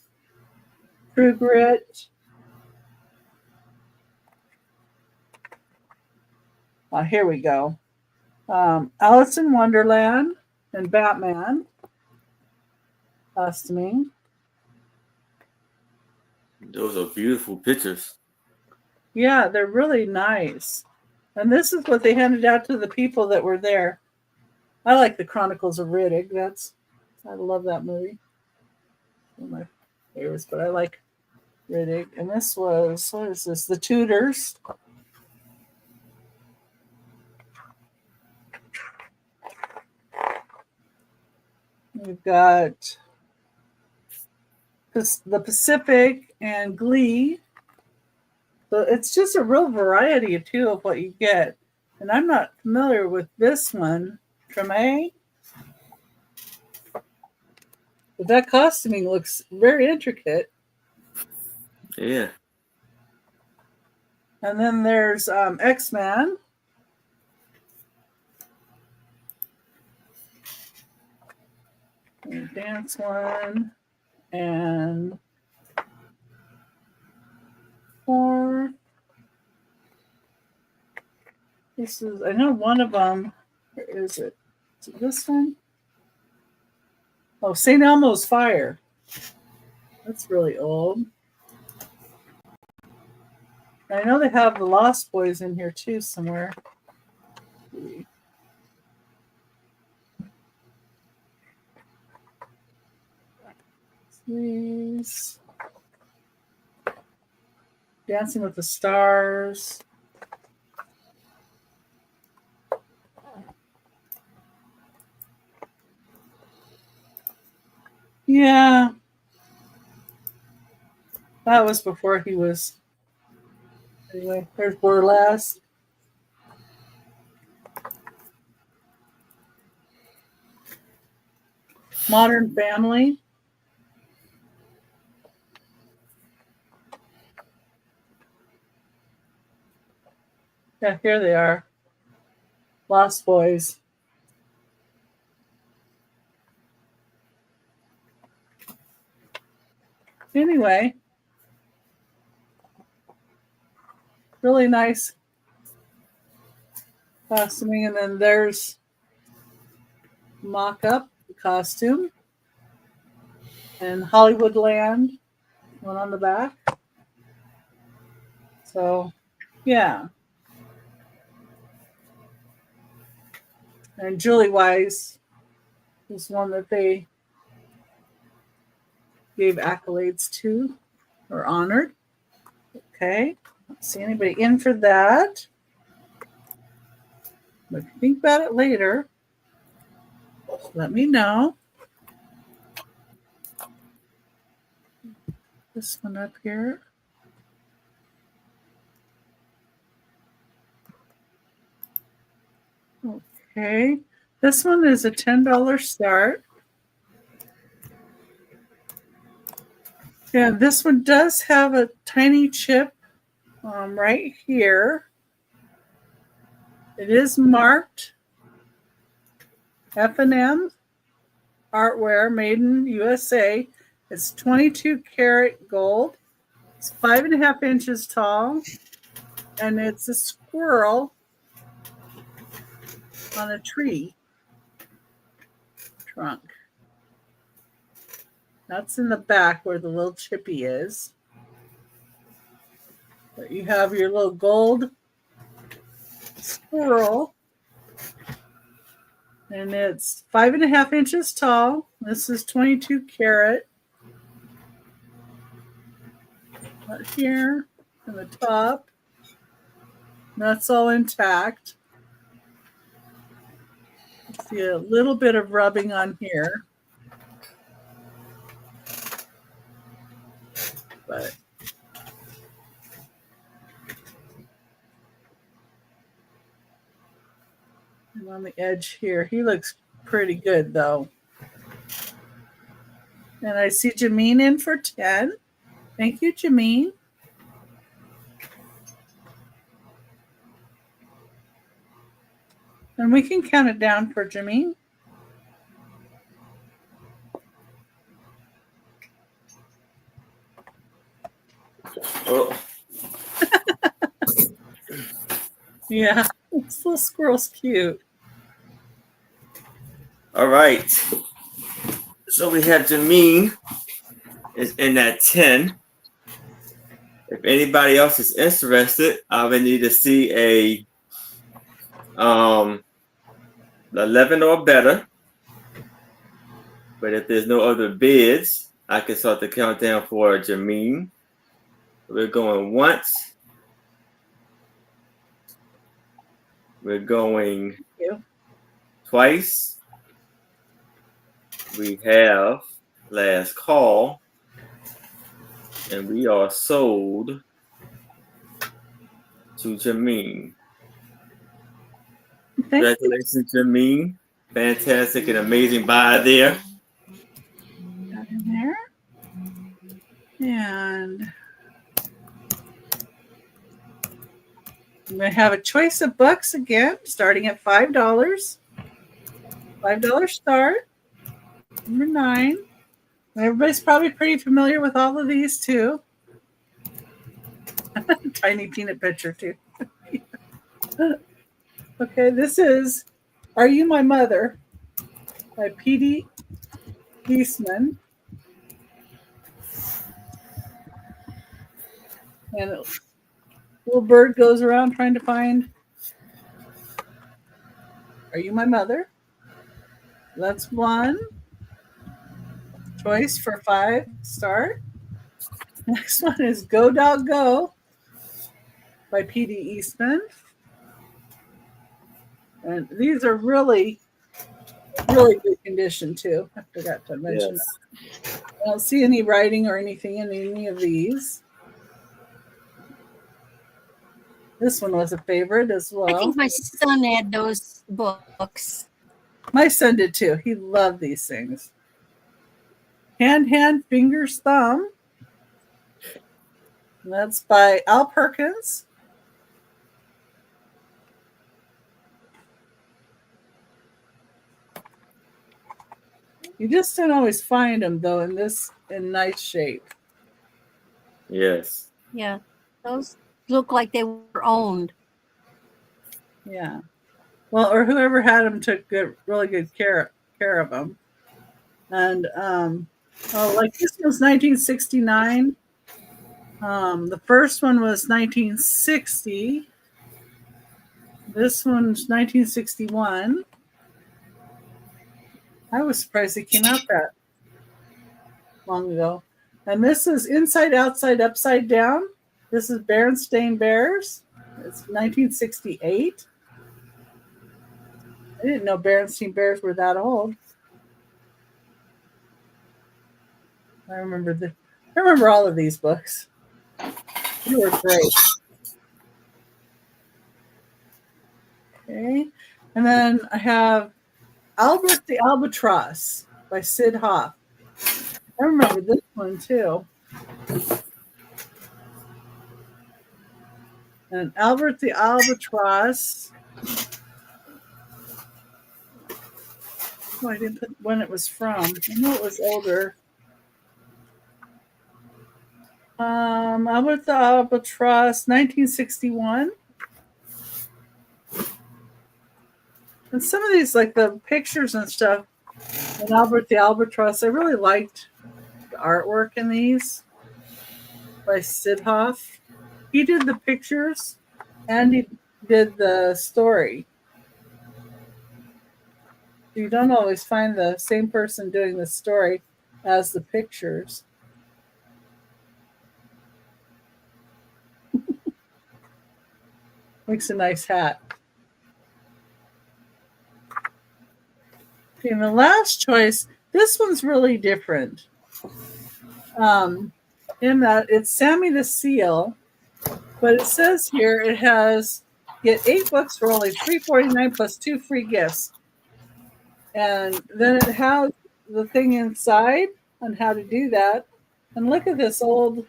True Grit. Here we go. Alice in Wonderland and Batman costuming. Those are beautiful pictures. Yeah, they're really nice. And this is what they handed out to the people that were there. I like the Chronicles of Riddick. I love that movie. One of my favorites, but I like Riddick. And this was, what is this? The Tudors. We've got the Pacific and Glee. So it's just a real variety too of what you get. And I'm not familiar with this one, Treme. But that costuming looks very intricate. Yeah. And then there's X-Men. And dance one. And 4. This is, I know one of them. Where is it? Is it this one? Oh, St. Elmo's Fire. That's really old. I know they have the Lost Boys in here too somewhere. Please. Dancing with the Stars. Yeah. That was before he was. Anyway, there's Burlesque. Modern Family. Yeah, here they are. Lost Boys. Anyway, really nice costuming. And then there's mock-up costume. And Hollywoodland, one on the back. So, yeah. And Julie Wise is one that they gave accolades to or honored. Okay. Don't see anybody in for that. But if you think about it later, let me know. This one up here. Okay. This one is a $10 start. Yeah, this one does have a tiny chip right here. It is marked F&M Artwear Made in USA. It's 22 karat gold. It's 5.5 inches tall. And it's a squirrel on a tree trunk. That's in the back where the little chippy is. But you have your little gold squirrel. And it's 5.5 inches tall. This is 22 karat. Right here on the top. That's all intact. See a little bit of rubbing on here. But and on the edge here, he looks pretty good though. And I see Jameen in for 10. Thank you, Jameen. And we can count it down for Jameen. Oh. Yeah, this little squirrel's cute. All right. So we have Jameen is in that 10. If anybody else is interested, I would need to see a 11 or better. But if there's no other bids, I can start the countdown for Jameen. We're going once. We're going twice. We have last call. And we are sold to Jameen. Congratulations, Jameen. Fantastic and amazing buy there. Got in there. And I'm going to have a choice of books again, starting at $5. $5 start. Number 9. Everybody's probably pretty familiar with all of these too. Tiny peanut picture too. Okay, this is Are You My Mother by P.D. Eastman. And a little bird goes around trying to find Are You My Mother? That's one choice for 5 start. Next one is Go Dog Go by P.D. Eastman. And these are really, really good condition too. I forgot to mention that. I don't see any writing or anything in any of these. This one was a favorite as well. I think my son had those books. My son did too. He loved these things. Hand, Fingers, Thumb. And that's by Al Perkins. You just don't always find them though in nice shape. Yes. Yeah, those look like they were owned. Yeah. Well, or whoever had them took really good care of them. And like this was 1969. The first one was 1960. This one's 1961. I was surprised it came out that long ago. And this is Inside, Outside, Upside Down. This is Berenstain Bears. It's 1968. I didn't know Berenstain Bears were that old. I remember all of these books. They were great. Okay. And then I have Albert the Albatross by Sid Hoff. I remember this one too. And Albert the Albatross. Oh, I didn't put when it was from. I know it was older. Albert the Albatross, 1961. And some of these, like the pictures and stuff, and Albert the Albatross, I really liked the artwork in these by Sid Hoff. He did the pictures and he did the story. You don't always find the same person doing the story as the pictures. Makes a nice hat. Okay, and the last choice, this one's really different. In that it's Sammy the Seal, but it says here it has get 8 books for only $3.49 plus 2 free gifts. And then it has the thing inside on how to do that. And look at this old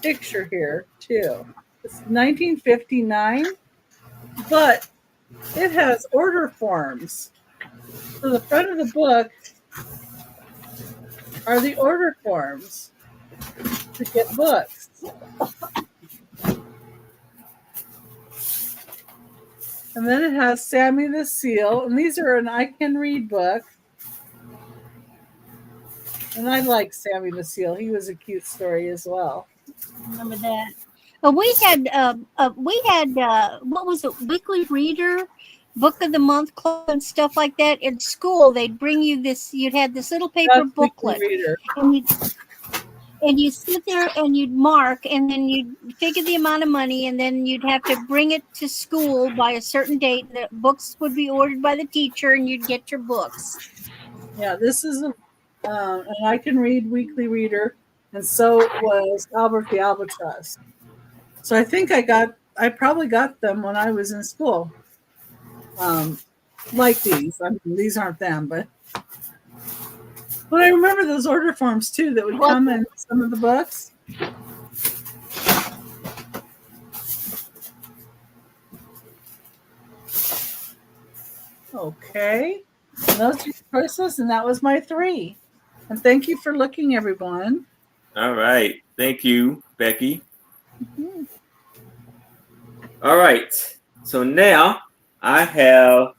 picture here too. It's 1959, but it has order forms. So the front of the book are the order forms to get books. And then it has Sammy the Seal. And these are an I Can Read book. And I like Sammy the Seal. He was a cute story as well. Remember that? We had what was it? Weekly Reader, Book of the Month Club, and stuff like that. In school, they'd bring you this. You'd have this little paper That's booklet, Weekly Reader. and you'd sit there and you'd mark, and then you'd figure the amount of money, and then you'd have to bring it to school by a certain date. The books would be ordered by the teacher, and you'd get your books. Yeah, this is an I Can Read Weekly Reader, and so was Albert the Albatross. So I think I probably got them when I was in school. Like these. I mean, these aren't them, but I remember those order forms too that would come in some of the books. Okay. And those are your choices, and that was my 3. And thank you for looking, everyone. All right. Thank you, Becky. Mm-hmm. All right. So now I have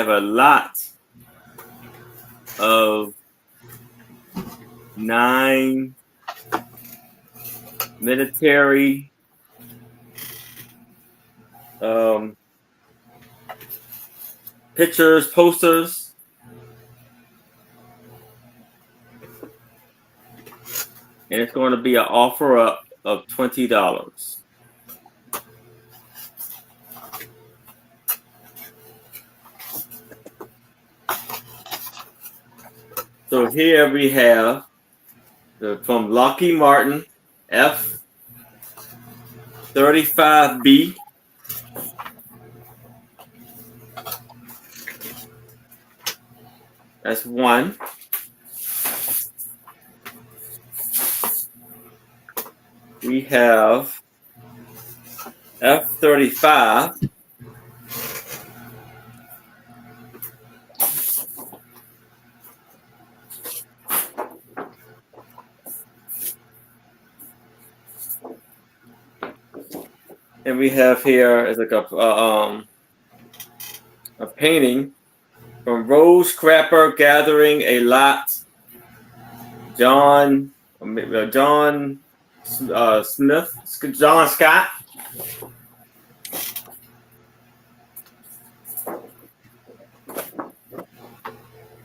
a lot of 9 military pictures, posters. And it's going to be an offer up of $20. So here we have from Lockheed Martin F-35B. That's one. We have F-35. And we have here is like a painting from Rose Crapper Gathering a Lot. John Smith, John Scott.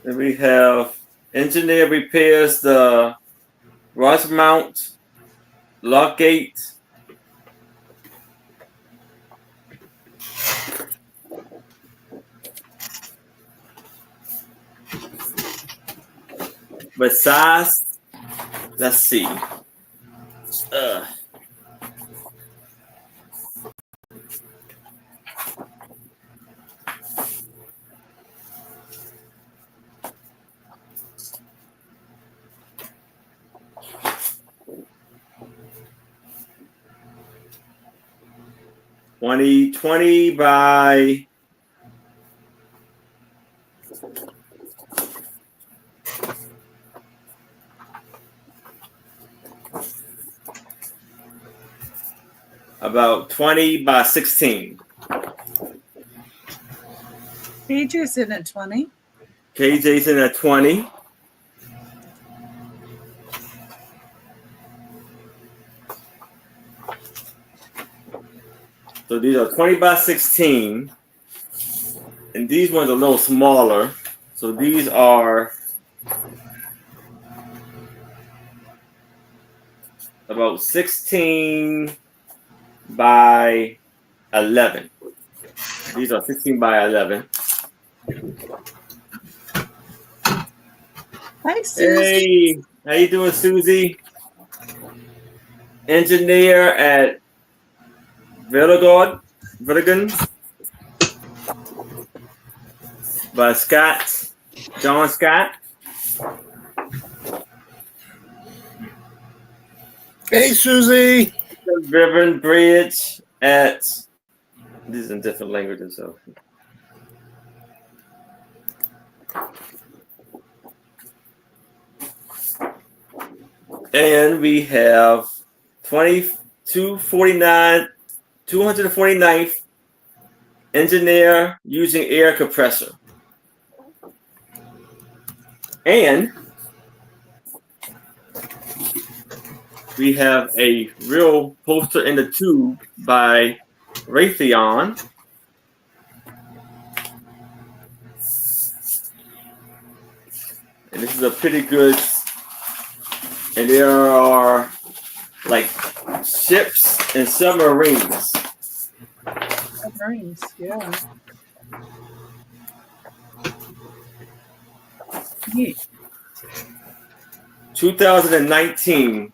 And we have engineer repairs the Rosemount lock gate. Besides, let's see. $20 by about 20 by 16. KJ's in at 20. KJ's in at 20. So these are 20 by 16. And these ones are a little smaller. So these are about 16 by 11. These are 16 by 11. Hi, Susie. Hey, how you doing, Susie? Engineer at Vertigan by John Scott. Hey, Susie. Ribbon Bridge at, these are in different languages, so And we have 249th engineer using air compressor. And we have a real poster in the tube by Raytheon. And this is a pretty good, and there are like ships and submarines. Submarines, yeah. Neat. 2019.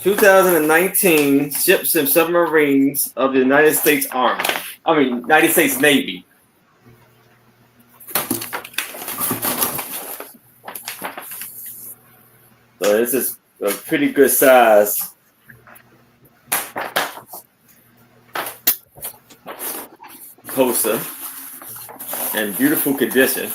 2019 ships and submarines of the United States Army. United States Navy. So this is a pretty good size. Poster in beautiful condition.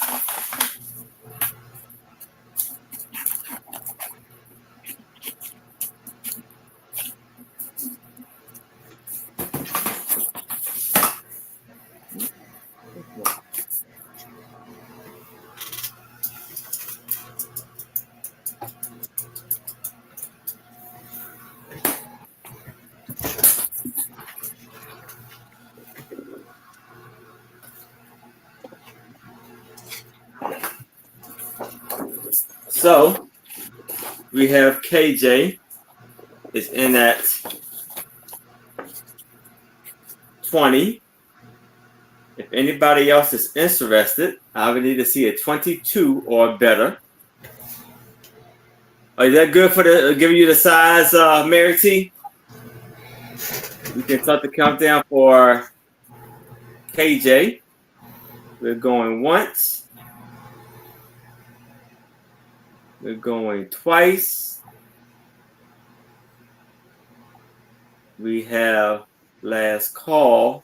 So we have KJ is in at 20. If anybody else is interested, I would need to see a 22 or better. Is that good for giving you the size, Mary T? We can start the countdown for KJ. We're going once. We're going twice. We have last call.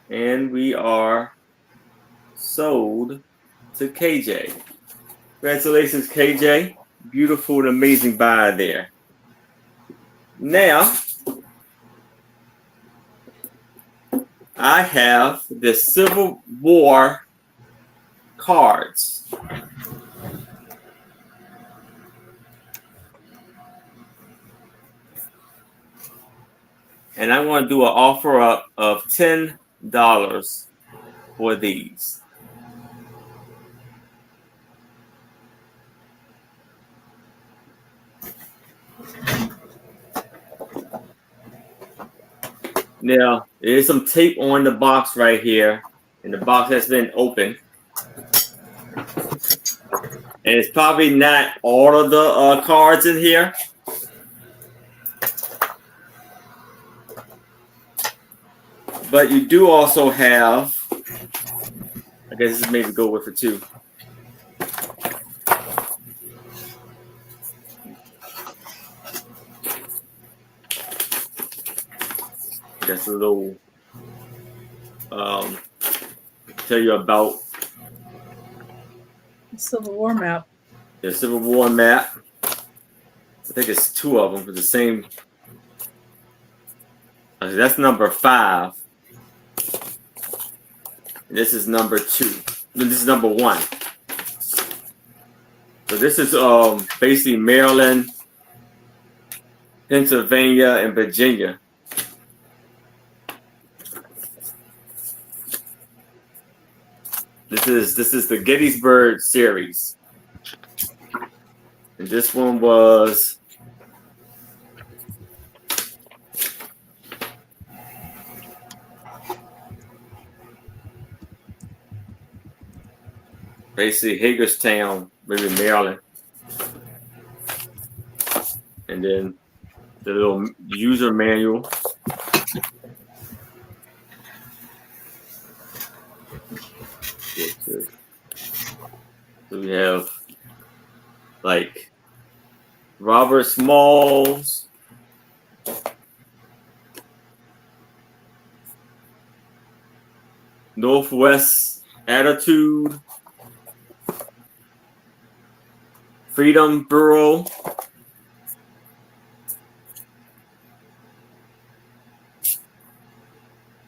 And we are sold to KJ. Congratulations, KJ. Beautiful and amazing buy there. Now, I have the Civil War cards. And I want to do an offer up of $10 for these. Now, there's some tape on the box right here, and the box has been opened. And it's probably not all of the cards in here. But you do also have, I guess this maybe go with it too. That's a little, tell you about The Civil War map. the Civil War map. I think it's two of them for the same. That's number 5. This is number 2. This is number 1. So this is basically Maryland, Pennsylvania, and Virginia. This is the Gettysburg series. And this one was basically Hagerstown, maybe Maryland. And then the little user manual. So we have like Robert Smalls, Northwest Attitude, Freedom Bureau.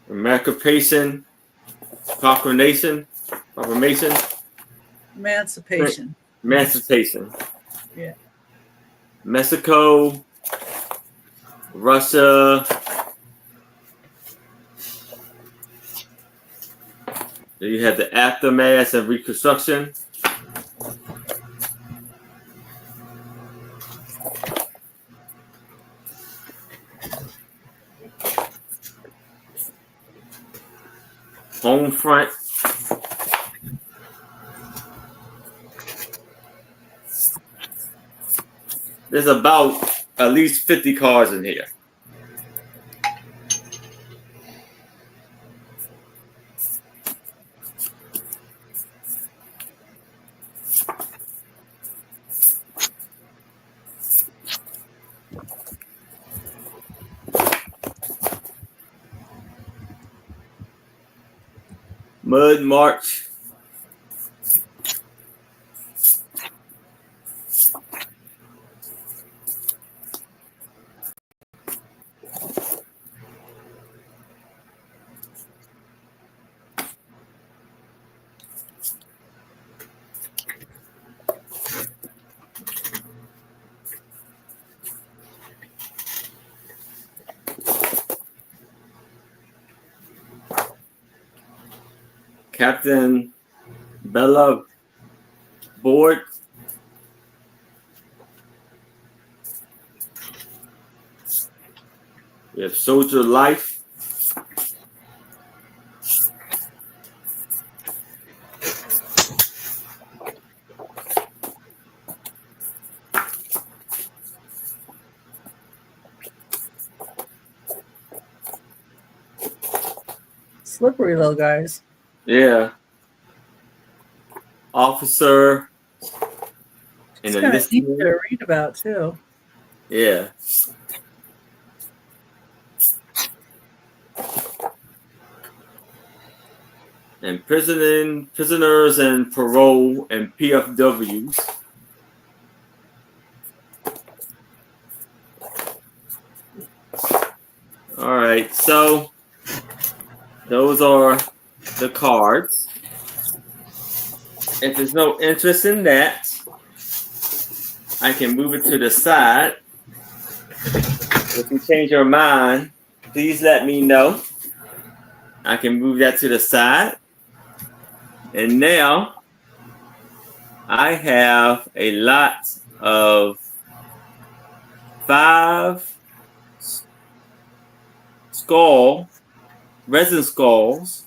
Emancipation Proclamation. Emancipation. Emancipation. Yeah. Mexico, Russia. Then you have the aftermath and reconstruction. Home front. There's about at least 50 cars in here. Mud March. Captain Bella Board. We have Soldier Life. Slippery little guys. Yeah. Officer. It's And kind of neat enlistment. to read about too. Yeah. And prisoners and parole and PFWs. All right, so those are the cards. If there's no interest in that, I can move it to the side. If you change your mind, please let me know. I can move that to the side. And now I have a lot of 5 resin skulls.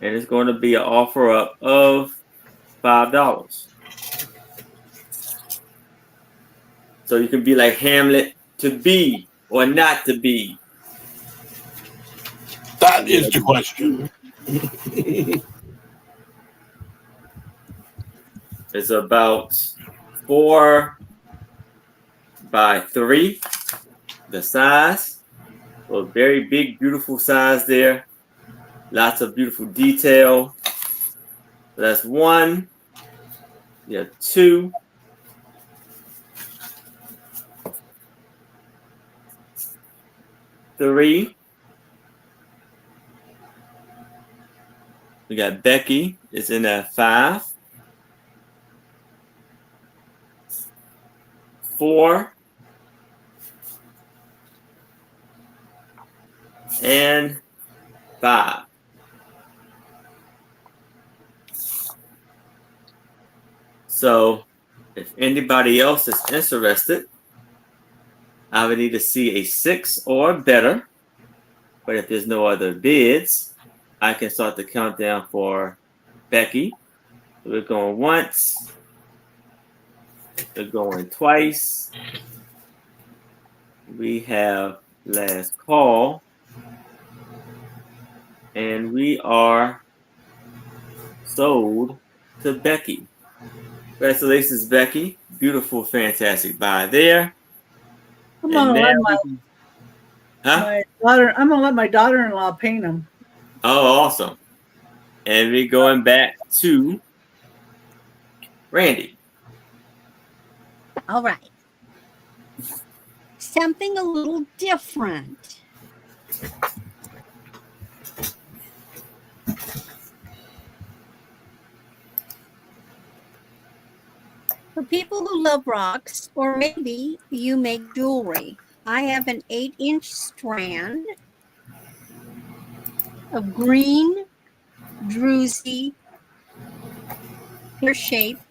And it's going to be an offer up of $5. So you can be like Hamlet, to be or not to be. That is the question. It's about 4 by 3, the size. So a very big, beautiful size there. Lots of beautiful detail. That's 1. You have 2. 3. We got Becky. It's in at 5. 4. And 5. So if anybody else is interested, I would need to see a 6 or better. But if there's no other bids, I can start the countdown for Becky. We're going once. We're going twice. We have last call. And we are sold to Becky. Congratulations, Becky. Beautiful, fantastic buy there. Come on, Huh? My daughter, I'm gonna let my daughter-in-law paint them. Oh, awesome. And we're going back to Randy. All right. Something a little different. For people who love rocks, or maybe you make jewelry, I have an 8-inch strand of green, druzy, pear-shaped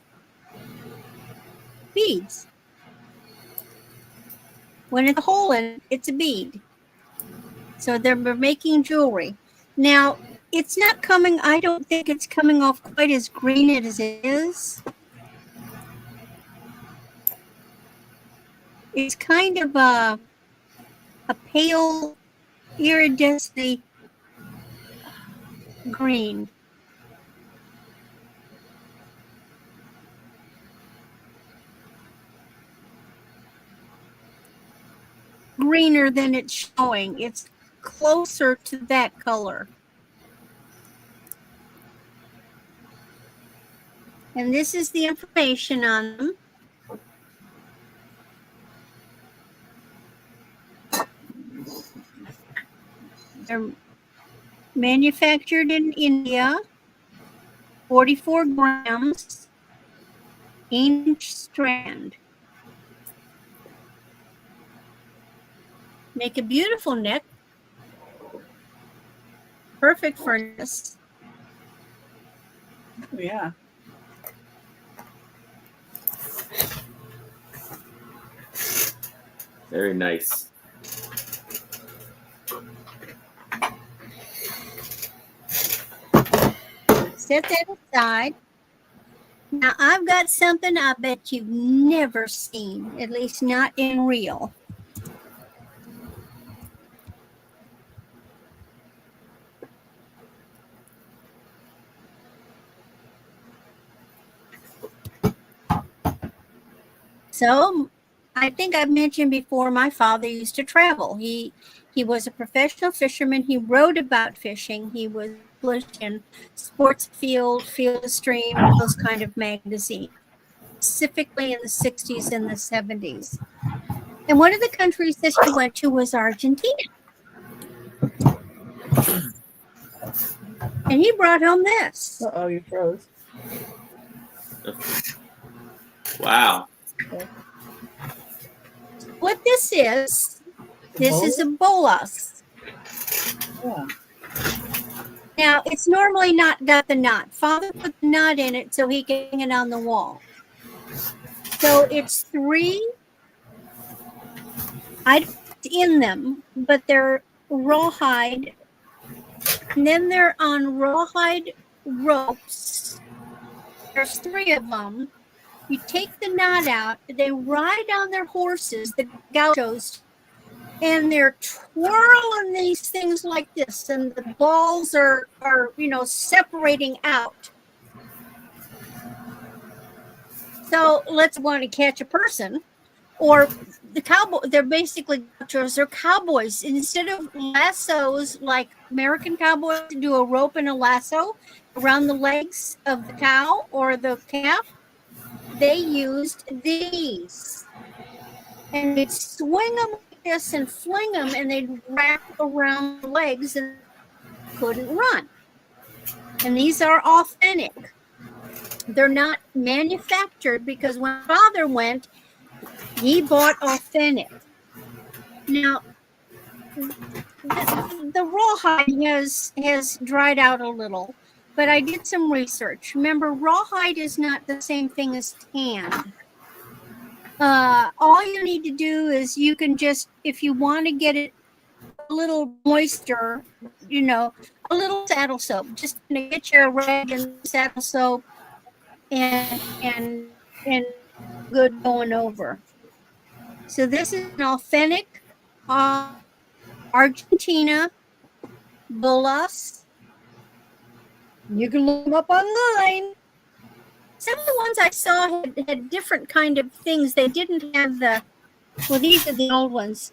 beads. When it's a hole in it, it's a bead. So they're making jewelry. Now, it's not coming, I don't think it's coming off quite as green as it is. It's kind of a pale, iridescent green. Greener than it's showing. It's closer to that color. And this is the information on them. They're manufactured in India, 44 grams, 8-inch strand. Make a beautiful neck. Perfect for this. Yeah. Very nice. Set that aside. Now I've got something I bet you've never seen, at least not in real. So I think I've mentioned before, my father used to travel. He was a professional fisherman. He wrote about fishing. He was published in Sports Field, Field of Stream, those kind of magazines, specifically in the 60s and the 70s. And one of the countries that he went to was Argentina. And he brought home this. Uh-oh, you froze. Wow. Okay. What this is a bolas. Yeah. Now, it's normally not got the knot. Father put the knot in it so he can hang it on the wall. So it's 3 items in them, but they're rawhide. And then they're on rawhide ropes. There's 3 of them. You take the knot out, they ride on their horses, the gauchos, and they're twirling these things like this, and the balls are separating out. So let's want to catch a person, or the cowboy. They're basically gauchos. They're cowboys. Instead of lassos like American cowboys do a rope and a lasso around the legs of the cow or the calf, they used these, and they'd swing them like this and fling them, and they'd wrap around the legs and couldn't run. And these are authentic. They're not manufactured, because when Father went, he bought authentic. Now, the rawhide has dried out a little, but I did some research. Remember, rawhide is not the same thing as tan. All you need to do is you can just, if you want to get it a little moisture, a little saddle soap. Just get your rag and saddle soap and good going over. So this is an authentic Argentina bolas. You can look them up online. Some of the ones I saw had different kind of things. They didn't have these are the old ones.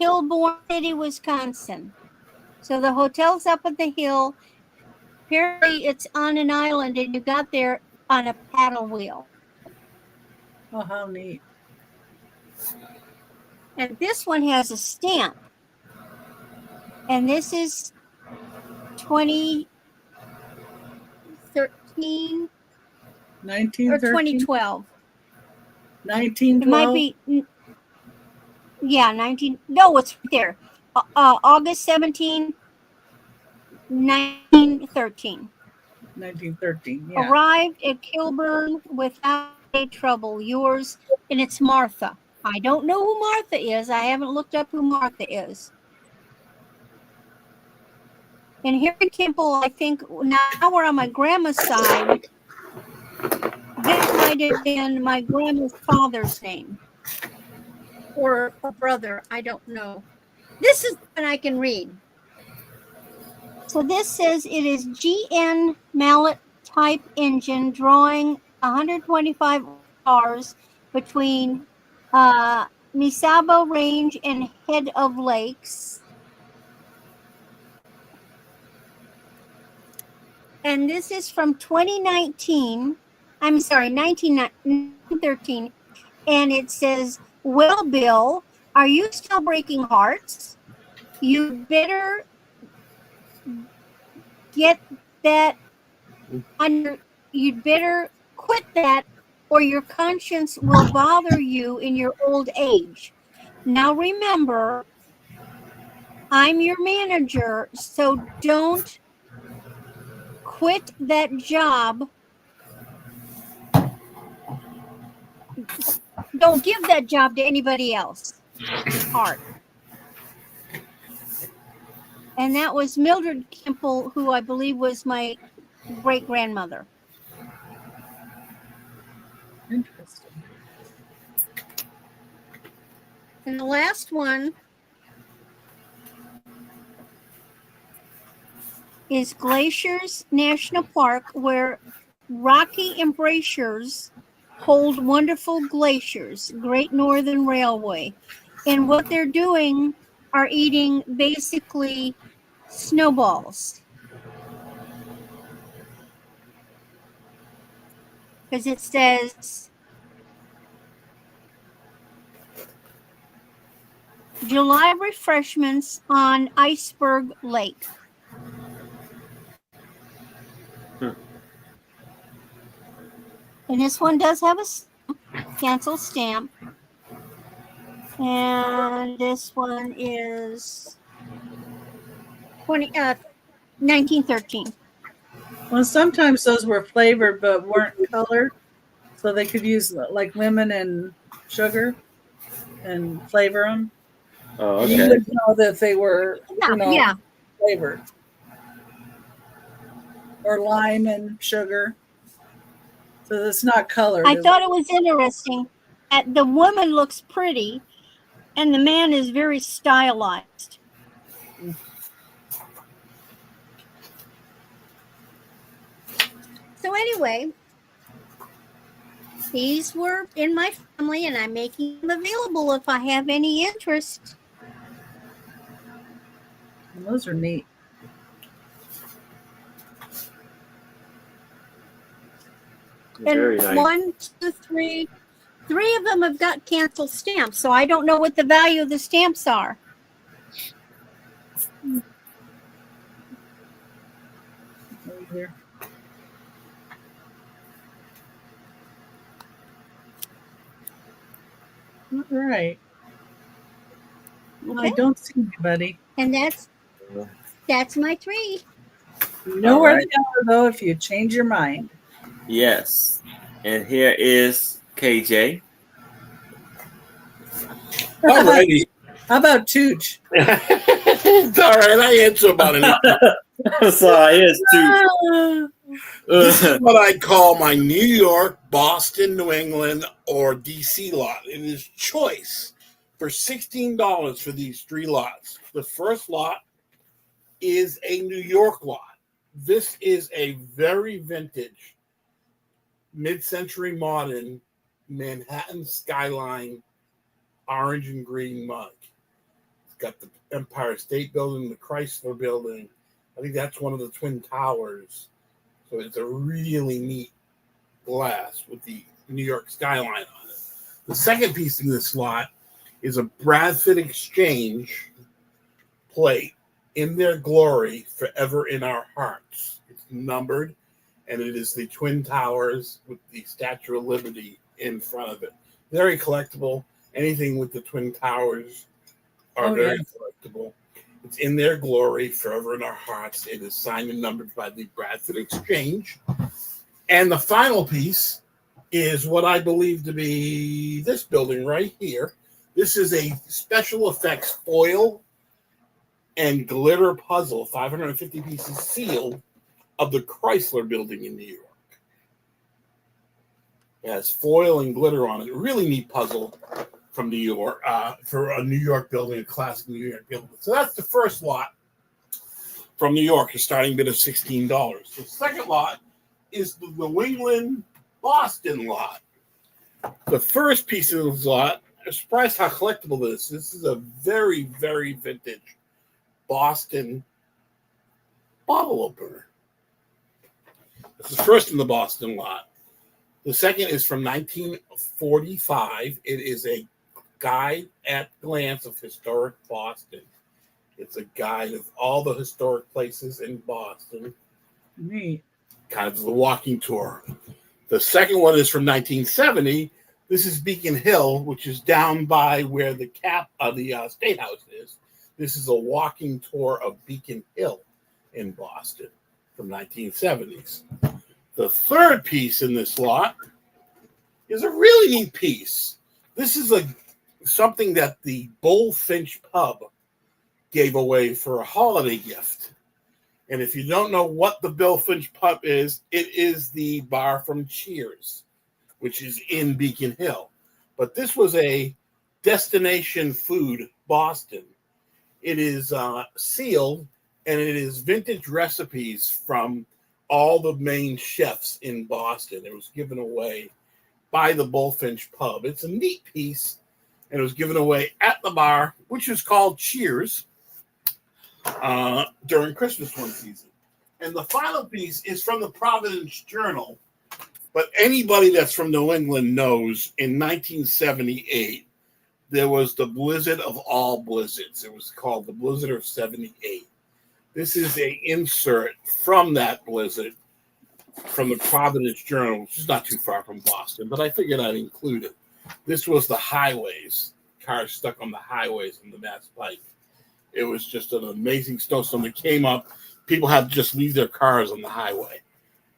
Kilbourne City, Wisconsin. So the hotel's up at the hill. Apparently, it's on an island, and you got there on a paddle wheel. Oh, how neat. And this one has a stamp. And this is 2013 or 1913? 2012. It 1912? might be, yeah, 19. No, it's right there. August 17, 1913. 1913, yeah. Arrived at Kilburn without any trouble. Yours, and it's Martha. I don't know who Martha is. I haven't looked up who Martha is. And Harry Kimple, I think now we're on my grandma's side. This might have been my grandma's father's name. Or a brother. I don't know. This is one I can read. So this says it is GN mallet type engine drawing 125 cars between Misabo Range and Head of Lakes. And this is from 2019. I'm sorry, 1913. And it says, well, Bill, are you still breaking hearts? You better get that on your, you'd better quit that or your conscience will bother you in your old age. Now remember, I'm your manager, so don't quit that job. Don't give that job to anybody else. Hard. And that was Mildred Kimple, who I believe was my great-grandmother. Interesting. And the last one is Glaciers National Park, where rocky embrasures hold wonderful glaciers, Great Northern Railway. And what they're doing are eating basically snowballs. Because it says July refreshments on Iceberg Lake. And this one does have a cancel stamp. And this one is 1913. Well, sometimes those were flavored but weren't colored, so they could use like lemon and sugar and flavor them. Oh, You okay. would know that they were, Yeah. flavored. Or lime and sugar. So it's not colored. I thought it was interesting that the woman looks pretty and the man is very stylized. So anyway, these were in my family and I'm making them available if I have any interest. Those are neat. Very And nice. 1, 2, 3, 3 of them have got canceled stamps, so I don't know what the value of the stamps are. Either. All right. Okay. I don't see anybody. And that's my 3. You know All where right. they are, though, if you change your mind. Yes. And here is KJ. Alrighty. How about Tooch? It's all right. I answer about it. Sorry, here's two. This is what I call my New York, Boston, New England, or DC lot. It is choice for $16 for these 3 lots. The first lot is a New York lot. This is a very vintage, mid-century modern Manhattan skyline orange and green mug. It's got the Empire State Building, the Chrysler Building. I think that's one of the Twin Towers. So it's a really neat glass with the New York skyline on it. The second piece in this lot is a Bradford Exchange plate, In Their Glory, Forever in Our Hearts. It's numbered, and it is the Twin Towers with the Statue of Liberty in front of it. Very collectible. Anything with the Twin Towers are very collectible. It's In Their Glory, Forever in Our Hearts. It is signed and numbered by the Bradford Exchange. And the final piece is what I believe to be this building right here. This is a special effects foil and glitter puzzle, 550 pieces sealed, of the Chrysler Building in New York. It has foil and glitter on it. Really neat puzzle from New York, for a New York building, a classic New York building. So that's the first lot from New York, a starting bid of $16. The second lot is the New England Boston lot. The first piece of this lot, I'm surprised how collectible this is. This is a very, very vintage Boston bottle opener. This is first in the Boston lot. The second is from 1945. It is a guide at glance of historic Boston. It's a guide of all the historic places in Boston. Neat. Kind of the walking tour. The second one is from 1970. This is Beacon Hill, which is down by where the State House is. This is a walking tour of Beacon Hill in Boston from 1970s. The third piece in this lot is a really neat piece. This is something that the Bullfinch Pub gave away for a holiday gift. And if you don't know what the Bullfinch Pub is, it is the bar from Cheers, which is in Beacon Hill. But this was a destination food Boston. It is sealed, and it is vintage recipes from all the main chefs in Boston. It was given away by the Bullfinch Pub. It's a neat piece, and it was given away at the bar, which is called Cheers, during Christmas one season. And the final piece is from the Providence Journal, but anybody that's from New England knows in 1978, there was the blizzard of all blizzards. It was called the Blizzard of 78. This is an insert from that blizzard from the Providence Journal, which is not too far from Boston, but I figured I'd include it. This was the highways, cars stuck on the highways in the Mass Pike. It was just an amazing snowstorm that came up. People had to just leave their cars on the highway.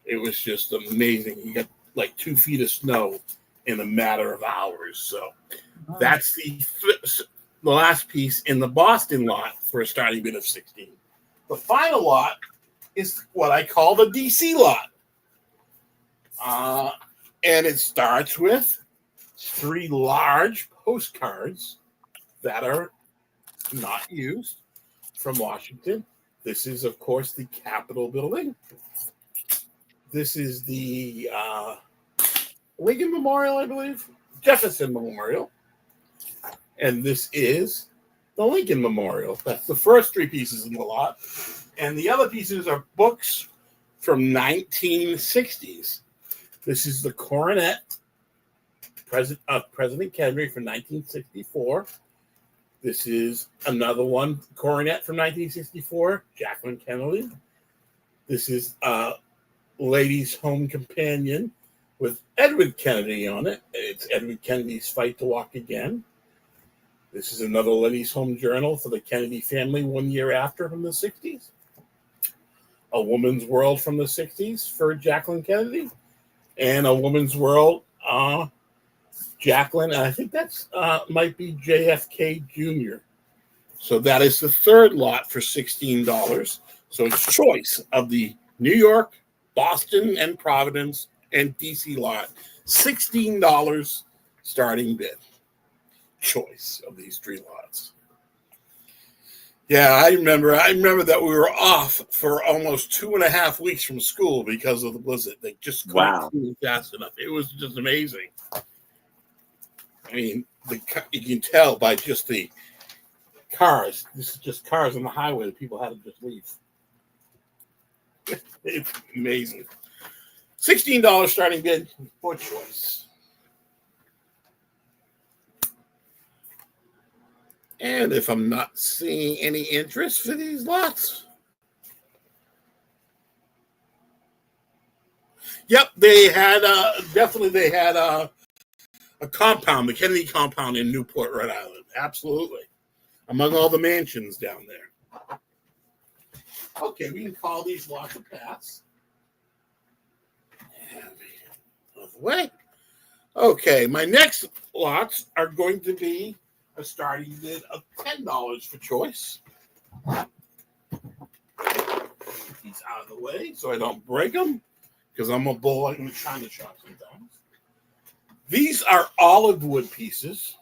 It was just amazing. You got like 2 feet of snow in a matter of hours. So that's the last piece in the Boston lot for a starting bid of 16. The final lot is what I call the DC lot. And it starts with 3 large postcards that are not used from Washington. This is, of course, the Capitol building. This is the Lincoln Memorial, I believe. Jefferson Memorial. And this is the Lincoln Memorial. That's the first 3 pieces in the lot. And the other pieces are books from 1960s. This is the Coronet of President Kennedy from 1964. This is another one, Coronet from 1964, Jacqueline Kennedy. This is Ladies' Home Companion with Edward Kennedy on it. It's Edward Kennedy's Fight to Walk Again. This is another Ladies' Home Journal for the Kennedy family 1 year after from the 60s. A Woman's World from the 60s for Jacqueline Kennedy. And A Woman's World, Jacqueline, and I think that's might be JFK Jr. So that is the third lot for $16. So it's choice of the New York, Boston, and Providence, and DC lot. $16 starting bid. Choice of these 3 lots. Yeah, I remember that we were off for almost 2.5 weeks from school because of the blizzard. They just couldn't move fast enough. It was just amazing. I mean, you can tell by just the cars. This is just cars on the highway that people had to just leave. It's amazing. $16 starting bid for choice. And if I'm not seeing any interest for these lots, yep, they had a compound, the Kennedy compound in Newport, Rhode Island. Absolutely, among all the mansions down there. Okay, we can call these lots a pass. And out of the way. Okay, my next lots are going to be a starting bid of $10 for choice. These out of the way so I don't break them, because I'm a bull in the China shop sometimes. These are olive wood pieces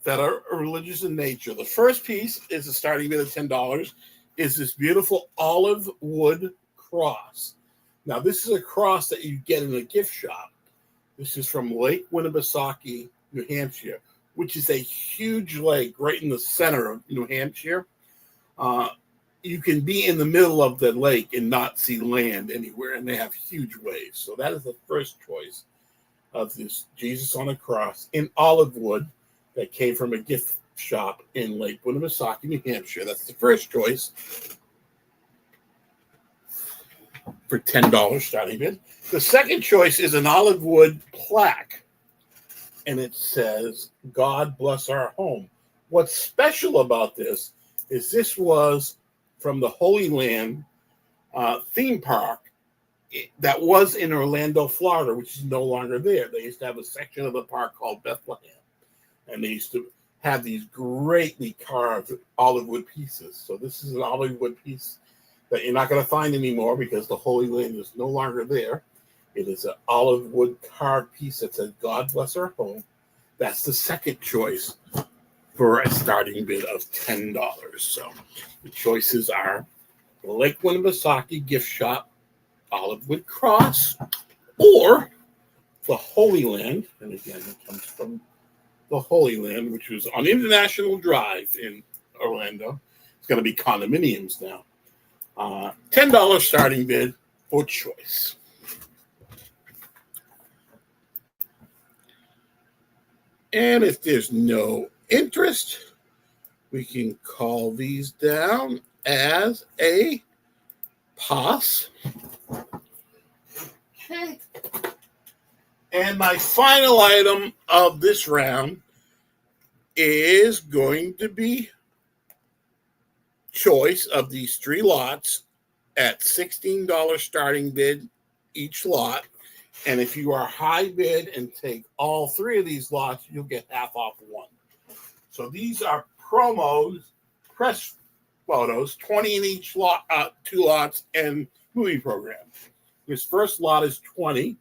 that are religious in nature. The first piece is a starting bid of $10, is this beautiful olive wood cross. Now, this is a cross that you get in a gift shop. This is from Lake Winnipesaukee, New Hampshire, which is a huge lake right in the center of New Hampshire. You can be in the middle of the lake and not see land anywhere, and they have huge waves. So that is the first choice of this Jesus on a cross in olive wood that came from a gift shop in Lake Winnipesaukee, New Hampshire. That's the first choice for $10 starting bid. The second choice is an olive wood plaque, and it says, "God bless our home." What's special about this is this was from the Holy Land theme park that was in Orlando, Florida, which is no longer there. They used to have a section of the park called Bethlehem, and they used to have these greatly carved olive wood pieces. So this is an olive wood piece that you're not going to find anymore because the Holy Land is no longer there. It is an olive wood carved piece that says, "God bless our home." That's the second choice for a starting bid of $10. So the choices are the Lake Winnipesaukee gift shop olive wood cross, or the Holy Land. And again, it comes from the Holy Land, which was on International Drive in Orlando. It's going to be condominiums now. $10 starting bid for choice. And if there's no interest, we can call these down as a pass. Okay. And my final item of this round is going to be choice of these three lots at $16 starting bid each lot. And if you are high bid and take all three of these lots, you'll get half off one. So these are promos, press photos, 20 in each lot, 2 lots, and movie program. This first lot is 20.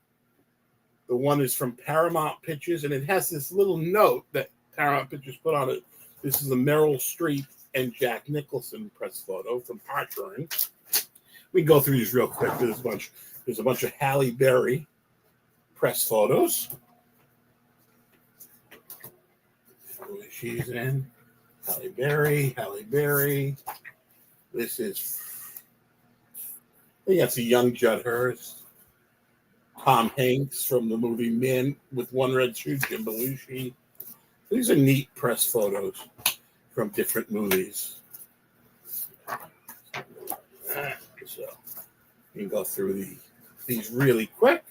The one is from Paramount Pictures, and it has this little note that Paramount Pictures put on it. This is a Meryl Streep and Jack Nicholson press photo from Heartburn. We can go through these real quick. There's a bunch of Halle Berry press photos. She's in Halle Berry. This is, I think that's a young Judd Hirsch. Tom Hanks from the movie Men with One Red Shoe, Jim Belushi. These are neat press photos from different movies. So you can go through these really quick.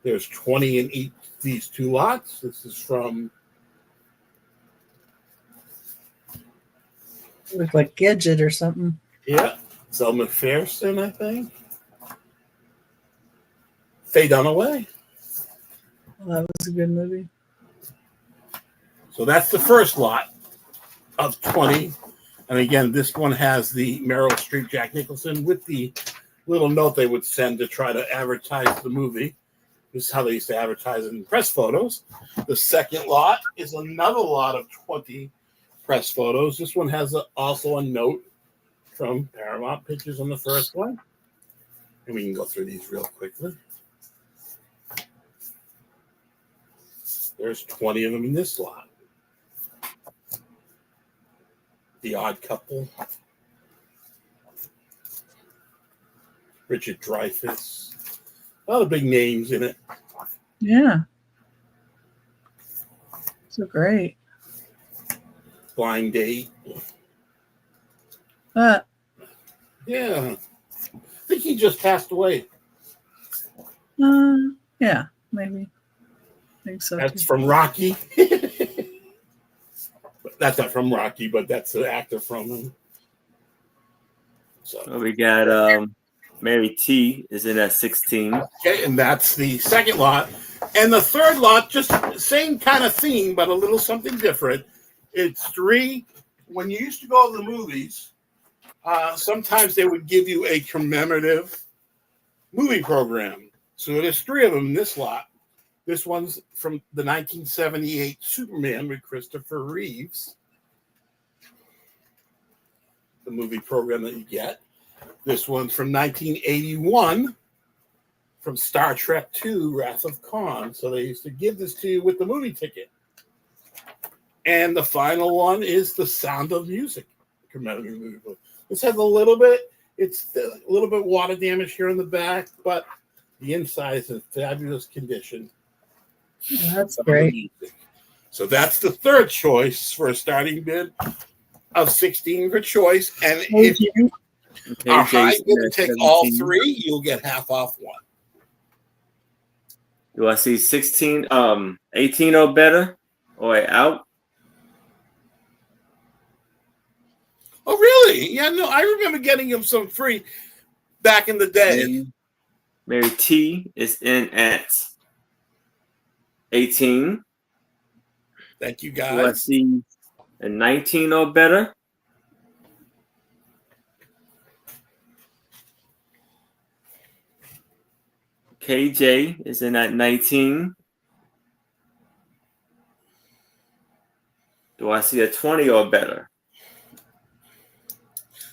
There's 20 in each these 2 lots. This is from, Look like Gidget or something. yeah, Selma McPherson, I think. Faye Dunaway. Well, that was a good movie. So that's the first lot of 20. And again, this one has the Meryl Streep, Jack Nicholson with the little note they would send to try to advertise the movie. This is how they used to advertise it in press photos. The second lot is another lot of 20 press photos. This one has also a note from Paramount Pictures on the first one. And we can go through these real quickly. There's 20 of them in this lot. The Odd Couple. Richard Dreyfuss. A lot of big names in it. Yeah. So great. Blind Date. Yeah. I think he just passed away. Yeah, maybe. I think so. That's too. from Rocky. That's not from Rocky, but that's the actor from him. So We got Mary T is in at 16. okay, and that's the second lot. And the third lot, just same kind of theme, but a little something different. It's 3. When you used to go to the movies, sometimes they would give you a commemorative movie program. So there's 3 of them in this lot. This one's from the 1978 Superman with Christopher Reeves. The movie program that you get. This one's from 1981 from Star Trek II, Wrath of Khan. So they used to give this to you with the movie ticket. And the final one is The Sound of Music commemorative movie book. This has a little bit, it's a little bit water damage here in the back, but the inside is in fabulous condition. Oh, that's great. So that's the third choice for a starting bid of 16 for choice. And if you are high bid to take all 3, you'll get half off one. Do I see 16, 18 or better? Or out? Oh, really? Yeah, no, I remember getting him some free back in the day. Mary T is in at 18. Thank you, Do I guys. see a 19 or better? KJ is in at 19. Do I see a 20 or better?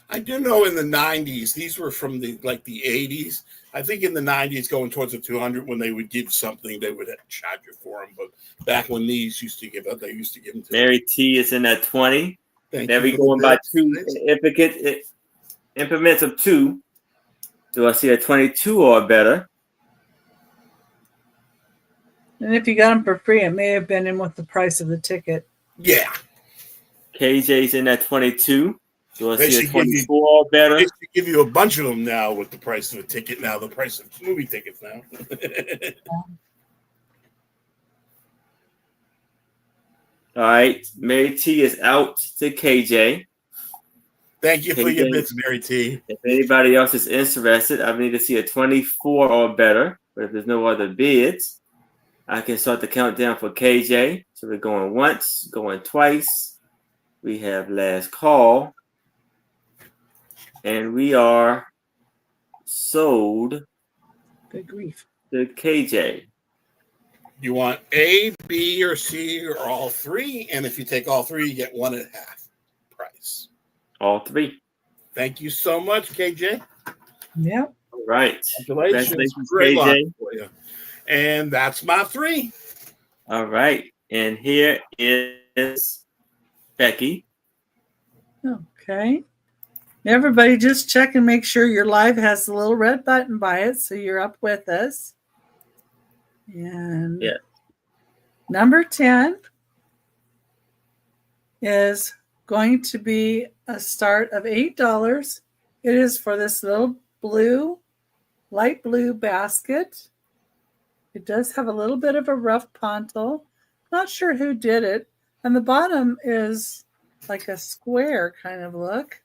I do know in the 90s, these were from the 80s. I think in the 90s, going towards the 200, when they would give something, they would charge you for them. But back when these used to give up, they used to give them to Mary T is in at 20. Thank Now you we for going the by bid. 2 implements of 2. Do I see a 22 or better? And if you got them for free, it may have been in with the price of the ticket. Yeah. KJ's in at 22. Do I They see a should give you- 24 or better? They should give you a bunch of them now with the price of a ticket now, the price of movie tickets now. All right. Mary T is out to KJ. Thank you for your KJ. bits, Mary T. If anybody else is interested, I need to see a 24 or better. But if there's no other bids, I can start the countdown for KJ. So we're going once, going twice. We have last call. And we are sold Good grief. to KJ. You want A, B, or C, or all 3. And if you take all 3, you get 1.5 price. All 3. Thank you so much, KJ. Yep. All right. Congratulations. Great Great KJ. lot for you. And that's my 3. All right. And here is Becky. Okay. Everybody just check and make sure your live has the little red button by it so you're up with us. And Yeah. number 10 is going to be a start of $8. It is for this little light blue basket. It does have a little bit of a rough pontil. Not sure who did it. And the bottom is like a square kind of look.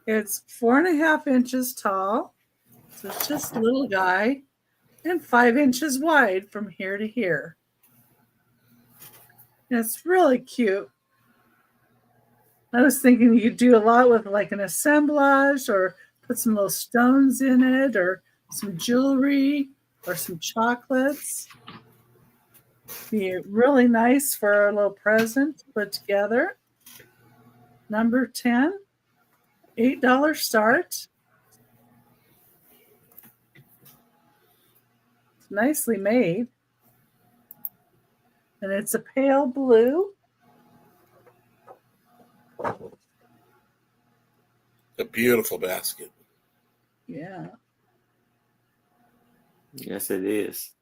It's 4.5 inches tall. So it's just a little guy. And 5 inches wide from here to here. And it's really cute. I was thinking you could do a lot with like an assemblage or put some little stones in it or some jewelry or some chocolates. Be really nice for a little present to put together. Number 10, $8 start. It's nicely made. And it's a pale blue. A beautiful basket. Yeah. Yes, it is.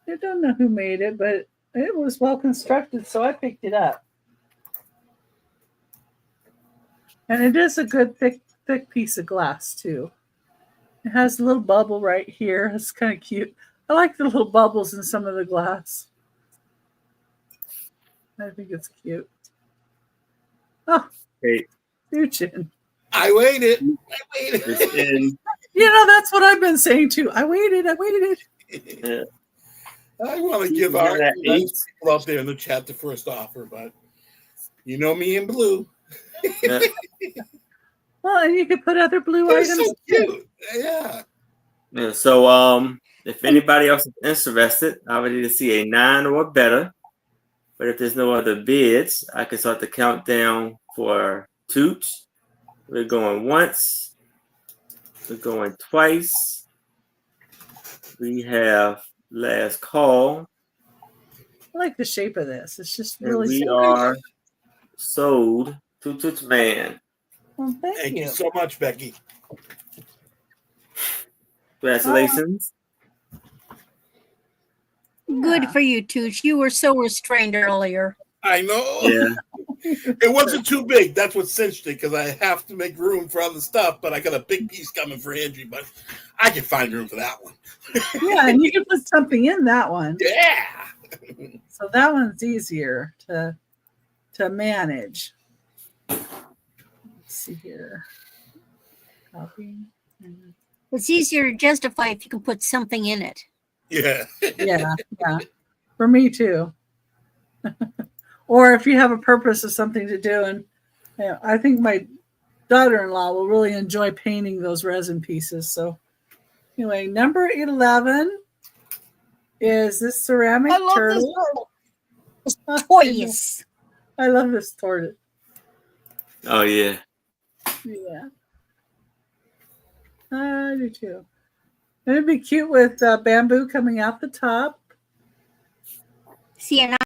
I don't know who made it, but it was well constructed, so I picked it up. And it is a good thick piece of glass too. It has a little bubble right here. It's kind of cute. I like the little bubbles in some of the glass. I think it's cute. Oh, Hey, Toochman. I waited. it's in. You know, that's what I've been saying too. I waited. Yeah. I want to give our people out there in the chat the first offer, but you know me in blue. Yeah. Well, and you could put other blue They're items. so cute. Yeah. Yeah. So, if anybody else is interested, I would need to see a 9 or better. But if there's no other bids, I can start the countdown for Toots. We're going once. We're going twice. We have last call. I like the shape of this. It's just And really we simple. are sold to Toochman. Well, thank Thank you. you so much, Becky. Congratulations. Good for you, Tooch. You were so restrained earlier. I know. Yeah. It wasn't too big. That's what cinched it because I have to make room for other stuff, but I got a big piece coming for Andrew, but I can find room for that one. Yeah, and you can put something in that one. Yeah. So that one's easier to manage. Let's see here. Copy. It's easier to justify if you can put something in it. Yeah. Yeah. For me too. Or if you have a purpose of something to do. And I think my daughter-in-law will really enjoy painting those resin pieces. So anyway, number 11 is this ceramic turtle. This toys. I love this tortoise. Oh, yeah. Yeah. I do too. And it'd be cute with bamboo coming out the top. See, and I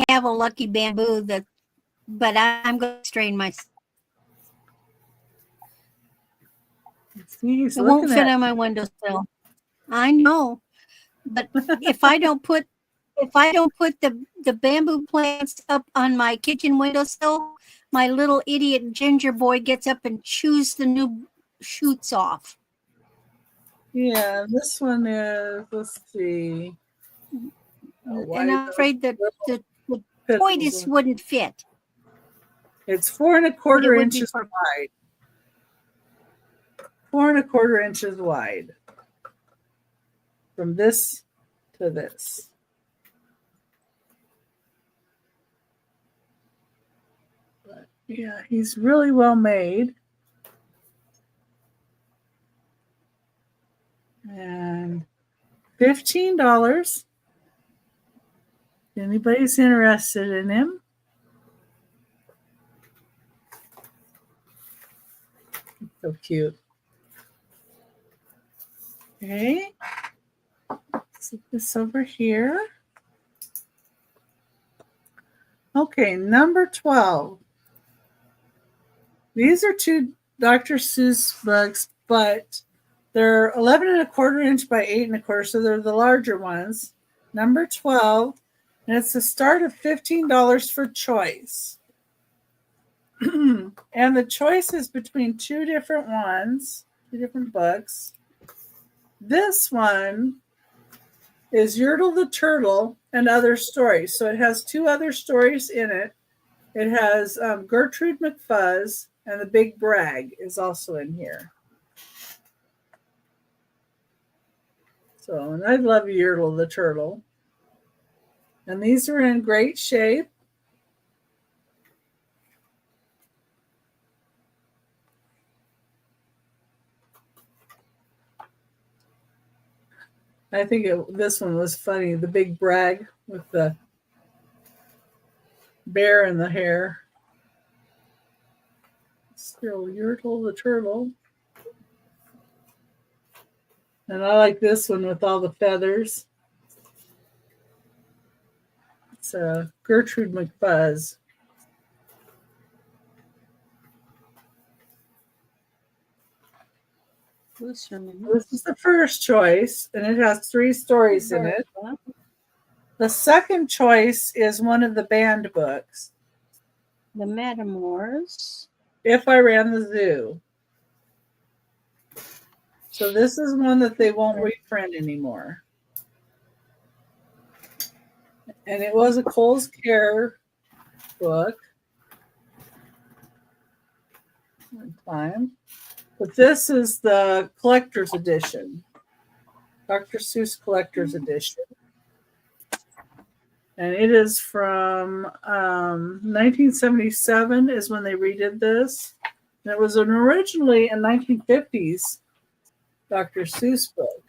have a lucky bamboo but I'm going to strain myself. See, It won't fit on my windowsill. I know, but if I don't put the bamboo plants up on my kitchen windowsill, my little idiot ginger boy gets up and chews the new shoots off. Yeah, this one is, let's see. And I'm afraid that the toy just wouldn't fit. It's 4 1/4 inches wide. 4 1/4 inches wide. From this to this. But yeah, he's really well made. And $15. Anybody's interested in him? So cute. Okay. Set this over here. Okay, number 12. These are 2 Dr. Seuss books, but they're 11 1/4 inch by 8 1/4, so they're the larger ones. Number 12, and it's the start of $15 for choice. And the choice is between 2 different ones, 2 different books. This one is Yertle the Turtle and Other Stories. So it has 2 other stories in it. It has Gertrude McFuzz and the Big Brag is also in here. So, and I love Yertle the Turtle. And these are in great shape. I think this one was funny. The Big Brag with the bear in the hair. Still Yertle the Turtle. And I like this one with all the feathers. It's Gertrude McFuzz. Toochman. This is the first choice, and it has 3 stories in it. The second choice is one of the banned books, The Metamors. If I Ran the Zoo. So this is one that they won't reprint anymore. And it was a Cole's Care book. One time. But this is the collector's edition. Dr. Seuss collector's edition. And it is from 1977 is when they redid this. And it was originally a 1950s Dr. Seuss book.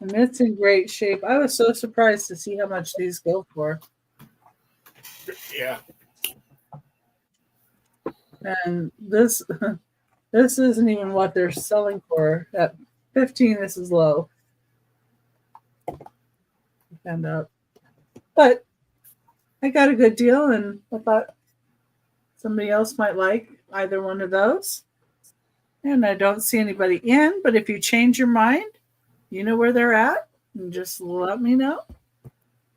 And it's in great shape. I was so surprised to see how much these go for. Yeah. And this isn't even what they're selling for. At 15, this is low. Found out. But I got a good deal, and I thought somebody else might like either one of those. And I don't see anybody in, but if you change your mind, you know where they're at, and just let me know.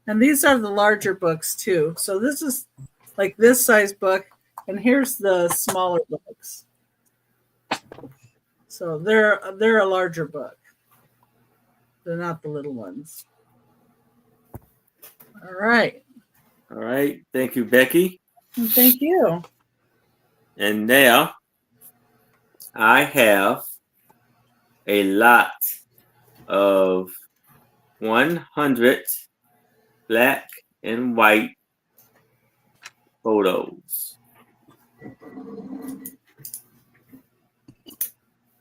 And these are the larger books too. So this is like this size book, and here's the smaller books. So they're a larger book. They're not the little ones. All right. All right. Thank you, Becky. And thank you. And now I have a lot of 100 black and white photos.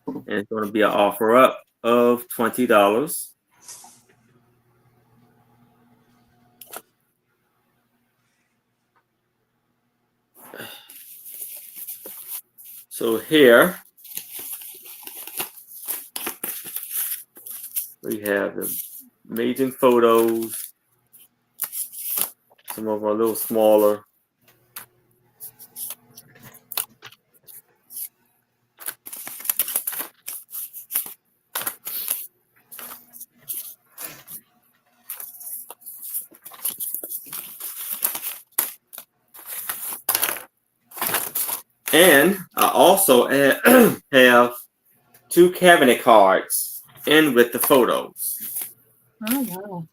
And it's going to be an offer up of $20. So here we have the amazing photos. Some of them are a little smaller. And I also have 2 cabinet cards in with the photos. Oh, wow.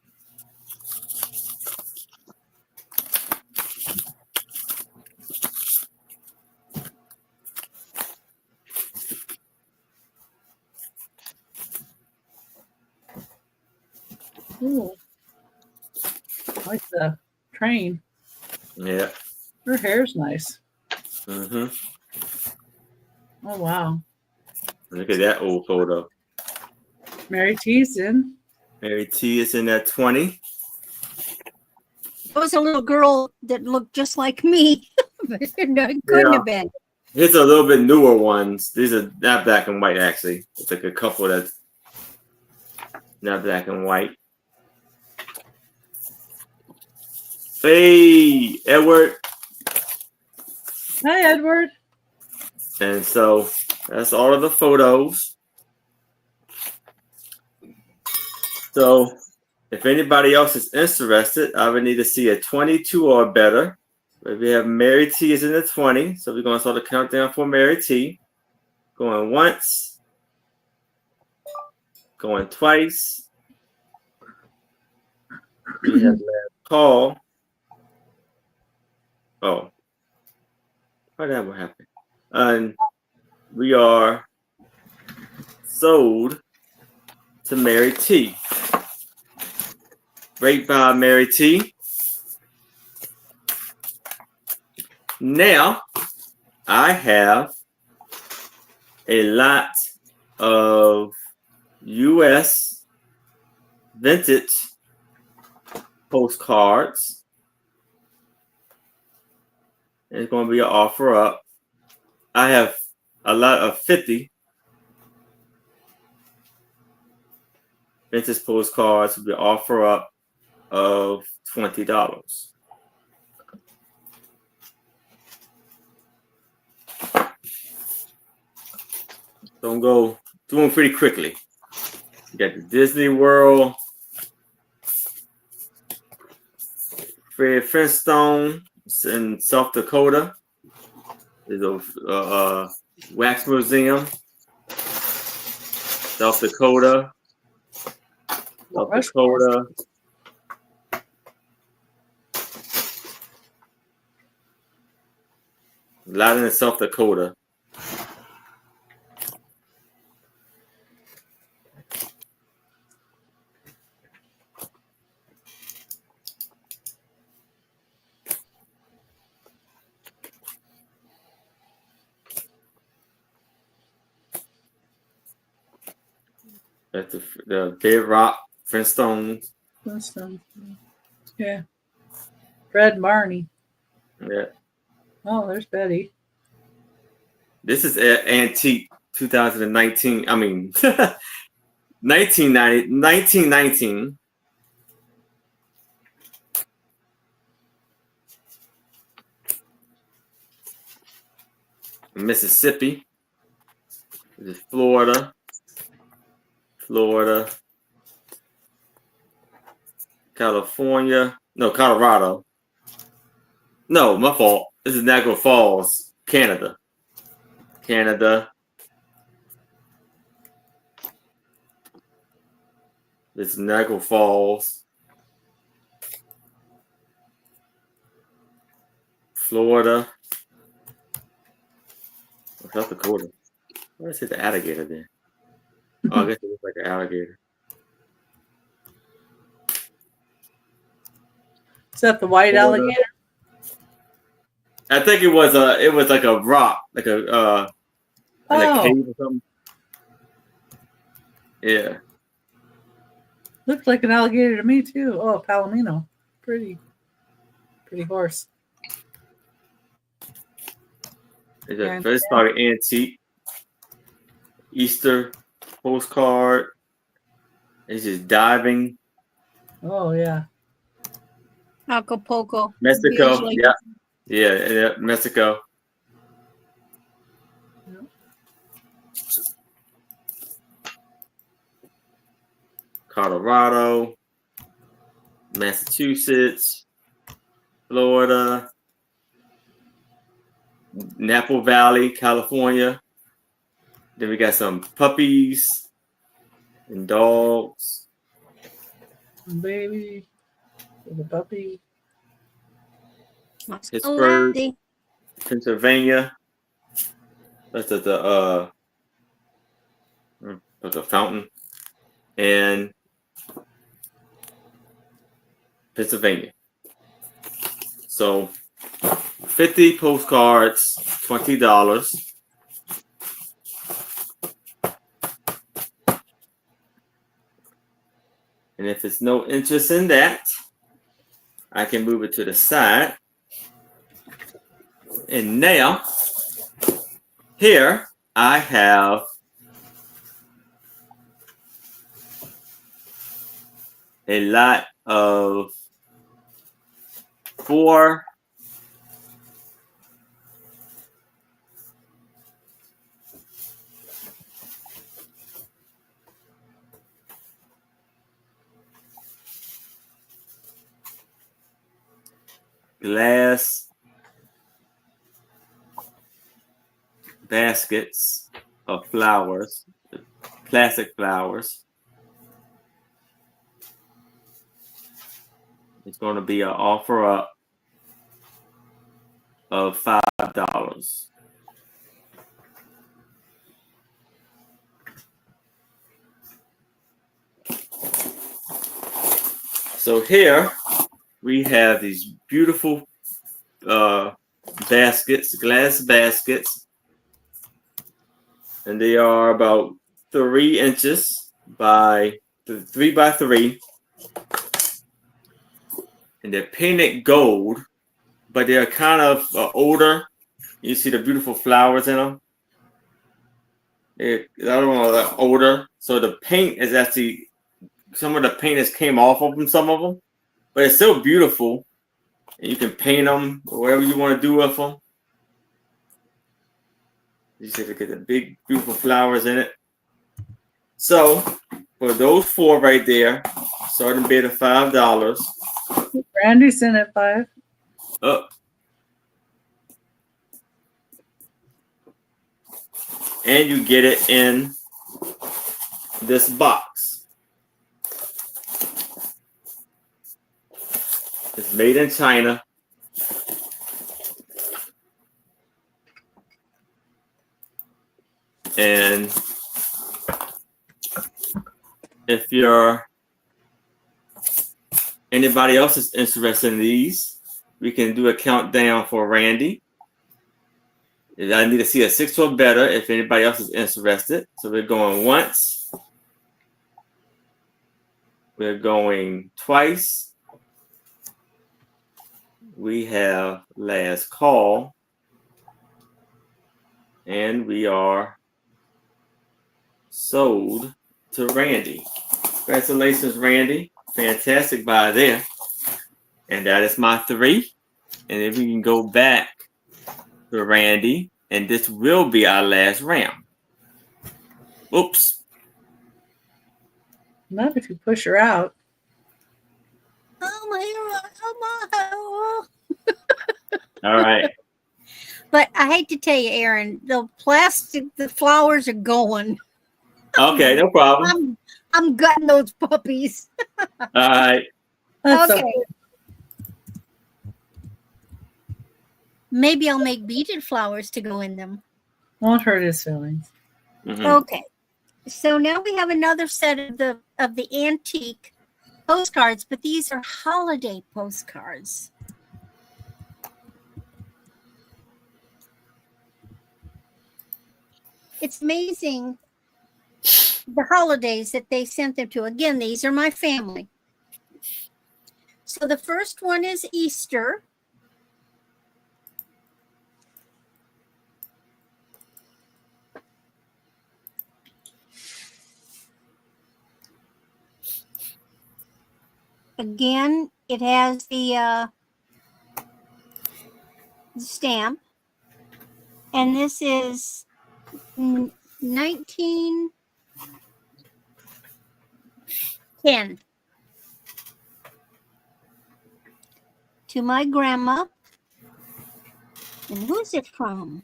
Ooh. I like the train. Yeah. Her hair's nice. Mm-hmm. Oh, wow. Look at that old photo. Mary T's in. Mary T is in that 20. There was a little girl that looked just like me. But it couldn't have been. Here's a little bit newer ones. These are not black and white, actually. It's like a couple that's not black and white. Hey, Edward. Hi, Edward. And so that's all of the photos. So if anybody else is interested, I would need to see a 22 or better. But we have Mary T is in the 20. So we're going to start the countdown for Mary T. Going once. Going twice. We have last call. Oh. How that what happened? And we are sold to Mary T. Great by Mary T. Now, I have a lot of U.S. vintage postcards. It's going to be an offer up. I have a lot of 50 vintage postcards with the offer up of $20. Don't go doing pretty quickly. You got the Disney World, Fred Flintstone in South Dakota. There's a wax museum, South Dakota. South Dakota. A lot in South Dakota. That's the Bedrock Flintstones. Flintstones. Yeah. Fred Marnie. Yeah. Oh, there's Betty. This is antique 2019. I mean, 1919. Mississippi. This is Florida. California. No, Colorado. No, my fault. This is Niagara Falls, Canada. This is Niagara Falls. Florida. South Dakota. Where is the alligator there? Oh, I guess it looks like an alligator. Is that the white Florida. alligator? I think it was like a rock, like a in a cave or something. Yeah. Looks like an alligator to me too. Oh, Palomino. Pretty horse. It's a first started antique. Easter postcard. It's just diving. Oh yeah. Acapulco. Mexico. Beach, Yeah. Yeah, Mexico. Yeah. Colorado. Massachusetts. Florida. Napa Valley, California. Then we got some puppies and dogs. Baby. The puppy. Pittsburgh, Pennsylvania. That's at the fountain. And Pennsylvania. So 50 postcards, $20. And if it's no interest in that, I can move it to the side. And now, here I have a lot of 4 glass baskets of flowers, plastic flowers. It's going to be an offer up of $5. So here we have these beautiful baskets, glass baskets, and they are about 3 inches by 3 by 3, and they're painted gold, but they're kind of older. You see the beautiful flowers in them. The other one are older, so the paint is actually some of the paint has came off of them, some of them, but it's still beautiful. And you can paint them whatever you want to do with them. You see, look at the big, beautiful flowers in it. So for those 4 right there, starting bid of $5. Randy sent it 5. Up. And you get it in this box. It's made in China. And if anybody else is interested in these, we can do a countdown for Randy. I need to see a 6 or better if anybody else is interested. So we're going once. We're going twice. We have last call. And we are sold to Randy. Congratulations, Randy. Fantastic buy there. And that is my 3. And if we can go back to Randy, and this will be our last round. Oops. Not if you push her out. Oh my! All right. But I hate to tell you, Aaron, the flowers are going. Okay, no problem. I'm gutting those puppies. All right. That's Okay. Maybe I'll make beaded flowers to go in them. Won't hurt his feelings. Mhm. Okay. So now we have another set of the antique postcards, but these are holiday postcards. It's amazing the holidays that they sent them to. Again, these are my family. So the first one is Easter. Again, it has the stamp. And this is 1910. To my grandma. And who's it from?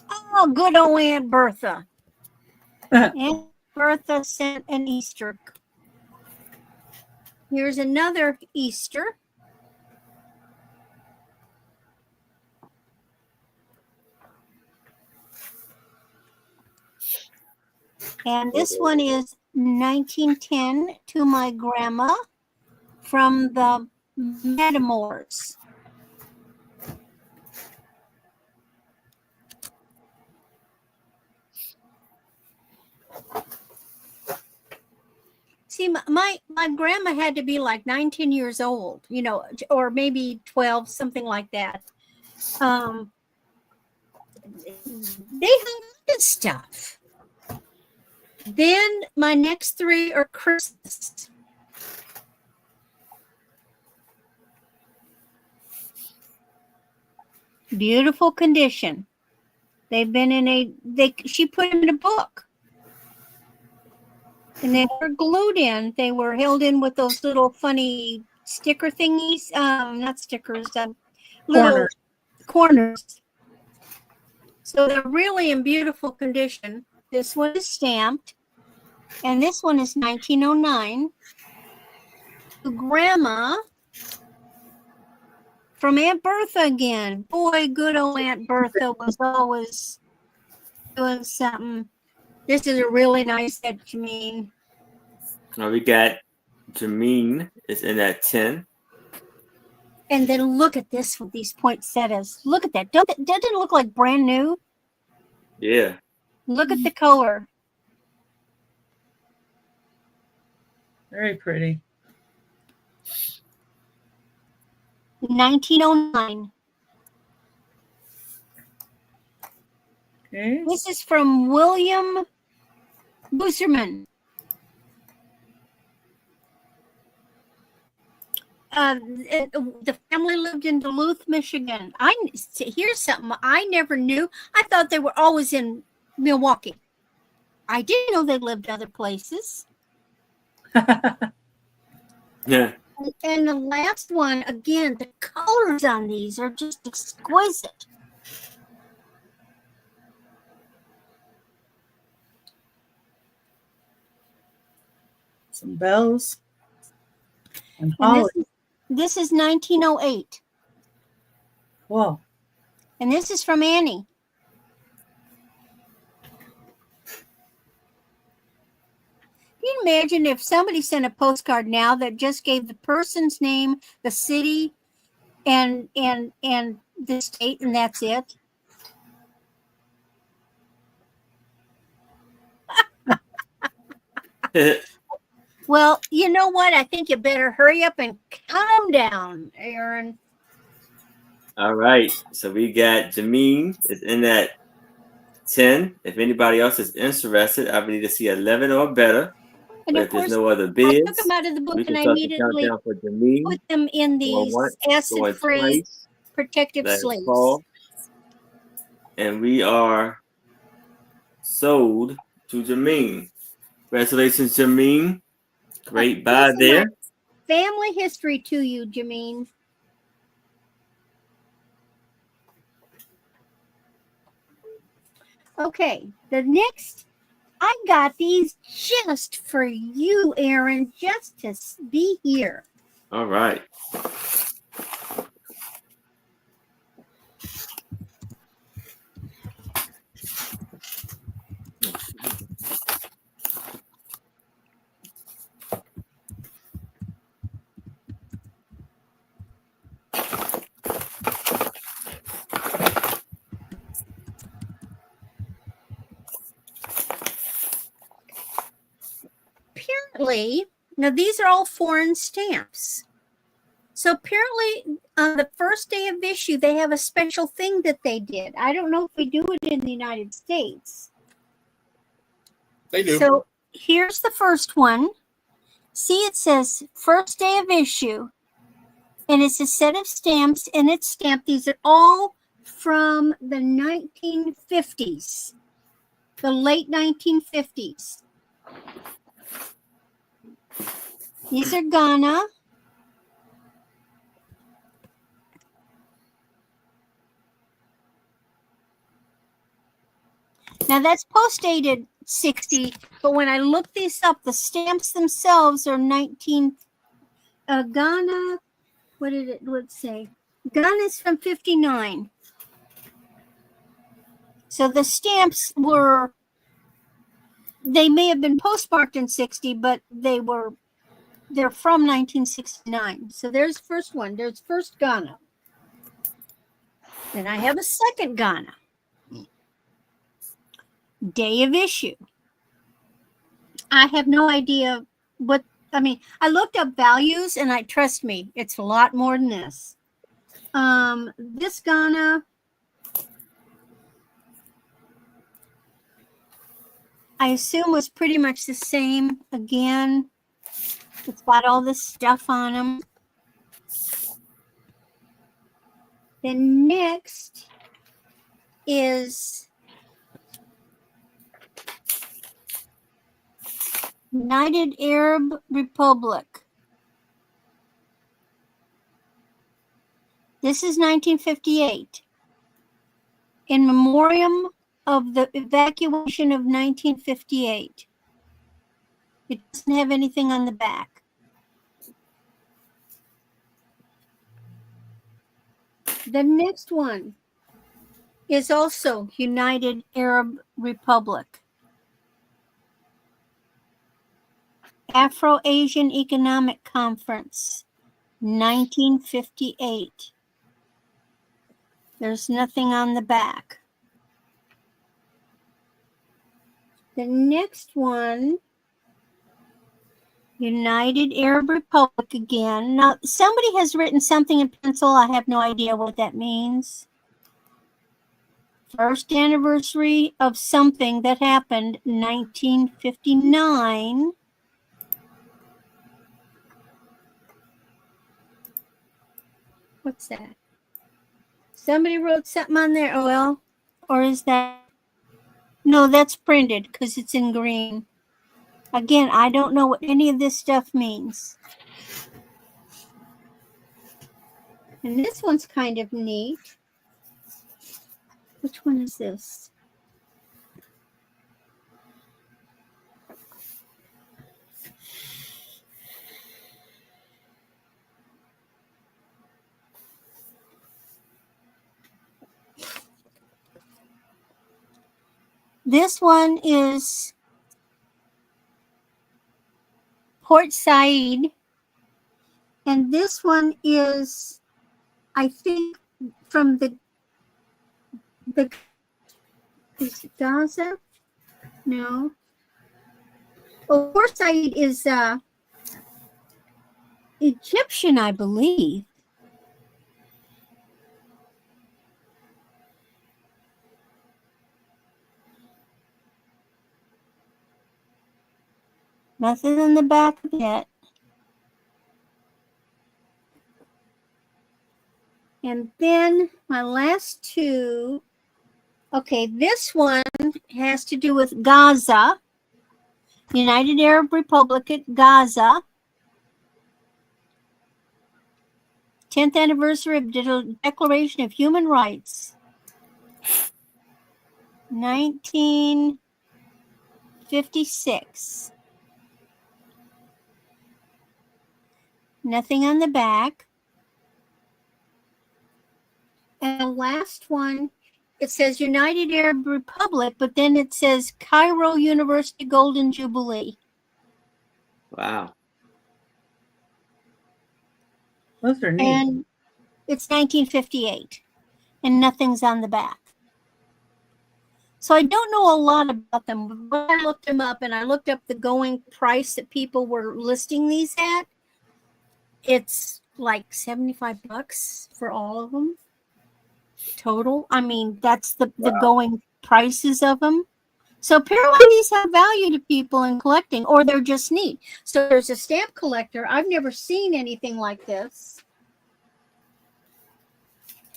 Oh, good old Aunt Bertha. Aunt Bertha sent an Easter. Here's another Easter. And this one is 1910 to my grandma from the Metamors. See, my grandma had to be like 19 years old, you know, or maybe 12, something like that. They hung on to stuff. Then my next 3 are Christmas. Beautiful condition. They've been in she put them in a book. And they were glued in. They were held in with those little funny sticker thingies. Not stickers, little corners. So they're really in beautiful condition. This one is stamped. And this one is 1909. To Grandma from Aunt Bertha again. Boy, good old Aunt Bertha was always doing something. This is a really nice set, Jameen. Now we got Jameen is in that 10. And then look at this with these poinsettias. Look at that. Doesn't it look like brand new? Yeah. Look at the color. Very pretty. 1909. Okay. This is from William Booserman. the family lived in Duluth, Michigan. Here's something I never knew. I thought they were always in Milwaukee. I didn't know they lived other places. Yeah. And the last one, again, the colors on these are just exquisite. Some bells. And And holly. this is 1908. Whoa. And this is from Annie. Can you imagine if somebody sent a postcard now that just gave the person's name, the city, and the state, and that's it? Well, you know what? I think you better hurry up and calm down, Aaron. All right. So we got Jameen is in that 10. If anybody else is interested, I would need to see 11 or better. And But of if there's course, no other I bids, took them out of the book we can and I start the immediately countdown for Jameen. put them in Going these once, going acid-free twice. protective Let it sleeves. fall. And we are sold to Jameen. Congratulations, Jameen. Great buy This is there. my family history to you, Jameen. Okay, the next, I got these just for you, Aaron, just to be here. All right. Apparently, now these are all foreign stamps. So apparently, on the first day of issue, they have a special thing that they did. I don't know if we do it in the United States. They do. So here's the first one. See, it says first day of issue. And it's a set of stamps, and it's stamped. These are all from the 1950s, the late 1950s. These are Ghana. Now that's post-dated 60, but when I look these up, the stamps themselves are 19. Ghana, what did it say? Ghana's from 59. So the stamps were, they may have been postmarked in 60, but they're from 1969. So there's first one. There's first Ghana. Then I have a second Ghana. Day of issue. I have no idea what, I mean, I looked up values and trust me, it's a lot more than this. This Ghana, I assume was pretty much the same again. It's got all this stuff on them. Then next is United Arab Republic. This is 1958. In memoriam of the evacuation of 1958. It doesn't have anything on the back. The next one is also United Arab Republic. Afro-Asian Economic Conference, 1958. There's nothing on the back. The next one, United Arab Republic again. Now, somebody has written something in pencil. I have no idea what that means. First anniversary of something that happened in 1959. What's that? Somebody wrote something on there. Oh, well, or is that? No, that's printed because it's in green. Again, I don't know what any of this stuff means. And this one's kind of neat. Which one is this? This one is Port Said. And this one is, I think, from the is it Gaza? No. Oh, Port Said is Egyptian, I believe. Nothing on the back of it. And then my last two. Okay, this one has to do with Gaza, United Arab Republic at Gaza. 10th anniversary of the Declaration of Human Rights. 1956. Nothing on the back. And the last one, it says United Arab Republic, but then it says Cairo University Golden Jubilee. Wow. Those are neat. And it's 1958. And nothing's on the back. So I don't know a lot about them. But I looked them up and I looked up the going price that people were listing these at. It's like $75 for all of them total. I mean, that's the going prices of them. So apparently these have value to people in collecting, or they're just neat. So there's a stamp collector. I've never seen anything like this.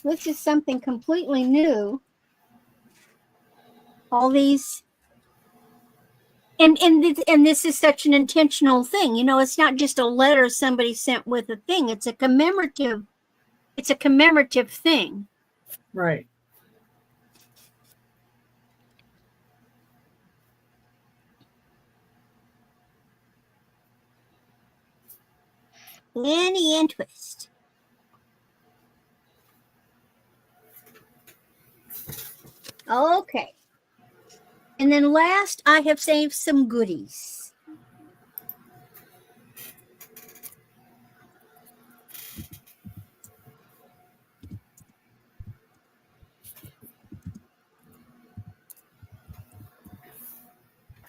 This is something completely new. All these, and this is such an intentional thing. You know, it's not just a letter somebody sent with a thing. It's a commemorative. It's a commemorative thing. Right. Any interest? Okay. And then last, I have saved some goodies.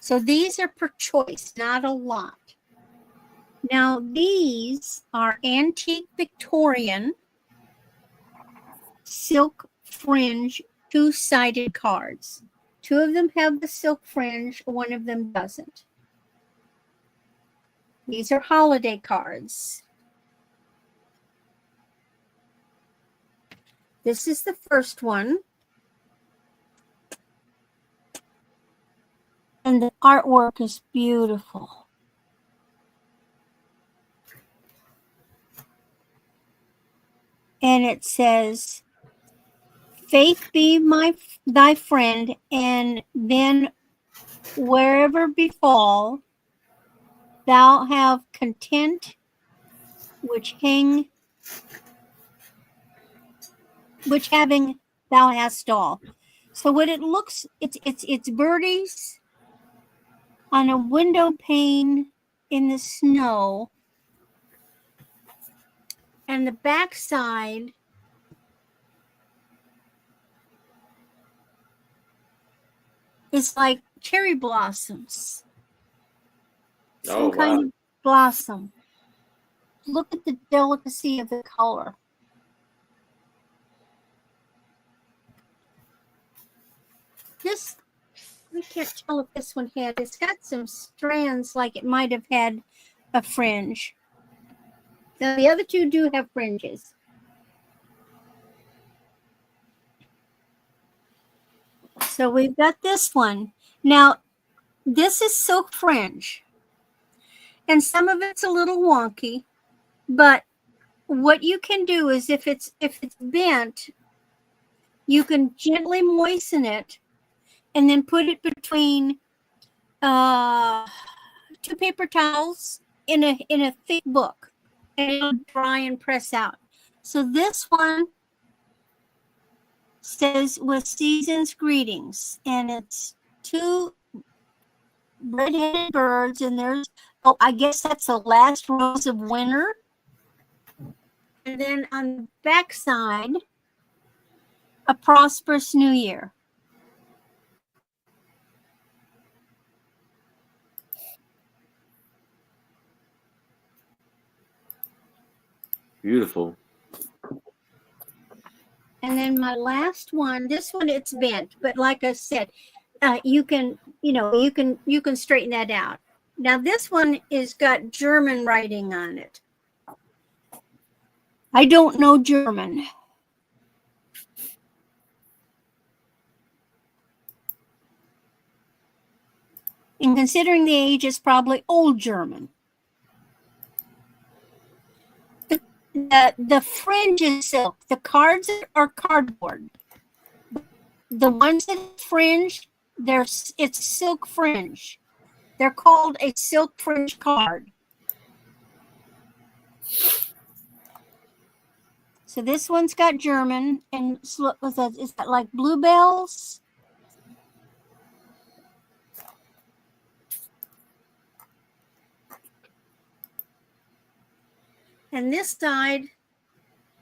So these are per choice, not a lot. Now these are antique Victorian silk fringe two-sided cards. Two of them have the silk fringe, one of them doesn't. These are holiday cards. This is the first one. And the artwork is beautiful. And it says, faith be thy friend, and then wherever befall, thou have content which having thou hast all. So what it looks, it's birdies on a window pane in the snow, and the back side is like cherry blossoms. Some kind of blossom. Look at the delicacy of the color. This, I can't tell if this one had, it's got some strands like it might have had a fringe. Now the other two do have fringes. So we've got this one. Now, this is silk fringe. And some of it's a little wonky, but what you can do is if it's bent, you can gently moisten it and then put it between 2 paper towels in a thick book, and it'll dry and press out. So this one says with season's greetings, and it's 2 red-headed birds, and there's, oh, I guess that's the last rose of winter. And then on the back side, a prosperous new year. Beautiful. And then my last one, this one it's bent, but like I said, you can straighten that out. Now this one is got German writing on it. I don't know German. And considering the age, it's probably old German. The fringe is silk. The cards are cardboard. The ones that fringe, it's silk fringe. They're called a silk fringe card. So this one's got German, and is that like bluebells? And this side,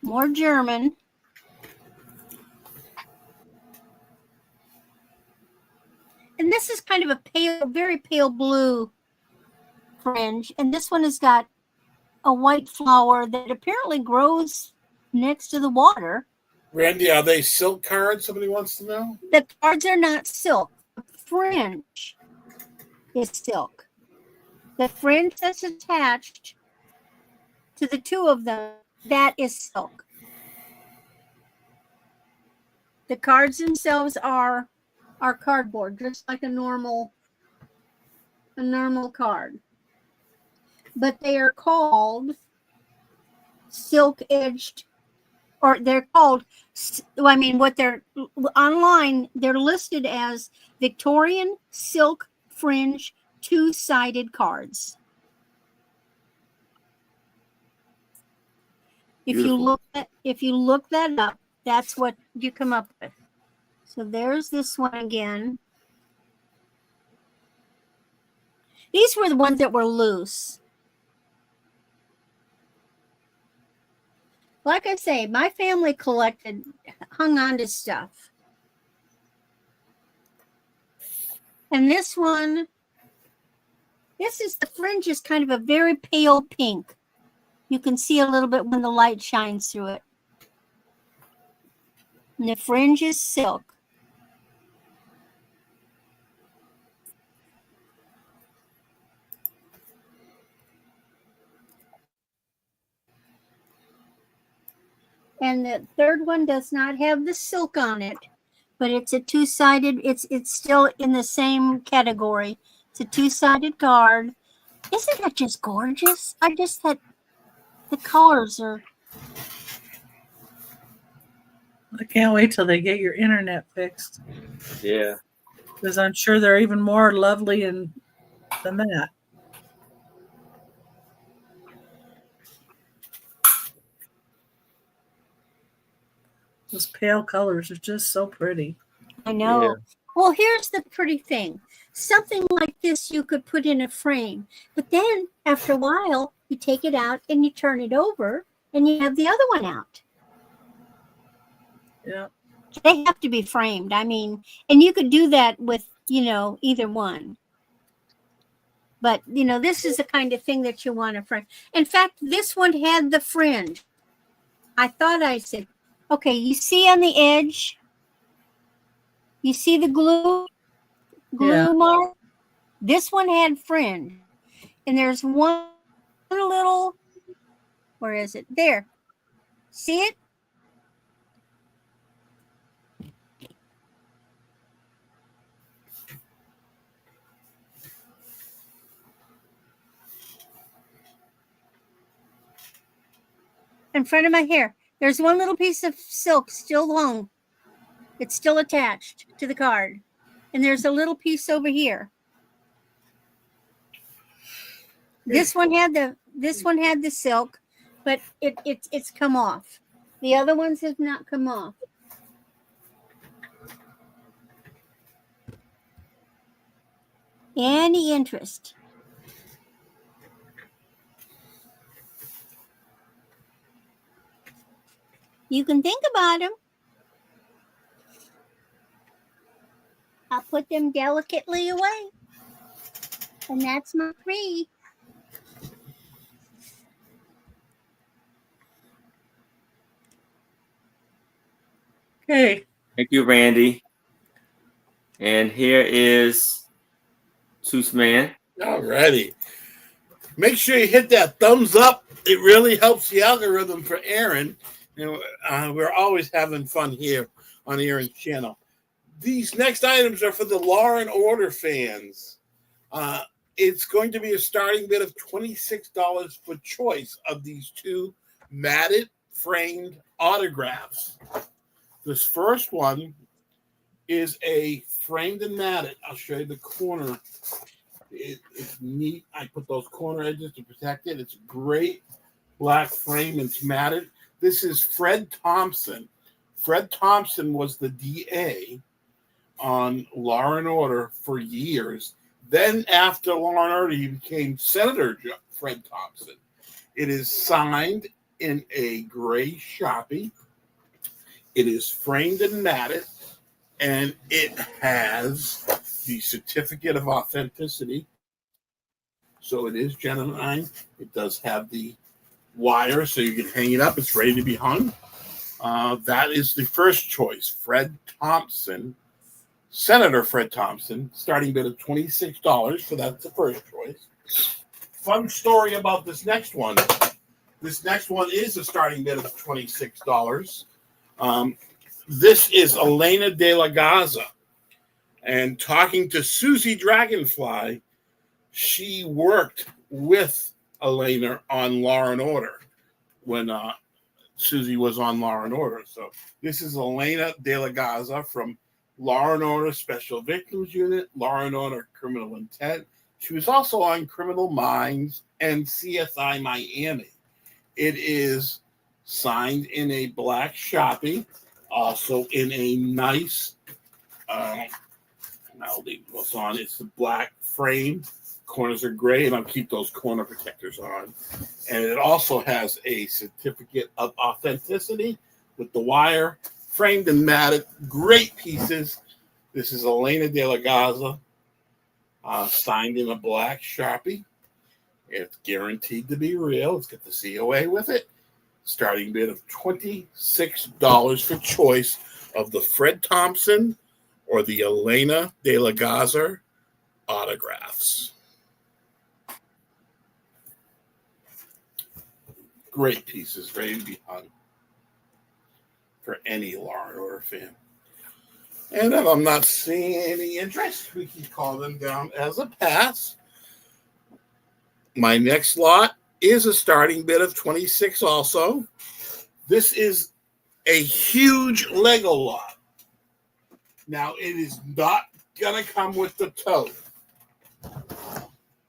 more German. And this is kind of a pale, very pale blue fringe. And this one has got a white flower that apparently grows next to the water. Randy, are they silk cards? Somebody wants to know. The cards are not silk. The fringe is silk. The fringe that's attached to the 2 of them, that is silk. The cards themselves are cardboard, just like a normal card. But they are called silk edged, or they're called, what they're online, they're listed as Victorian silk fringe 2-sided cards. If you look that up, that's what you come up with. So there's this one again. These were the ones that were loose. Like I say, my family hung on to stuff. And this one, the fringe is kind of a very pale pink. You can see a little bit when the light shines through it. And the fringe is silk. And the third one does not have the silk on it, but it's a 2-sided, it's still in the same category. It's a 2-sided card. Isn't that just gorgeous? The colors are. I can't wait till they get your internet fixed. Yeah. Because I'm sure they're even more lovely than that. Those pale colors are just so pretty. I know. Yeah. Well, here's the pretty thing. Something like this you could put in a frame, but then after a while, you take it out and you turn it over and you have the other one out. Yeah. They have to be framed. I mean, and you could do that with, either one. But, this is the kind of thing that you want to frame. In fact, this one had the fringe. I said, okay, you see on the edge, you see the glue mark? This one had fringe. And there's one little, where is it? There. See it? in front of my hair. There's one little piece of silk still hung. It's still attached to the card. And there's a little piece over here. This one had the silk, but it's come off. The other ones have not come off. Any interest? You can think about them. I'll put them delicately away. And that's my 3. Okay. Thank you, Randy. And here is Toochman. Alrighty. Make sure you hit that thumbs up. It really helps the algorithm for Aaron. You know, we're always having fun here on Aaron's channel. These next items are for the Law and Order fans. It's going to be a starting bid of $26 for choice of these 2 matted framed autographs. This first one is a framed and matted. I'll show you the corner. It's neat. I put those corner edges to protect it. It's a great black frame. It's matted. This is Fred Thompson. Fred Thompson was the DA on Law and Order for years. Then after Law and Order, he became Senator Fred Thompson. It is signed in a gray Sharpie. It is framed and matted, and it has the certificate of authenticity. So it is genuine. It does have the wire, so you can hang it up. It's ready to be hung. That is the first choice, Fred Thompson. Senator Fred Thompson, starting bid of $26, so that's the first choice. Fun story about this next one. This next one is a starting bid of $26. This is Elena de la Gaza. And talking to Susie Dragonfly, she worked with Elena on Law and Order when Susie was on Law and Order. So this is Elena de la Gaza from Law and Order Special Victims Unit, Law and Order Criminal Intent. She was also on Criminal Minds and CSI Miami. It is signed in a black Sharpie, also in a nice, I'll leave what's on. It's the black frame. Corners are gray, and I'll keep those corner protectors on. And it also has a certificate of authenticity with the wire, framed and matted. Great pieces. This is Elena de la Gaza, signed in a black Sharpie. It's guaranteed to be real. It's got the COA with it. Starting bid of $26 for choice of the Fred Thompson or the Elena de la Gaza autographs. Great pieces, ready to be hung for any Law and Order fan. And if I'm not seeing any interest, we can call them down as a pass. My next lot is a starting bid of $26 also. This is a huge Lego lot. Now, it is not going to come with the tote,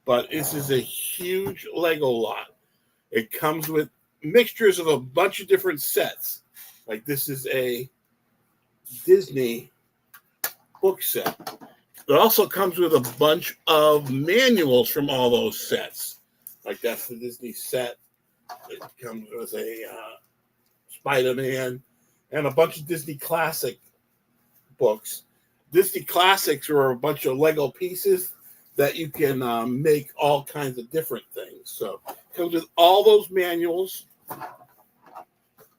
but this is a huge Lego lot. It comes with mixtures of a bunch of different sets. Like this is a Disney book set. It also comes with a bunch of manuals from all those sets. Like that's the Disney set. It comes with a Spider-Man and a bunch of Disney classic books. Disney classics are a bunch of Lego pieces that you can make all kinds of different things. So it comes with all those manuals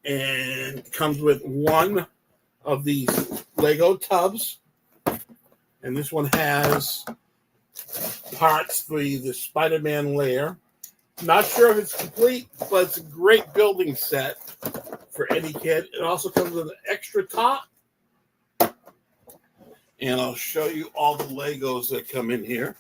and comes with one of these Lego tubs. And this one has parts for the Spider-Man lair. Not sure if it's complete, but it's a great building set for any kid. It also comes with an extra top. And I'll show you all the Legos that come in here.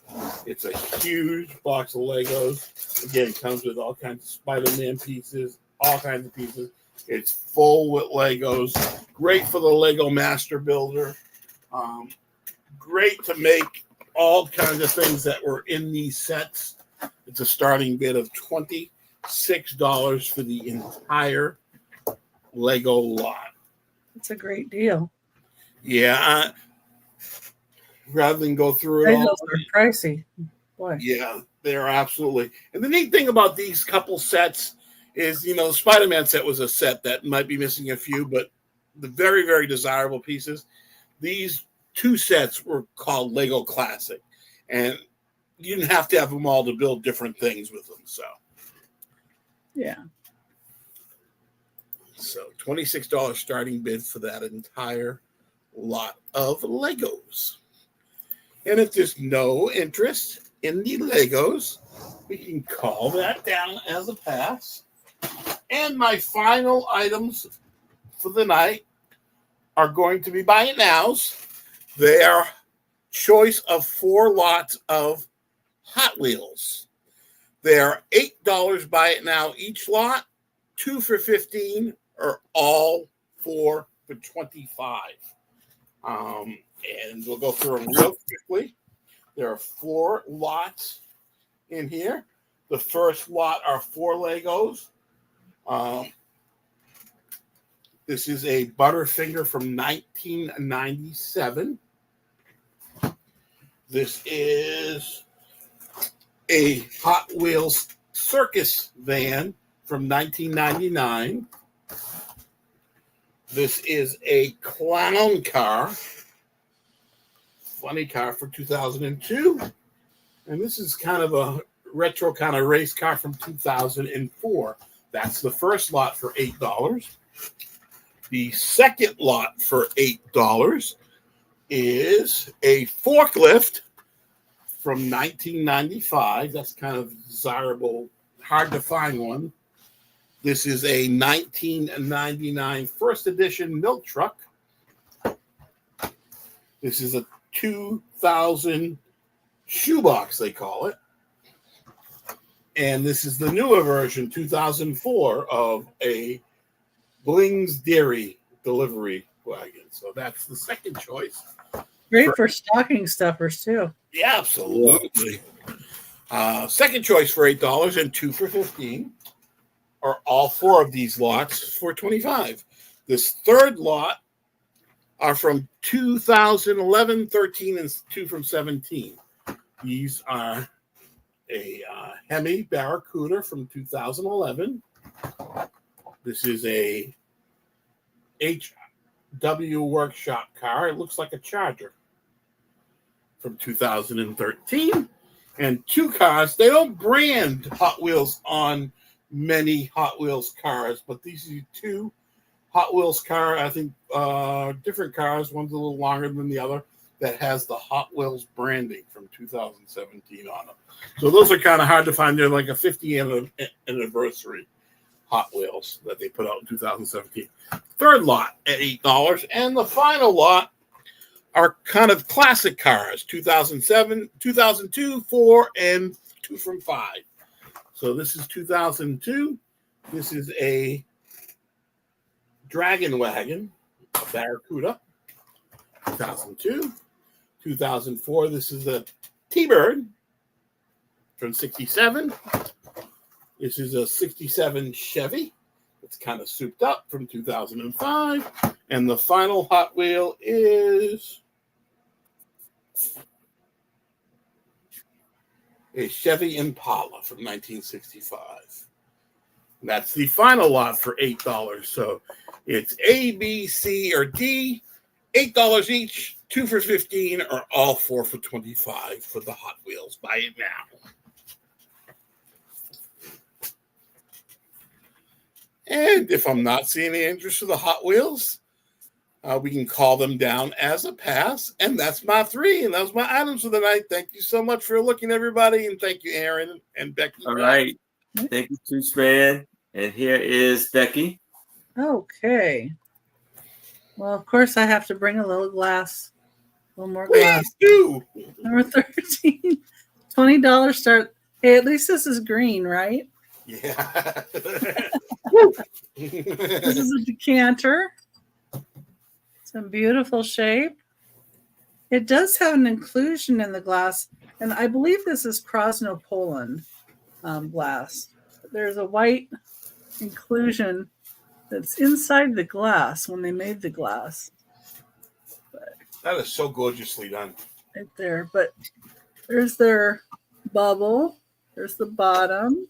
It's a huge box of Legos. Again, it comes with all kinds of Spider-Man pieces, all kinds of pieces. It's full with Legos. Great for the Lego Master Builder. Great to make all kinds of things that were in these sets. It's a starting bid of $26 for the entire Lego lot. It's a great deal. Yeah. Rather than go through it all. Legos are pricey. Boy. Yeah, they're absolutely. And the neat thing about these couple sets is, you know, the Spider-Man set was a set that might be missing a few, but the very, very desirable pieces. These two sets were called Lego Classic, and you didn't have to have them all to build different things with them. So, yeah. So $26 starting bid for that entire lot of Legos. And if there's no interest in the Legos, we can call that down as a pass. And my final items for the night are going to be buy it nows. They are choice of 4 lots of Hot Wheels. They are $8 buy it now each lot, 2 for $15, or all 4 for $25. And we'll go through them real quickly. There are 4 lots in here. The first lot are 4 Legos. This is a Butterfinger from 1997. This is a Hot Wheels circus van from 1999. This is a clown car, funny car from 2002. And this is kind of a retro kind of race car from 2004. That's the first lot for $8. The second lot for $8 is a forklift from 1995. That's kind of desirable, hard to find one. This is a 1999 first edition milk truck. This is a 2000 shoebox, they call it. And this is the newer version, 2004, of a Bling's Dairy delivery wagon. So that's the second choice. Great for stocking stuffers, too. Yeah, absolutely. Second choice for $8 and 2 for $15 are all 4 of these lots for $25. This third lot are from 2011, 13, and 2 from 17. These are a Hemi Barracuda from 2011. This is a HW Workshop car. It looks like a Charger from 2013. And 2 cars. They don't brand Hot Wheels on many Hot Wheels cars, but these are 2 Hot Wheels car. I think different cars. One's a little longer than the other that has the Hot Wheels branding from 2017 on them. So those are kind of hard to find. They're like a 50th anniversary Hot Wheels that they put out in 2017. Third lot at $8. And the final lot are kind of classic cars, 2007, 2002, 4, and 2 from 5. So this is 2002. This is a Dragon Wagon, a Barracuda, 2002. 2004, this is a T-Bird from 67. This is a 67 Chevy. It's kind of souped up from 2005. And the final Hot Wheel is a Chevy Impala from 1965. And that's the final lot for $8. So it's A, B, C, or D, $8 each, 2 for $15, or all 4 for $25 for the Hot Wheels. Buy it now. And if I'm not seeing any interest for the Hot Wheels, we can call them down as a pass. And that's my 3. And those are my items for the night. Thank you so much for looking, everybody. And thank you, Aaron and Becky. All right. Thank you, Toochman. And here is Becky. Okay. Well, of course, I have to bring a little glass. A little more glass. Please do. Number 13. $20 start. Hey, at least this is green, right? Yeah. This is a decanter. It's in beautiful shape. It does have an inclusion in the glass, and I believe this is Krosno, Poland glass. There's a white inclusion that's inside the glass when they made the glass. That is so gorgeously done. Right there. But there's their bubble. There's the bottom.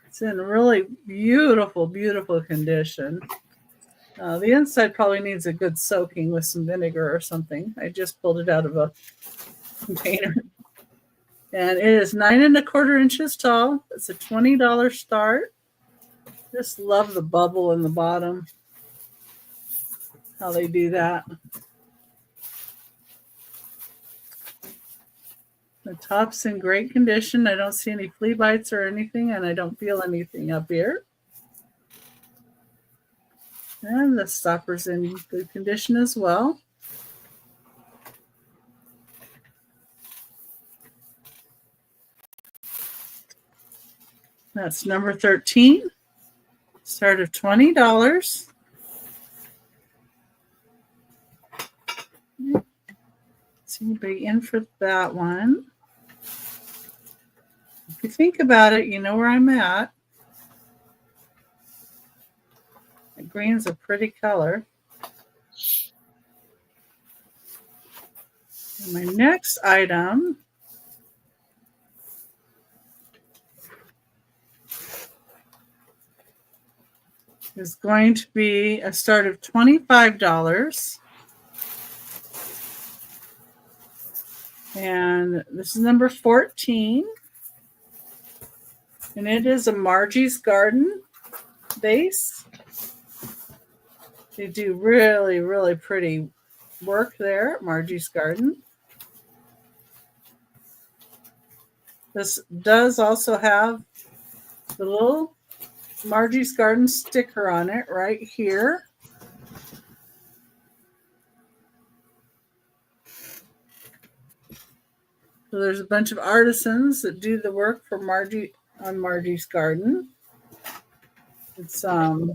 It's in really beautiful, beautiful condition. The inside probably needs a good soaking with some vinegar or something. I just pulled it out of a container. And it is 9 1/4 inches tall. It's a $20 start. Just love the bubble in the bottom. How they do that. The top's in great condition. I don't see any flea bites or anything, and I don't feel anything up here. And the stopper's in good condition as well. That's number 13. Start of $20. See anybody in for that one? If you think about it, you know where I'm at. The green's a pretty color. And my next item is going to be a start of $25. And this is number 14. And it is a Margie's Garden base. They do really, really pretty work there at Margie's Garden. This does also have the little Margie's Garden sticker on it right here. So there's a bunch of artisans that do the work for Margie on Margie's Garden. It's let's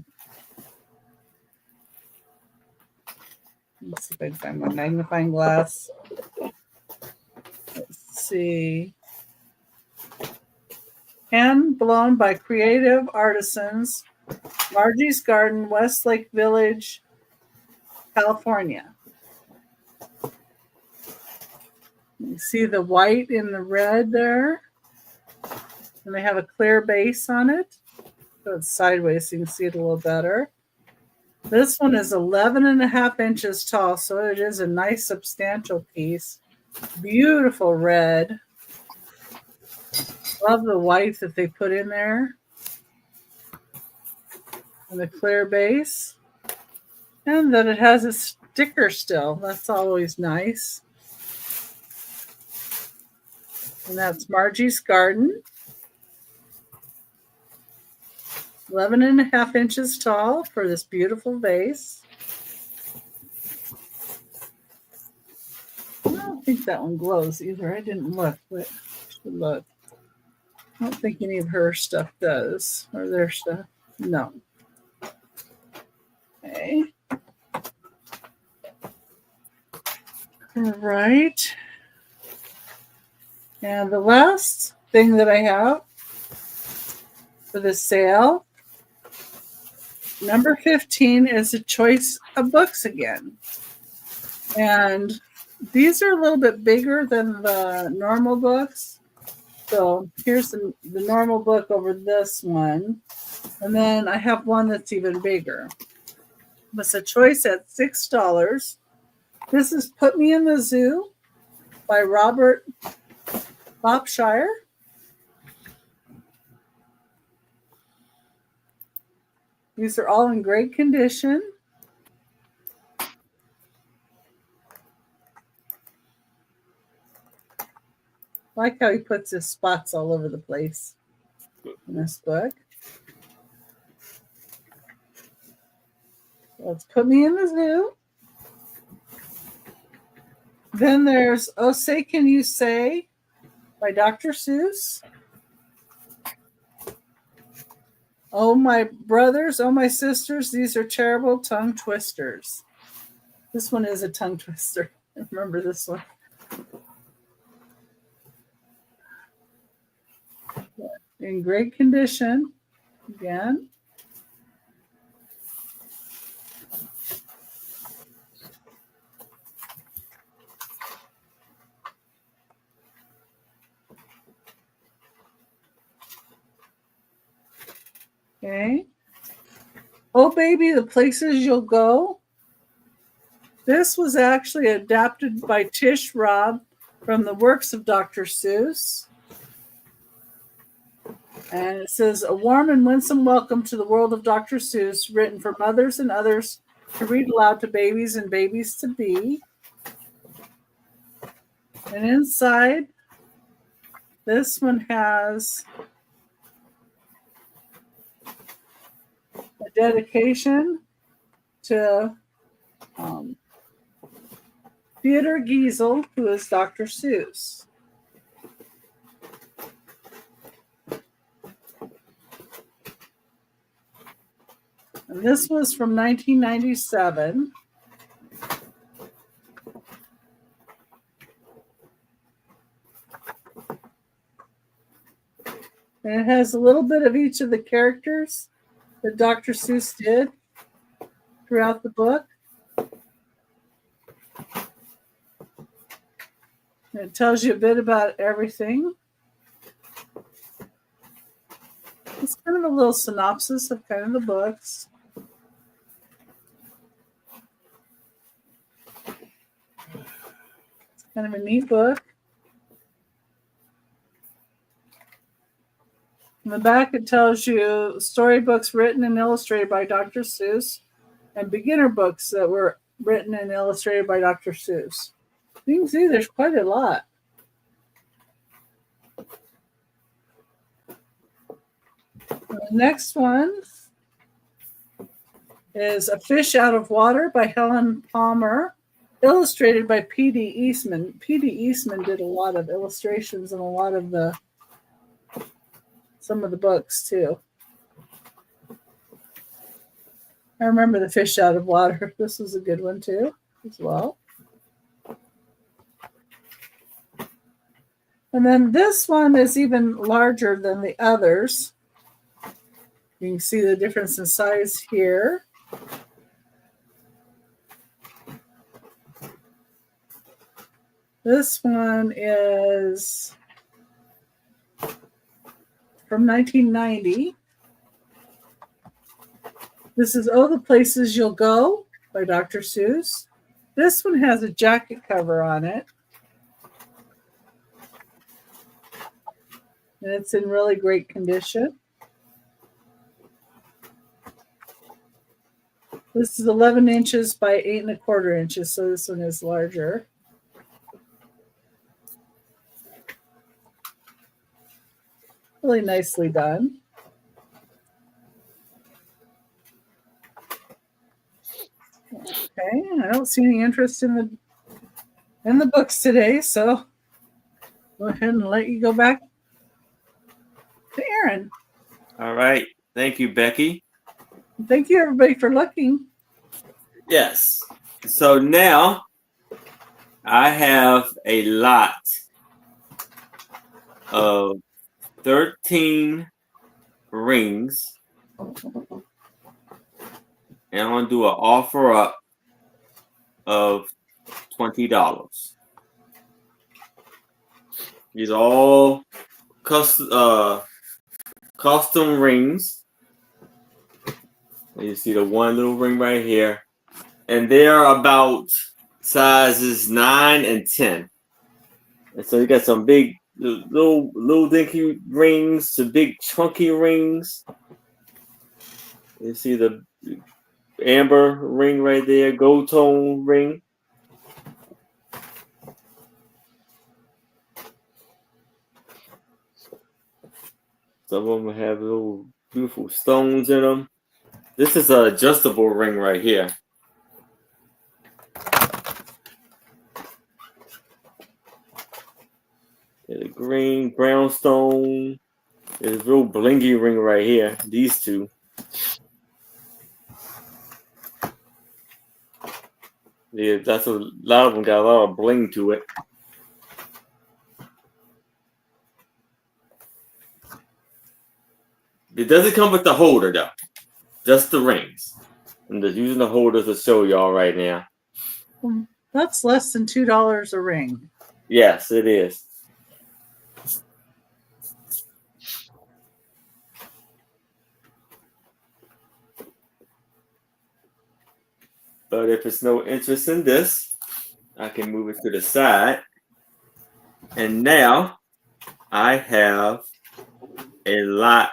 see if I can find my magnifying glass. Let's see. Hand blown by creative artisans, Margie's Garden, Westlake Village, California. You see the white and the red there? And they have a clear base on it. So it's sideways so you can see it a little better. This one is 11 1/2 inches tall, so it is a nice substantial piece. Beautiful red. Love the white that they put in there. And the clear base. And that it has a sticker still. That's always nice. And that's Margie's Garden. 11 1/2 inches tall for this beautiful vase. I don't think that one glows either. I didn't look, but I should look. I don't think any of her stuff does, or their stuff. No. Okay. All right. And the last thing that I have for the sale, number 15 is a choice of books again. And these are a little bit bigger than the normal books. So here's the normal book over this one. And then I have one that's even bigger. It's a choice at $6. This is Put Me in the Zoo by Robert Lopshire. These are all in great condition. I like how he puts his spots all over the place in this book. Let's Put Me in the Zoo. Then there's Oh Say Can You Say by Dr. Seuss. Oh, my brothers, oh, my sisters, these are terrible tongue twisters. This one is a tongue twister. I remember this one. In great condition. Again. Okay. Oh, baby, the places you'll go. This was actually adapted by Tish Robb from the works of Dr. Seuss. And it says, a warm and winsome welcome to the world of Dr. Seuss, written for mothers and others to read aloud to babies and babies to be. And inside, this one has a dedication to Theodore Giesel, who is Dr. Seuss. And this was from 1997. And it has a little bit of each of the characters that Dr. Seuss did throughout the book. And it tells you a bit about everything. It's kind of a little synopsis of kind of the books. It's kind of a neat book. In the back, it tells you storybooks written and illustrated by Dr. Seuss and beginner books that were written and illustrated by Dr. Seuss. You can see there's quite a lot. The next one is A Fish Out of Water by Helen Palmer, illustrated by P.D. Eastman. P.D. Eastman did a lot of illustrations and a lot of some of the books too. I remember The Fish Out of Water. This was a good one too, as well. And then this one is even larger than the others. You can see the difference in size here. This one is from 1990. This is Oh, the Places You'll Go by Dr. Seuss. This one has a jacket cover on it. And it's in really great condition. This is 11 inches by 8 1/4 inches, so this one is larger. Really nicely done. Okay, I don't see any interest in the books today, so go ahead and let you go back to Aaron. All right. Thank you, Becky. Thank you, everybody, for looking. Yes. So now I have a lot of 13 rings. And I'm going to do an offer up of $20. These are all custom rings. You see the one little ring right here. And they're about sizes 9 and 10. And so you got some big, little dinky rings to big chunky rings. You see the amber ring right there, gold tone ring. Some of them have little beautiful stones in them. This is an adjustable ring right here. The green, brown stone, There's a real blingy ring right here. These two. Yeah, that's a lot of them got a lot of bling to it. It doesn't come with the holder though, just the rings. I'm just using the holder to show y'all right now. That's less than $2 a ring. Yes, it is. But if it's no interest in this, I can move it to the side. And now I have a lot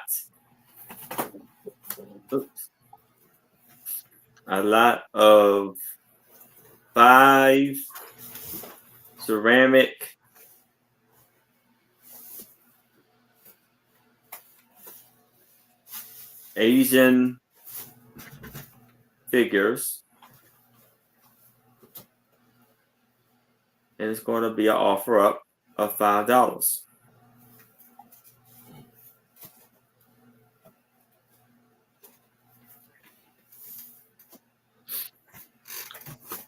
of 5 ceramic Asian figures. And it's going to be an offer up of $5.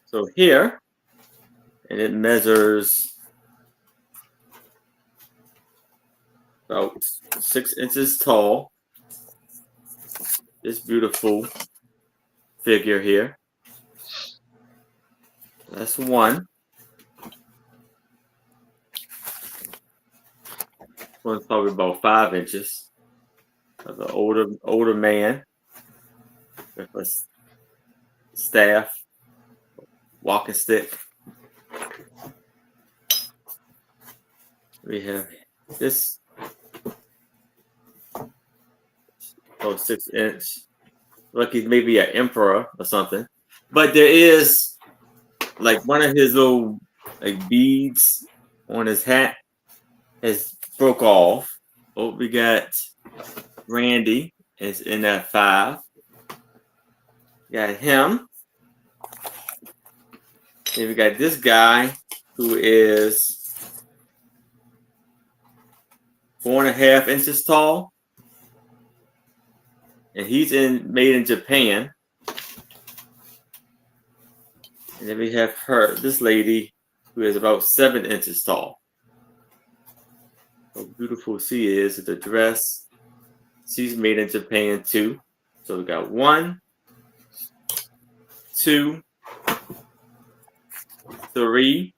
So here, and it measures about 6 inches tall. This beautiful figure here. That's one. One's probably about 5 inches. Of an older man with a staff, walking stick. We have this 6 inch. Like he's maybe an emperor or something. But there is like one of his little like beads on his hat has broke off. Oh, we got Randy is in that 5. Got him. Then we got this guy who is 4.5 inches tall. And he's made in Japan. And then we have this lady who is about 7 inches tall. How beautiful she is with the dress. She's made in Japan too. So we got 1, 2, 3,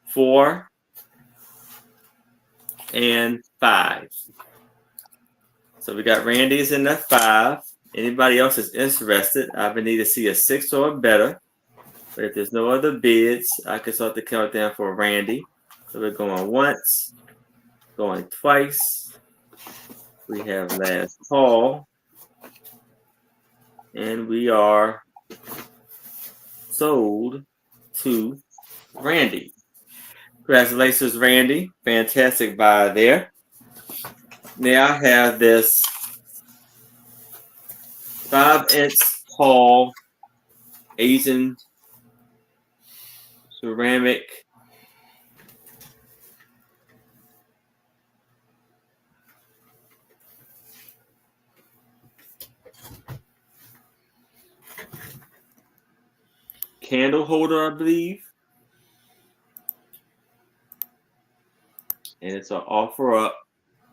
4, and 5. So we got Randy's in the 5. Anybody else is interested, I would need to see a 6 or better. But if there's no other bids, I can start the countdown for Randy. So we're going once, going twice. We have last call. And we are sold to Randy. Congratulations, Randy. Fantastic buy there. Now I have this 5-inch tall Asian ceramic candle holder, I believe. And it's an offer up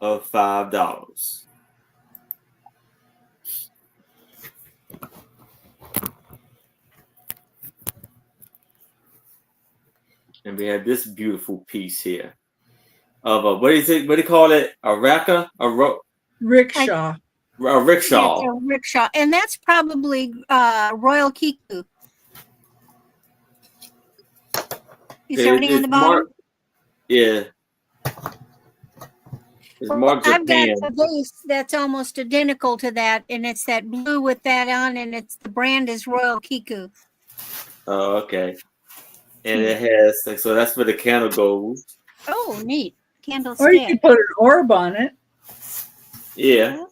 of $5. And we have this beautiful piece here of a, what do you call it? A rickshaw? Rickshaw. A rickshaw. That's a rickshaw. And that's probably Royal Kiku. Is there anything on the bottom? Yeah. It's marked I've got Japan. a base that's almost identical to that, and it's that blue with that on, and the brand is Royal Kiku. Oh, okay. And it has, so that's where the candle goes. Oh, neat. Candle Or you stand. could put an orb on it. Yeah.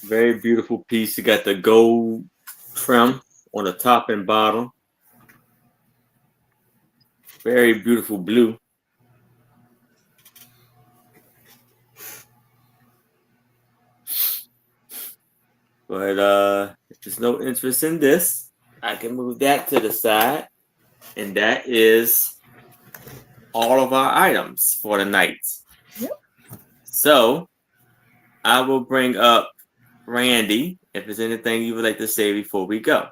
Very beautiful piece. You got the gold trim on the top and bottom. Very beautiful blue. But if there's no interest in this, I can move that to the side. And that is all of our items for the night. Yep. So I will bring up Randy if there's anything you would like to say before we go.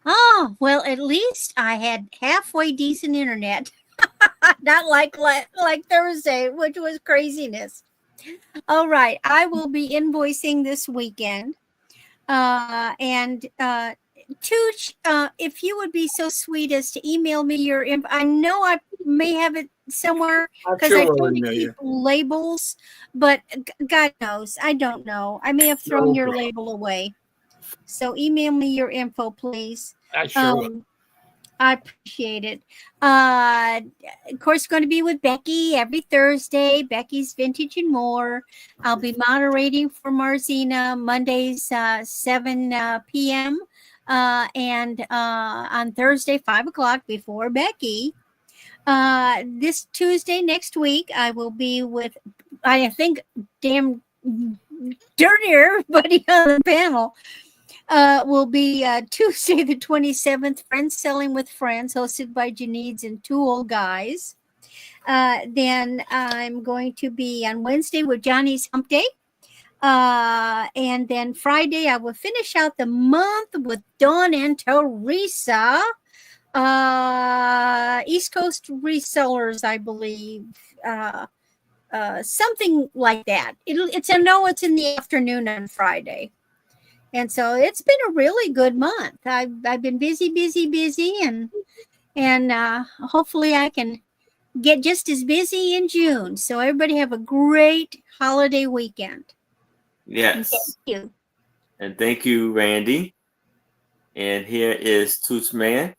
Oh, well, at least I had halfway decent internet. Not like Thursday, which was craziness. All right, I will be invoicing this weekend. Tooch, if you would be so sweet as to email me your info. I know I may have it somewhere because I tend to keep labels, but God knows, I don't know. I may have thrown your label away. So email me your info, please. I sure will. I appreciate it. Of course, going to be with Becky every Thursday. Becky's Vintage and More. I'll be moderating for Marzina Mondays, 7 p.m. And on Thursday, 5 o'clock before Becky. This Tuesday next week, I will be with, I think, damn dirtier buddy on the panel. Will be Tuesday the 27th, Friends Selling with Friends, hosted by Janides and Two Old Guys. Then I'm going to be on Wednesday with Johnny's Hump Day. And then Friday, I will finish out the month with Dawn and Teresa. East Coast Resellers, I believe. Something like that. It's in the afternoon on Friday. And so it's been a really good month. I've been busy, and hopefully I can get just as busy in June. So everybody have a great holiday weekend. Yes. And thank you. And thank you, Randy. And here is Toochman.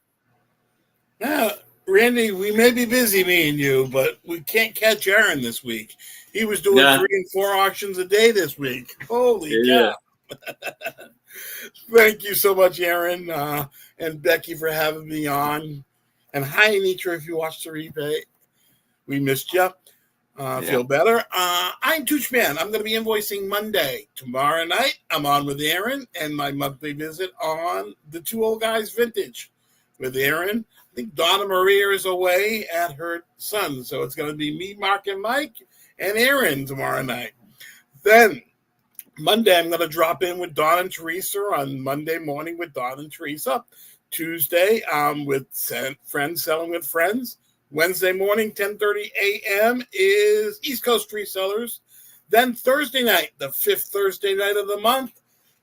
Yeah, Randy, we may be busy, me and you, but we can't catch Aaron this week. He was doing 3 and 4 auctions a day this week. Holy cow. Thank you so much, Aaron and Becky, for having me on. And hi, Anitra, if you watched the replay. We missed you. Feel better. I'm Toochman. I'm going to be invoicing Monday. Tomorrow night, I'm on with Aaron and my monthly visit on the Two Old Guys Vintage with Aaron. I think Donna Maria is away at her son. So it's going to be me, Mark, and Mike, and Aaron tomorrow night. Then Monday, I'm going to drop in with Dawn and Teresa on Monday morning with Dawn and Teresa. Tuesday, with Friends Selling with Friends. Wednesday morning, 10:30 a.m. is East Coast Resellers. Then Thursday night, the 5th Thursday night of the month,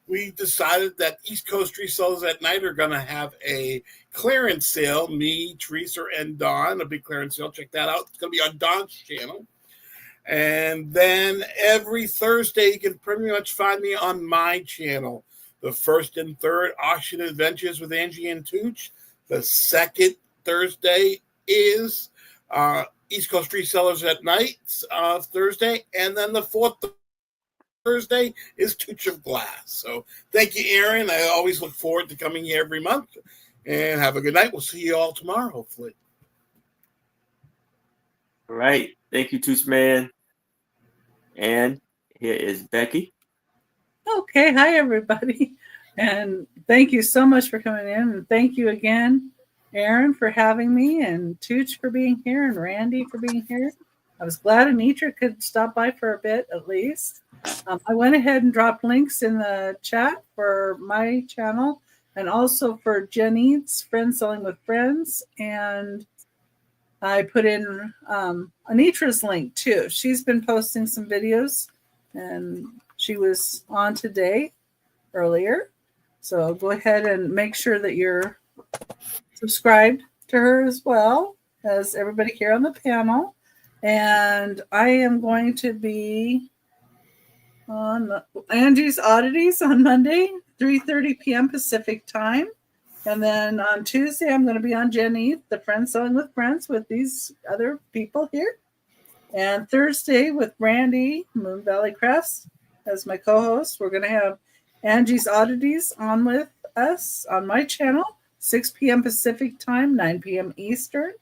we decided that East Coast Resellers at night are going to have a clearance sale. Me, Teresa, and Dawn, a big clearance sale. Check that out. It's going to be on Dawn's channel. And then every Thursday, you can pretty much find me on my channel. The 1st and 3rd Auction Adventures with Angie and Tooch. The 2nd Thursday is East Coast Resellers at night, Thursday. And then the 4th Thursday is Tooch of Glass. So thank you, Aaron. I always look forward to coming here every month. And have a good night. We'll see you all tomorrow, hopefully. All right. Thank you, Toochman. And here is Becky. Okay. Hi, everybody. And thank you so much for coming in. And thank you again, Aaron, for having me, and Tooch for being here, and Randy for being here. I was glad Anitra could stop by for a bit, at least. I went ahead and dropped links in the chat for my channel and also for Jenny's Friends Selling with Friends. And I put in Anitra's link too. She's been posting some videos, and she was on today earlier. So go ahead and make sure that you're subscribed to her as well as everybody here on the panel. And I am going to be on Angie's Oddities on Monday, 3:30 p.m. Pacific time. And then on Tuesday, I'm going to be on Jenny, the Friends Selling with Friends, with these other people here. And Thursday with Randy, Moon Valley Crafts, as my co-host. We're going to have Angie's Oddities on with us on my channel, 6 p.m. Pacific time, 9 p.m. Eastern.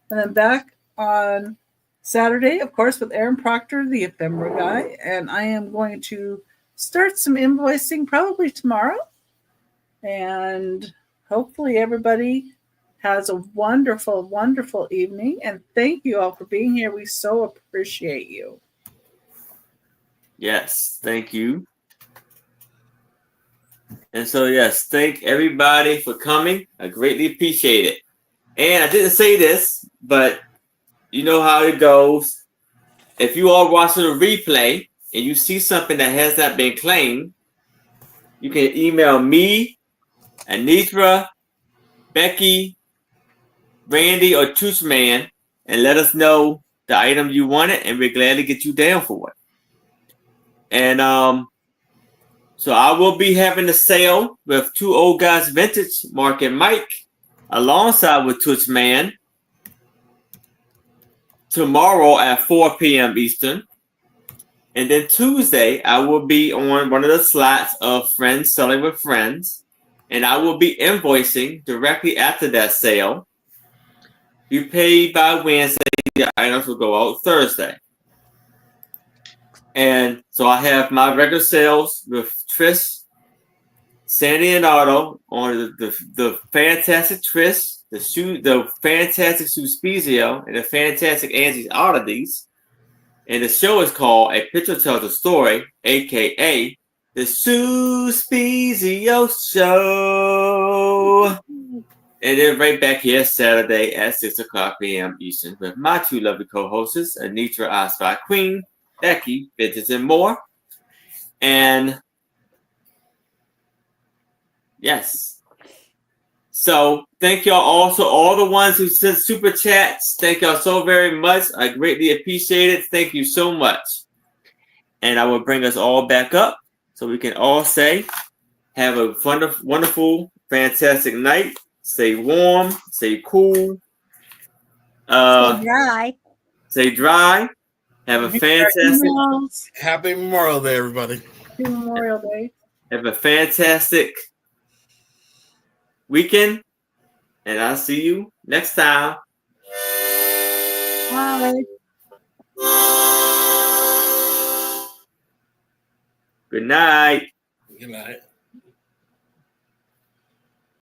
And then back on Saturday, of course, with Aaron Proctor, the ephemera guy. And I am going to start some invoicing probably tomorrow. And hopefully everybody has a wonderful, wonderful evening. And thank you all for being here. We so appreciate you. Yes, thank you. And so, yes, thank everybody for coming. I greatly appreciate it. And I didn't say this, but you know how it goes. If you are watching a replay and you see something that has not been claimed, you can email me, Anitra, Becky, Randy, or Toochman and let us know the item you wanted, and we're glad to get you down for it. And so I will be having a sale with Two Old Guys Vintage, Mark and Mike, alongside with Toochman tomorrow at 4 p.m. Eastern. And then Tuesday, I will be on one of the slots of Friends Selling with Friends. And I will be invoicing directly after that sale. You pay by Wednesday, the items will go out Thursday. And so I have my regular sales with Trish, Sandy, and Otto on the fantastic Trish, the fantastic Suspezio, and the fantastic Angie's Oddities. And the show is called A Picture Tells a Story, aka the Suspezio Show. And then right back here Saturday at 6 o'clock p.m. Eastern with my two lovely co-hosts, Anitra, I Spy Queen, Becky, Vintage, and more. And yes. So thank y'all also, all the ones who sent super chats. Thank y'all so very much. I greatly appreciate it. Thank you so much. And I will bring us all back up so we can all say, have a wonderful, wonderful, fantastic night. Stay warm, stay cool. Stay dry. Stay dry. Have a fantastic. Happy Memorial Day, everybody. Happy Memorial Day. Have a fantastic weekend. And I'll see you next time. Bye. Good night. Good night.